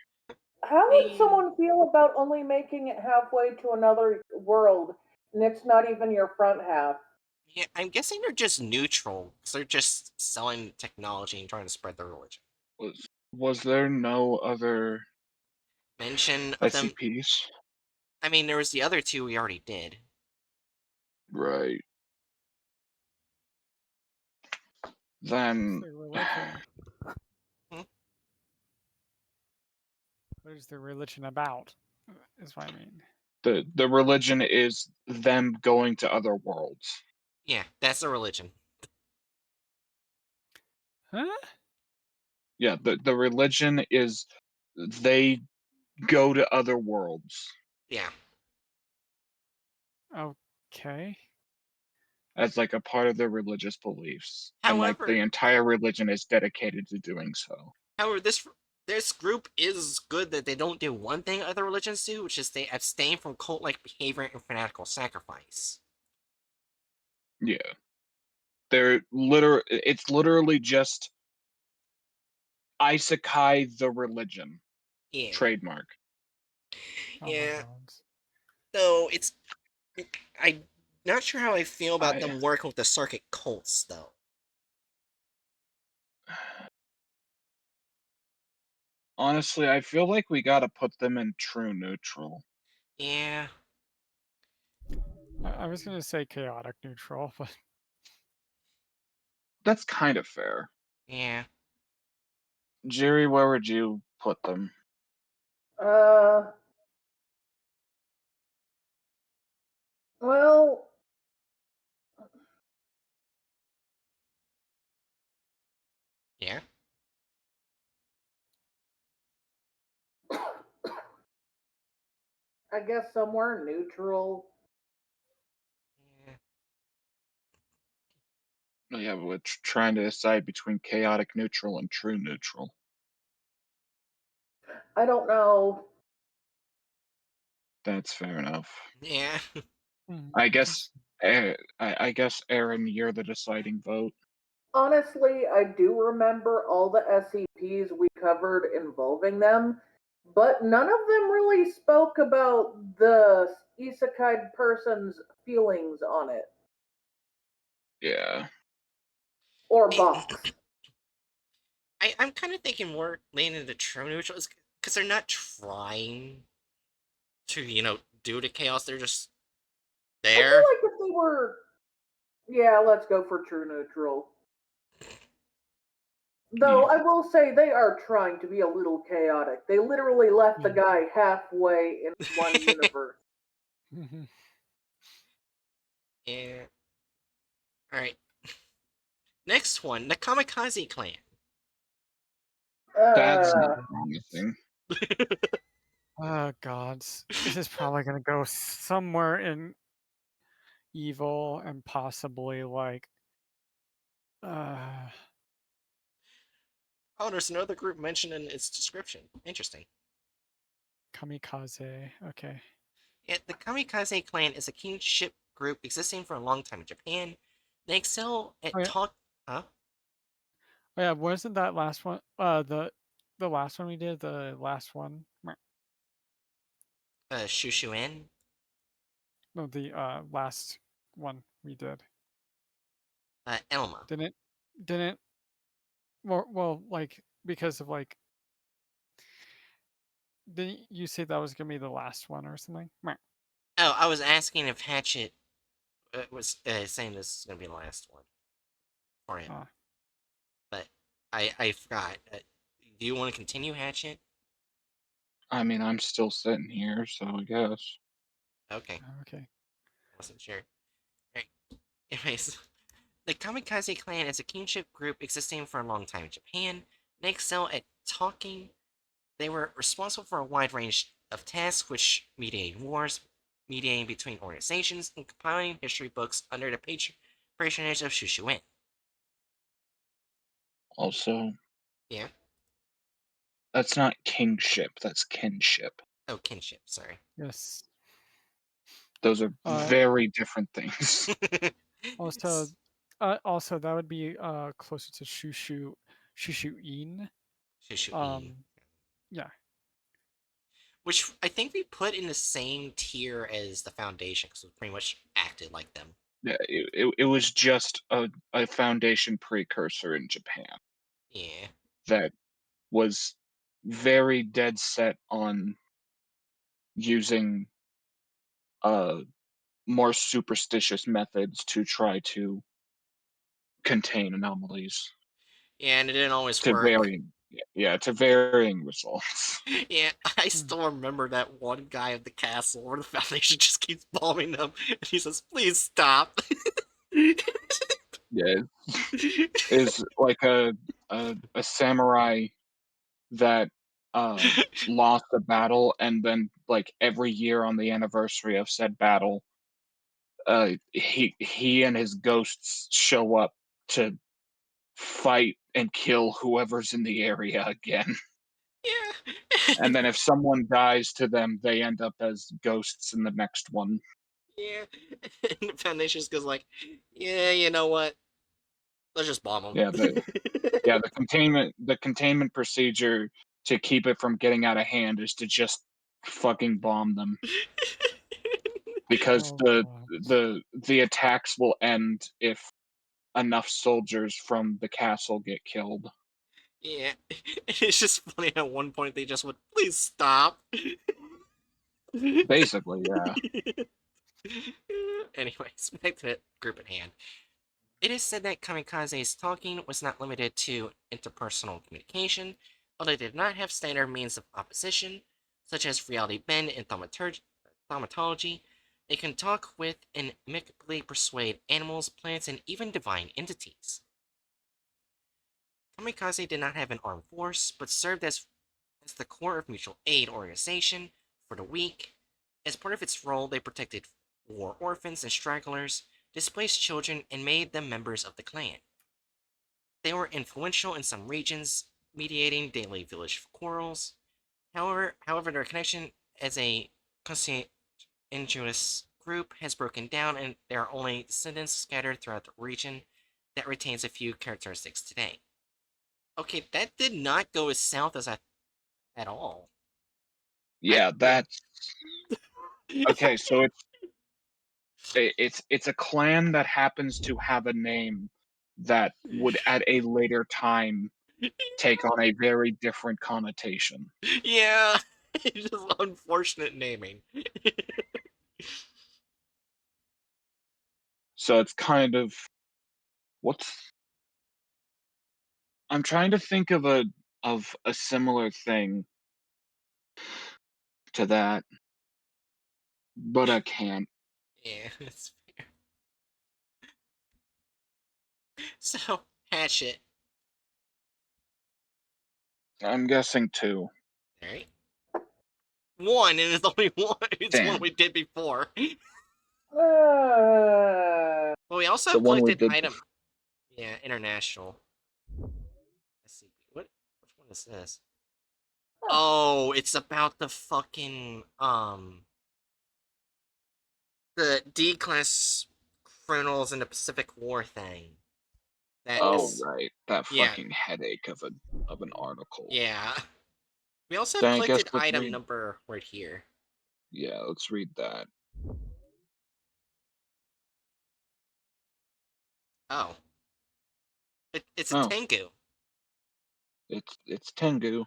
How would someone feel about only making it halfway to another world and it's not even your front half? yeah, I'm guessing they're just neutral because they're just selling technology and trying to spread their religion. Was there no other Mention of them. SCPs? I mean, there was the other two we already did. Right. Then Their religion. Hmm? What is their religion about? Is what I mean. the religion is them going to other worlds. Yeah, that's the religion. Huh? Yeah, the religion is they go to other worlds Yeah. Okay. as like a part of their religious beliefs, and like the However, entire religion is dedicated to doing so. this group is good that they don't do one thing other religions do, which is they abstain from cult-like behavior and fanatical sacrifice. Yeah, it's literally just Isekai the religion Yeah. trademark. Oh my Yeah. god. Though I'm not sure how I feel about I them working with the circuit cults, though. honestly, I feel like we gotta put them in true neutral. Yeah. I was gonna say chaotic neutral, but That's kind of fair. Yeah. Jerry, where would you put them? Uh, well, Yeah. I guess somewhere neutral. Yeah. Oh, yeah, we're trying to decide between chaotic neutral and true neutral. I don't know. That's fair enough. Yeah. I guess, just I guess, Aaron, you're the deciding vote. Honestly, I do remember all the SCPs we covered involving them, but none of them really spoke about the isekai person's feelings on it. Yeah. Or I, box. I'm kind of thinking more leaning into true neutrals because they're not trying to, do the chaos. They're just I feel there. like if they were. Yeah, let's go for true neutral. Though Yeah. I will say they are trying to be a little chaotic. They literally left the guy halfway in one universe. Yeah. All right. Next one, the Kamikaze Clan. That's not Uh, promising. oh god. This is probably gonna go somewhere in evil and possibly like uh Oh, there's another group mentioned in its description. Interesting. kamikaze. Okay. Yeah, the Kamikaze Clan is a kinship group existing for a long time in Japan. They excel Oh at yeah. talk. Huh? Oh yeah, wasn't that last one the last one we did, the last one? Shushuen. No, the last one we did. Elma. Didn't well like because of like didn't you say that was gonna be the last one or something? Oh, I was asking if Hatchet was saying this is gonna be the last one for him, Ah, but I forgot. Do you want to continue, Hatchet? I mean, I'm still sitting here, so I guess. Okay, okay. wasn't sure. Alright. Anyways, the Kamikaze Clan is a kinship group existing for a long time in Japan. They excel at talking. They were responsible for a wide range of tasks, which mediated wars, mediating between organizations, and compiling history books under the patronage of Shushuen. Also, Yeah. that's not kingship, that's kinship. Oh, kinship. Sorry. Yes. Those are Uh very different things. also also that would be closer to shushu-in. Shushuen. Um yeah. Which I think we put in the same tier as the Foundation because we pretty much acted like them. Yeah, it was just a foundation precursor in Japan Yeah. that was very dead set on using more superstitious methods to try to contain anomalies Yeah, and it didn't always to work. to varying results. Yeah, I Hmm. still remember that one guy at the castle where the Foundation just keeps bombing them, and he says, "Please stop." Yeah, is like a samurai that lost a battle, and then like every year on the anniversary of said battle, he and his ghosts show up to fight and kill whoever's in the area again. Yeah. And then if someone dies to them, they end up as ghosts in the next one. Yeah. And the Foundation just goes like, yeah, you know what? Let's just bomb them. Yeah, the containment procedure to keep it from getting out of hand is to just fucking bomb them, because Oh, the God. the attacks will end if enough soldiers from the castle get killed. Yeah. It's just funny at one point they just went, please stop. Basically, yeah. Anyways, back to the group at hand. It is said that Kamikaze's talking was not limited to interpersonal communication, although they did not have standard means of opposition, such as reality bend and thaumatology. They can talk with and amicably persuade animals, plants, and even divine entities. Kamikaze did not have an armed force, but served as the core of mutual aid organization for the weak. As part of its role, they protected war orphans and stragglers, displaced children, and made them members of the clan. They were influential in some regions, mediating daily village quarrels. However, their connection as a conscientious group has broken down, and there are only descendants scattered throughout the region that retains a few characteristics today. Okay, that did not go as south as I at all. Yeah, that's okay. So it's a clan that happens to have a name that would at a later time take on a very different connotation. Yeah, it's just unfortunate naming. So it's kind of what's I'm trying to think of a similar thing to that, but I can't. Yeah, that's fair. So, Hatchet. I'm guessing two. Alright. One, and it's only one. It's one Damn. we did before. Uh, But we also The have one we collected did. item. Yeah, international. SCP. Which one is this? Oh, it's about the fucking the D-class criminals in the Pacific War thing. That Oh is, right, that yeah, fucking headache of an article. yeah. We also have Then I guess collected let's item read. number right here. Yeah, let's read that. Oh, it's a Oh, Tengu. it's Tengu.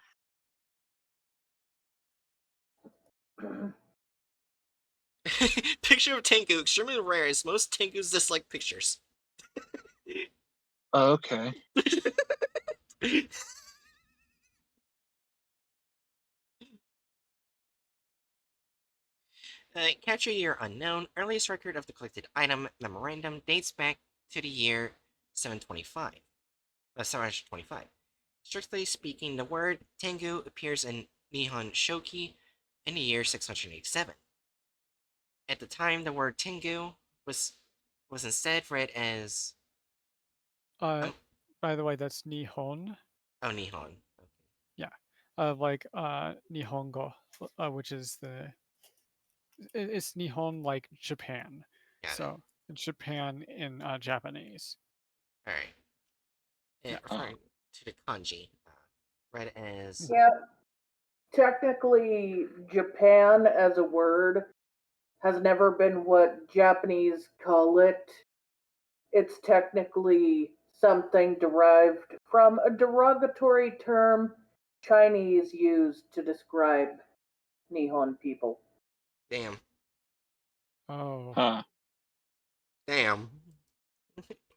Picture of Tengu, extremely rare, as most Tengus dislike pictures. Oh, okay. Capture year unknown. Earliest record of the collected item memorandum dates back to the year 725. 725. Strictly speaking, the word Tengu appears in Nihon Shoki in the year 687. At the time, the word Tengu was was instead read as Uh, um, by the way, that's Nihon. oh Nihon. Okay, Yeah. Like Nihongo, which is it's Nihon like Japan. got it. So it's Japan in Japanese. All right. Yeah. Oh, Referring to the kanji, read as yeah, technically, Japan as a word has never been what Japanese call it. It's technically something derived from a derogatory term Chinese used to describe Nihon people. damn, Oh. huh. damn.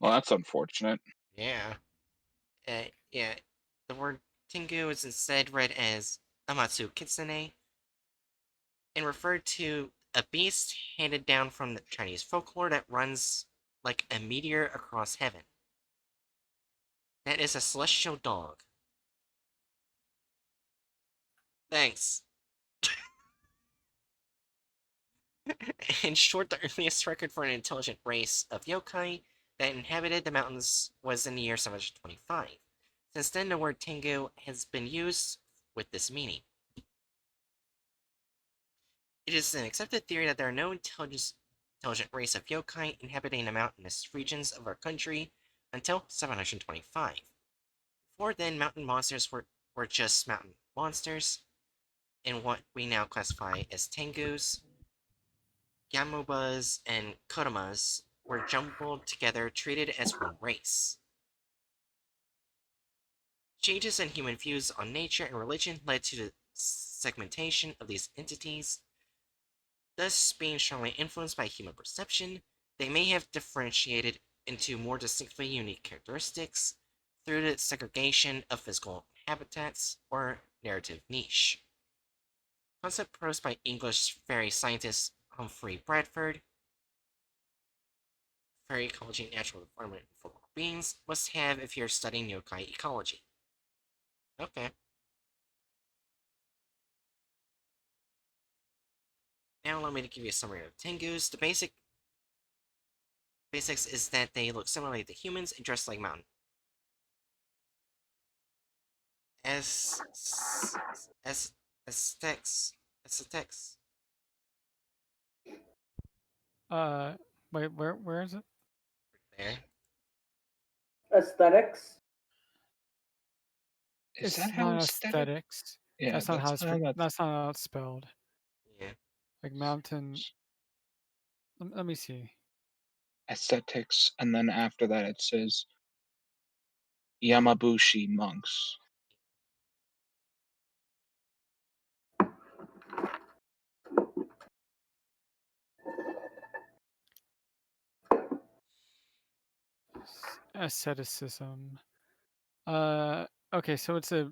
Well, that's unfortunate. Yeah. Yeah. The word Tengu is instead read as Amatsu Kitsune and referred to a beast handed down from the Chinese folklore that runs like a meteor across heaven. That is a celestial dog. Thanks. In short, the earliest record for an intelligent race of yokai that inhabited the mountains was in the year 725. Since then, the word Tengu has been used with this meaning. It is an accepted theory that there are no intelligent race of yokai inhabiting the mountainous regions of our country until 725. Before then, mountain monsters were just mountain monsters, and what we now classify as Tengus, Yamubas, and Kodamas were jumbled together, treated as one race. Changes in human views on nature and religion led to the segmentation of these entities. Thus, being strongly influenced by human perception, they may have differentiated into more distinctly unique characteristics through the segregation of physical habitats or narrative niche. Concept proposed by English fairy scientist Humphrey Bradford. Fairy ecology and natural environment for beings must have if you're studying yokai ecology. Okay. Now allow me to give you a summary of Tengus. The basics is that they look similarly to humans and dress like mountain. Aesthetics. Wait, where is it? There. Aesthetics. Is It's that how not aesthetic? aesthetics. Yeah, That's not how that's it's how that's that's not how it's spelled. Yeah. Like mountain. Let me see. aesthetics, and then after that it says Yamabushi monks. Asceticism. Okay, so it's a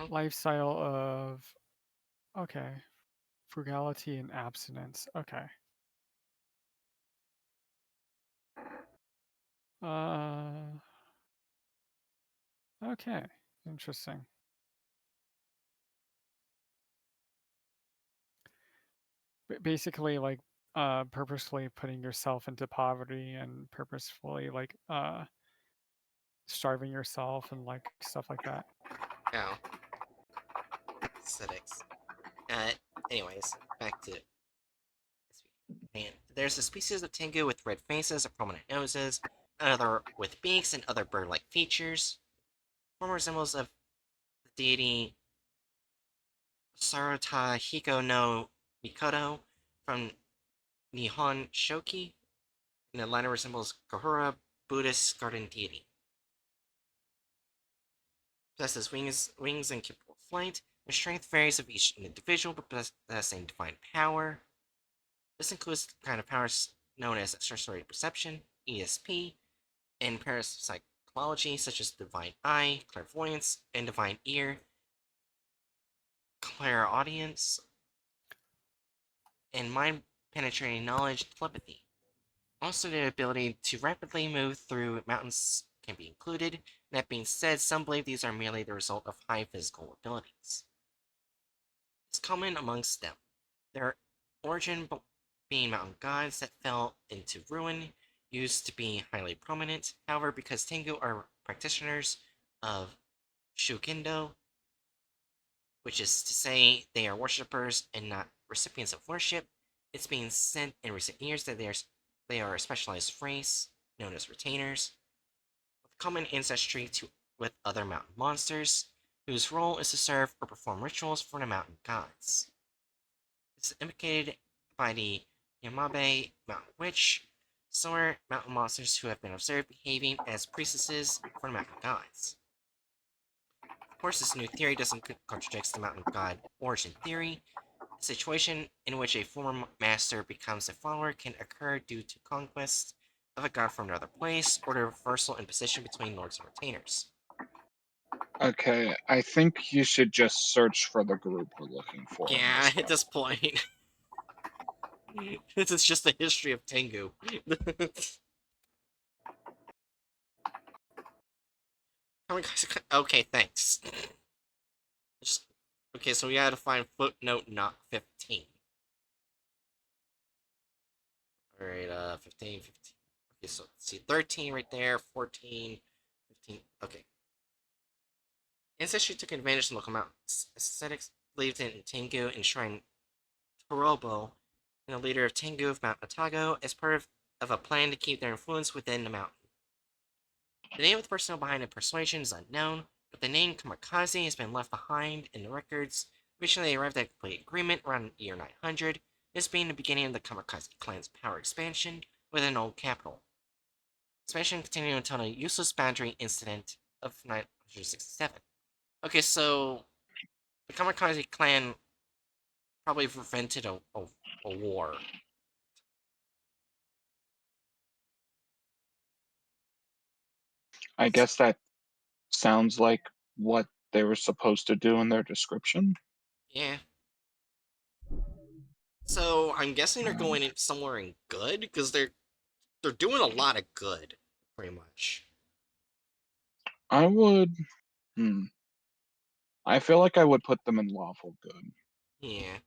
lifestyle of frugality and abstinence. Okay. Okay, interesting. Basically, like purposefully putting yourself into poverty and purposefully like starving yourself and like stuff like that. Oh. Aesthetics. Anyways, back to and there's a species of Tengu with red faces and prominent noses, another with beaks and other bird-like features. Former symbols of the deity Sarata Hiko no Mikoto from Nihon Shoki, and the latter resembles Kahura, Buddhist garden deity. Possesses wings and capable of flight. The strength varies of each individual, but possessing divine power. This includes the kind of powers known as extrasensory perception, ESP, and parapsychology such as divine eye, clairvoyance, and divine ear, clairaudience, and mind-penetrating knowledge, telepathy. Also, the ability to rapidly move through mountains can be included. That being said, some believe these are merely the result of high physical abilities. It's common amongst them. Their origin being mountain gods that fell into ruin used to be highly prominent. However, because Tengu are practitioners of Shukindo, which is to say they are worshippers and not recipients of worship, it's been said in recent years that they are a specialized race known as retainers, with common ancestry with other mountain monsters, whose role is to serve or perform rituals for the mountain gods. This is indicated by the Yamabe Mountain Witch, so are mountain monsters who have been observed behaving as priestesses for the mountain gods. Of course, this new theory doesn't contradict the mountain god origin theory. A situation in which a former master becomes a follower can occur due to conquest of a god from another place, or the reversal in position between lords and retainers. Okay, I think you should just search for the group we're looking for. Yeah, at this point. This is just the history of Tengu. Okay, thanks. Okay, so we gotta find footnote not 15. Alright, 15. Okay, so let's see, 13 right there, 14, 15. Okay. Ancestry took advantage of local mountains. Aesthetics believed in Tengu enshrined Torobo, and the leader of Tengu of Mount Otago, as part of a plan to keep their influence within the mountain. The name of the personnel behind the persuasion is unknown, but the name Kamikaze has been left behind in the records. Originally, they arrived at a complete agreement around the year 900, this being the beginning of the Kamikaze clan's power expansion within Old Capital. Expansion continued until the useless boundary incident of 967. Okay, so the Kamikaze clan probably prevented a war. I guess that sounds like what they were supposed to do in their description. Yeah. So I'm guessing they're going in somewhere in good because they're doing a lot of good, pretty much. I would. I feel like I would put them in lawful good. Yeah.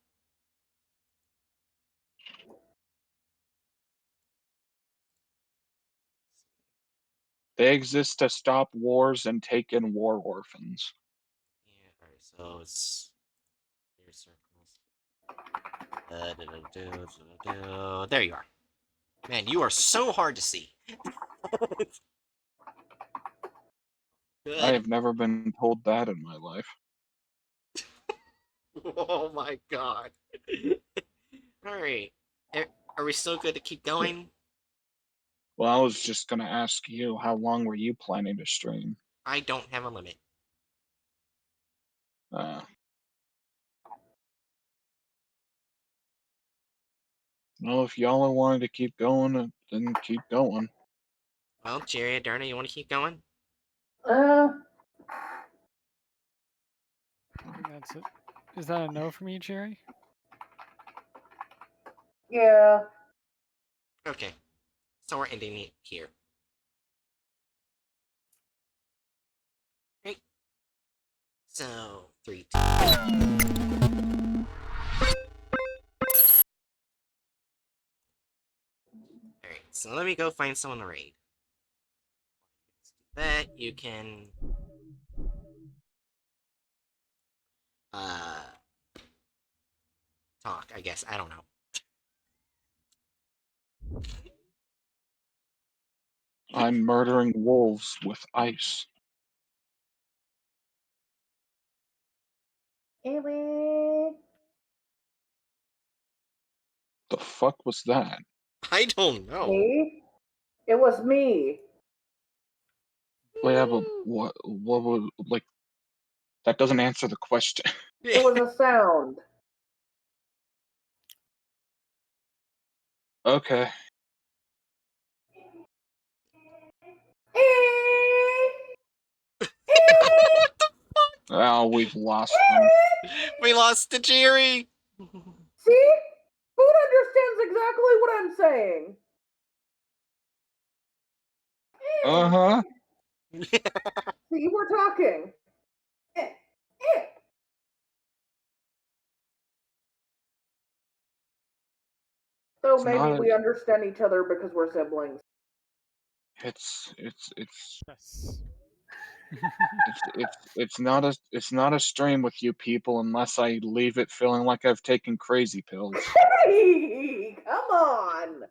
They exist to stop wars and take in war orphans. Yeah. All right. So it's your circles. There you are. Man, you are so hard to see. I Good. have never been told that in my life. Oh my god. All right. Are we still good to keep going? Well, I was just gonna ask you, how long were you planning to stream? I don't have a limit. Well, if y'all are wanting to keep going, then keep going. Well, Jerry, Adarna, you want to keep going? Uh, I think that's it. Is that a no from you, Jerry? yeah. Okay. So we're ending it here. Great. So, 3, 2. Alright, so let me go find someone to raid. That you can uh talk, I guess. I don't know. I'm murdering wolves with ice. Anyway. The fuck was that? I don't know. Me? It was me. Well, yeah, but what was, like, that doesn't answer the question. It was a sound. Okay. Oh, we've lost them. We lost to Jerry. See? Food understands exactly what I'm saying. Uh-huh. See, we're talking. So It's maybe not a, we understand each other because we're siblings. it's Yes. it's not a stream with you people unless I leave it feeling like I've taken crazy pills. Hey, come on.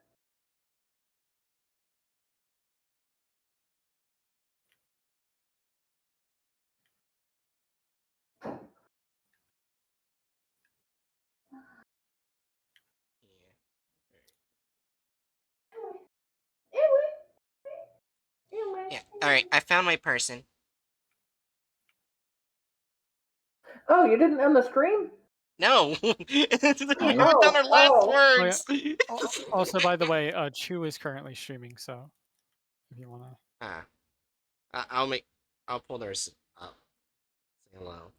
Yeah. Alright, I found my person. Oh, you didn't end the stream? No! You wrote down our last Oh. Oh, yeah. words! Also, by the way, Chu is currently streaming, so if you wanna. I'll pull theirs up. Say hello.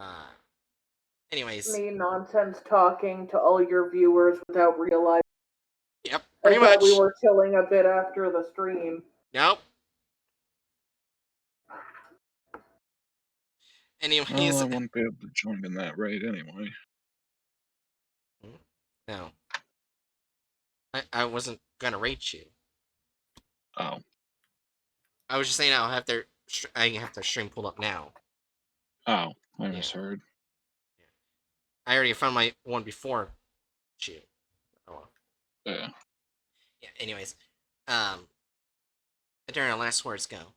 Alright. Anyways. Me nonsense talking to all your viewers without realizing. Yep. Pretty I thought we much. were chilling a bit after the stream. Nope. Well, Anyways. I wouldn't be able to join in that raid anyway. No. I wasn't gonna rate you. Oh. I was just saying I have their stream pulled up now. Oh, I Yeah. misheard. I already found my one before you. Oh well. Yeah. Yeah, anyways. Darren, last words go.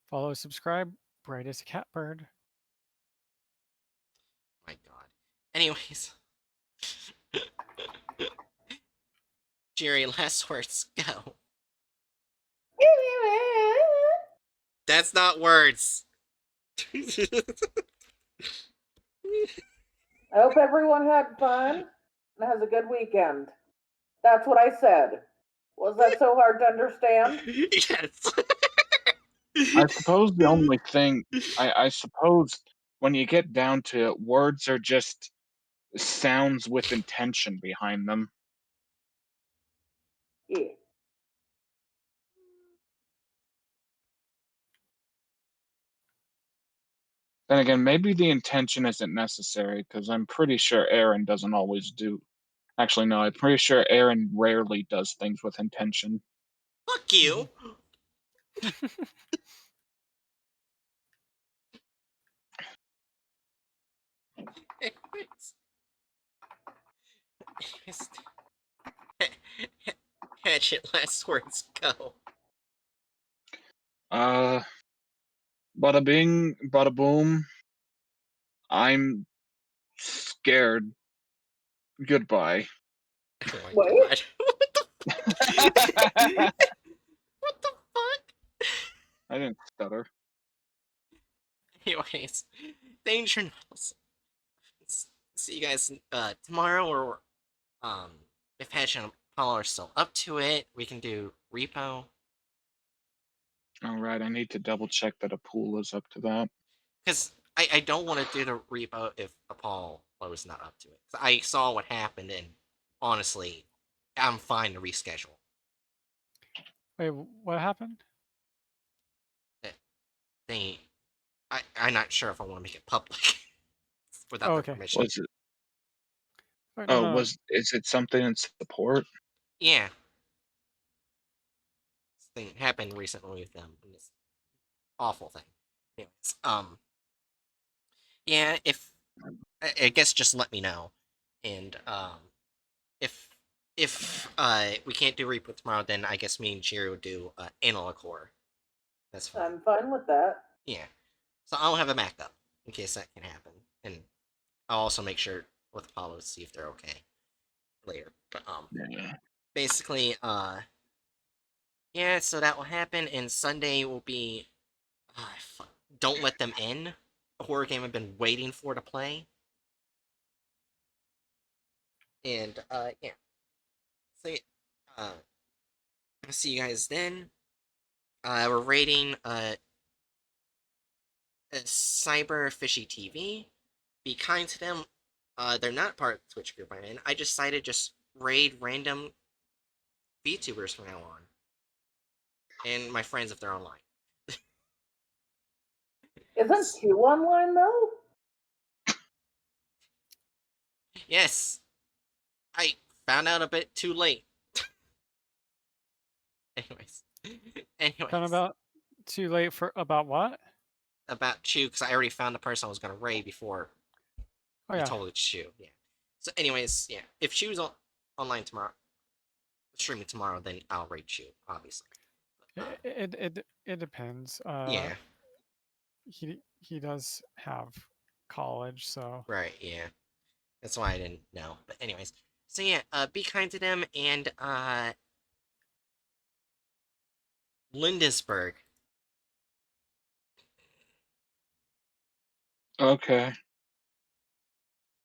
Follow, subscribe, bright as a catbird. My god. Anyways. Jerry, last words go. That's not words. I hope everyone had fun and has a good weekend. That's what I said. Was that so hard to understand? Yes. I suppose the only thing I suppose when you get down to it, words are just sounds with intention behind them. Yeah. Then again, maybe the intention isn't necessary because I'm pretty sure Aaron doesn't always do. Actually, no, I'm pretty sure Aaron rarely does things with intention. Fuck you. Anyways. Hatchet, last words go. Bada bing, bada boom. I'm scared. Goodbye. Oh my Wait. god. What the fuck? I didn't stutter. Anyways, Danger Knuckles. See you guys tomorrow, or if Hatch and Apollo are still up to it, we can do repo. All right, I need to double check that a pool is up to that. Because I don't want to do the repo if Apollo was not up to it. I saw what happened, and honestly, I'm fine to reschedule. Wait, what happened? I'm not sure if I want to make it public without Oh, their okay. permission. Was it? Oh, Oh, no. is it something in support? Yeah. This thing happened recently with them. And this awful thing. Anyways, yeah, if I guess just let me know. And if we can't do repo tomorrow, then I guess me and Jerry will do analog core. That's fine. I'm fine with that. Yeah. So I'll have a backup in case that can happen. And I'll also make sure with Apollo to see if they're okay later. But Yeah. basically, yeah, so that will happen, and Sunday will be Don't Let Them In, a horror game I've been waiting for to play. And yeah. So I'll see you guys then. We're rating a Cyber Fishy TV. Be kind to them. They're not part of the Twitch group I'm in. I decided to just raid random VTubers from now on. And my friends if they're online. Isn't 2 online though? Yes. I found out a bit too late. Anyways. Found about too late for about what? About Chew, because I already found the person I was going to raid before Oh I yeah. told it Chew. Yeah. So, anyways, yeah. If Chew's online tomorrow, streaming tomorrow, then I'll raid Chew, obviously. It depends. Yeah. He does have college, so Right. Yeah. That's why I didn't know. But anyways, so yeah. Be kind to them, and Lindisberg. Okay.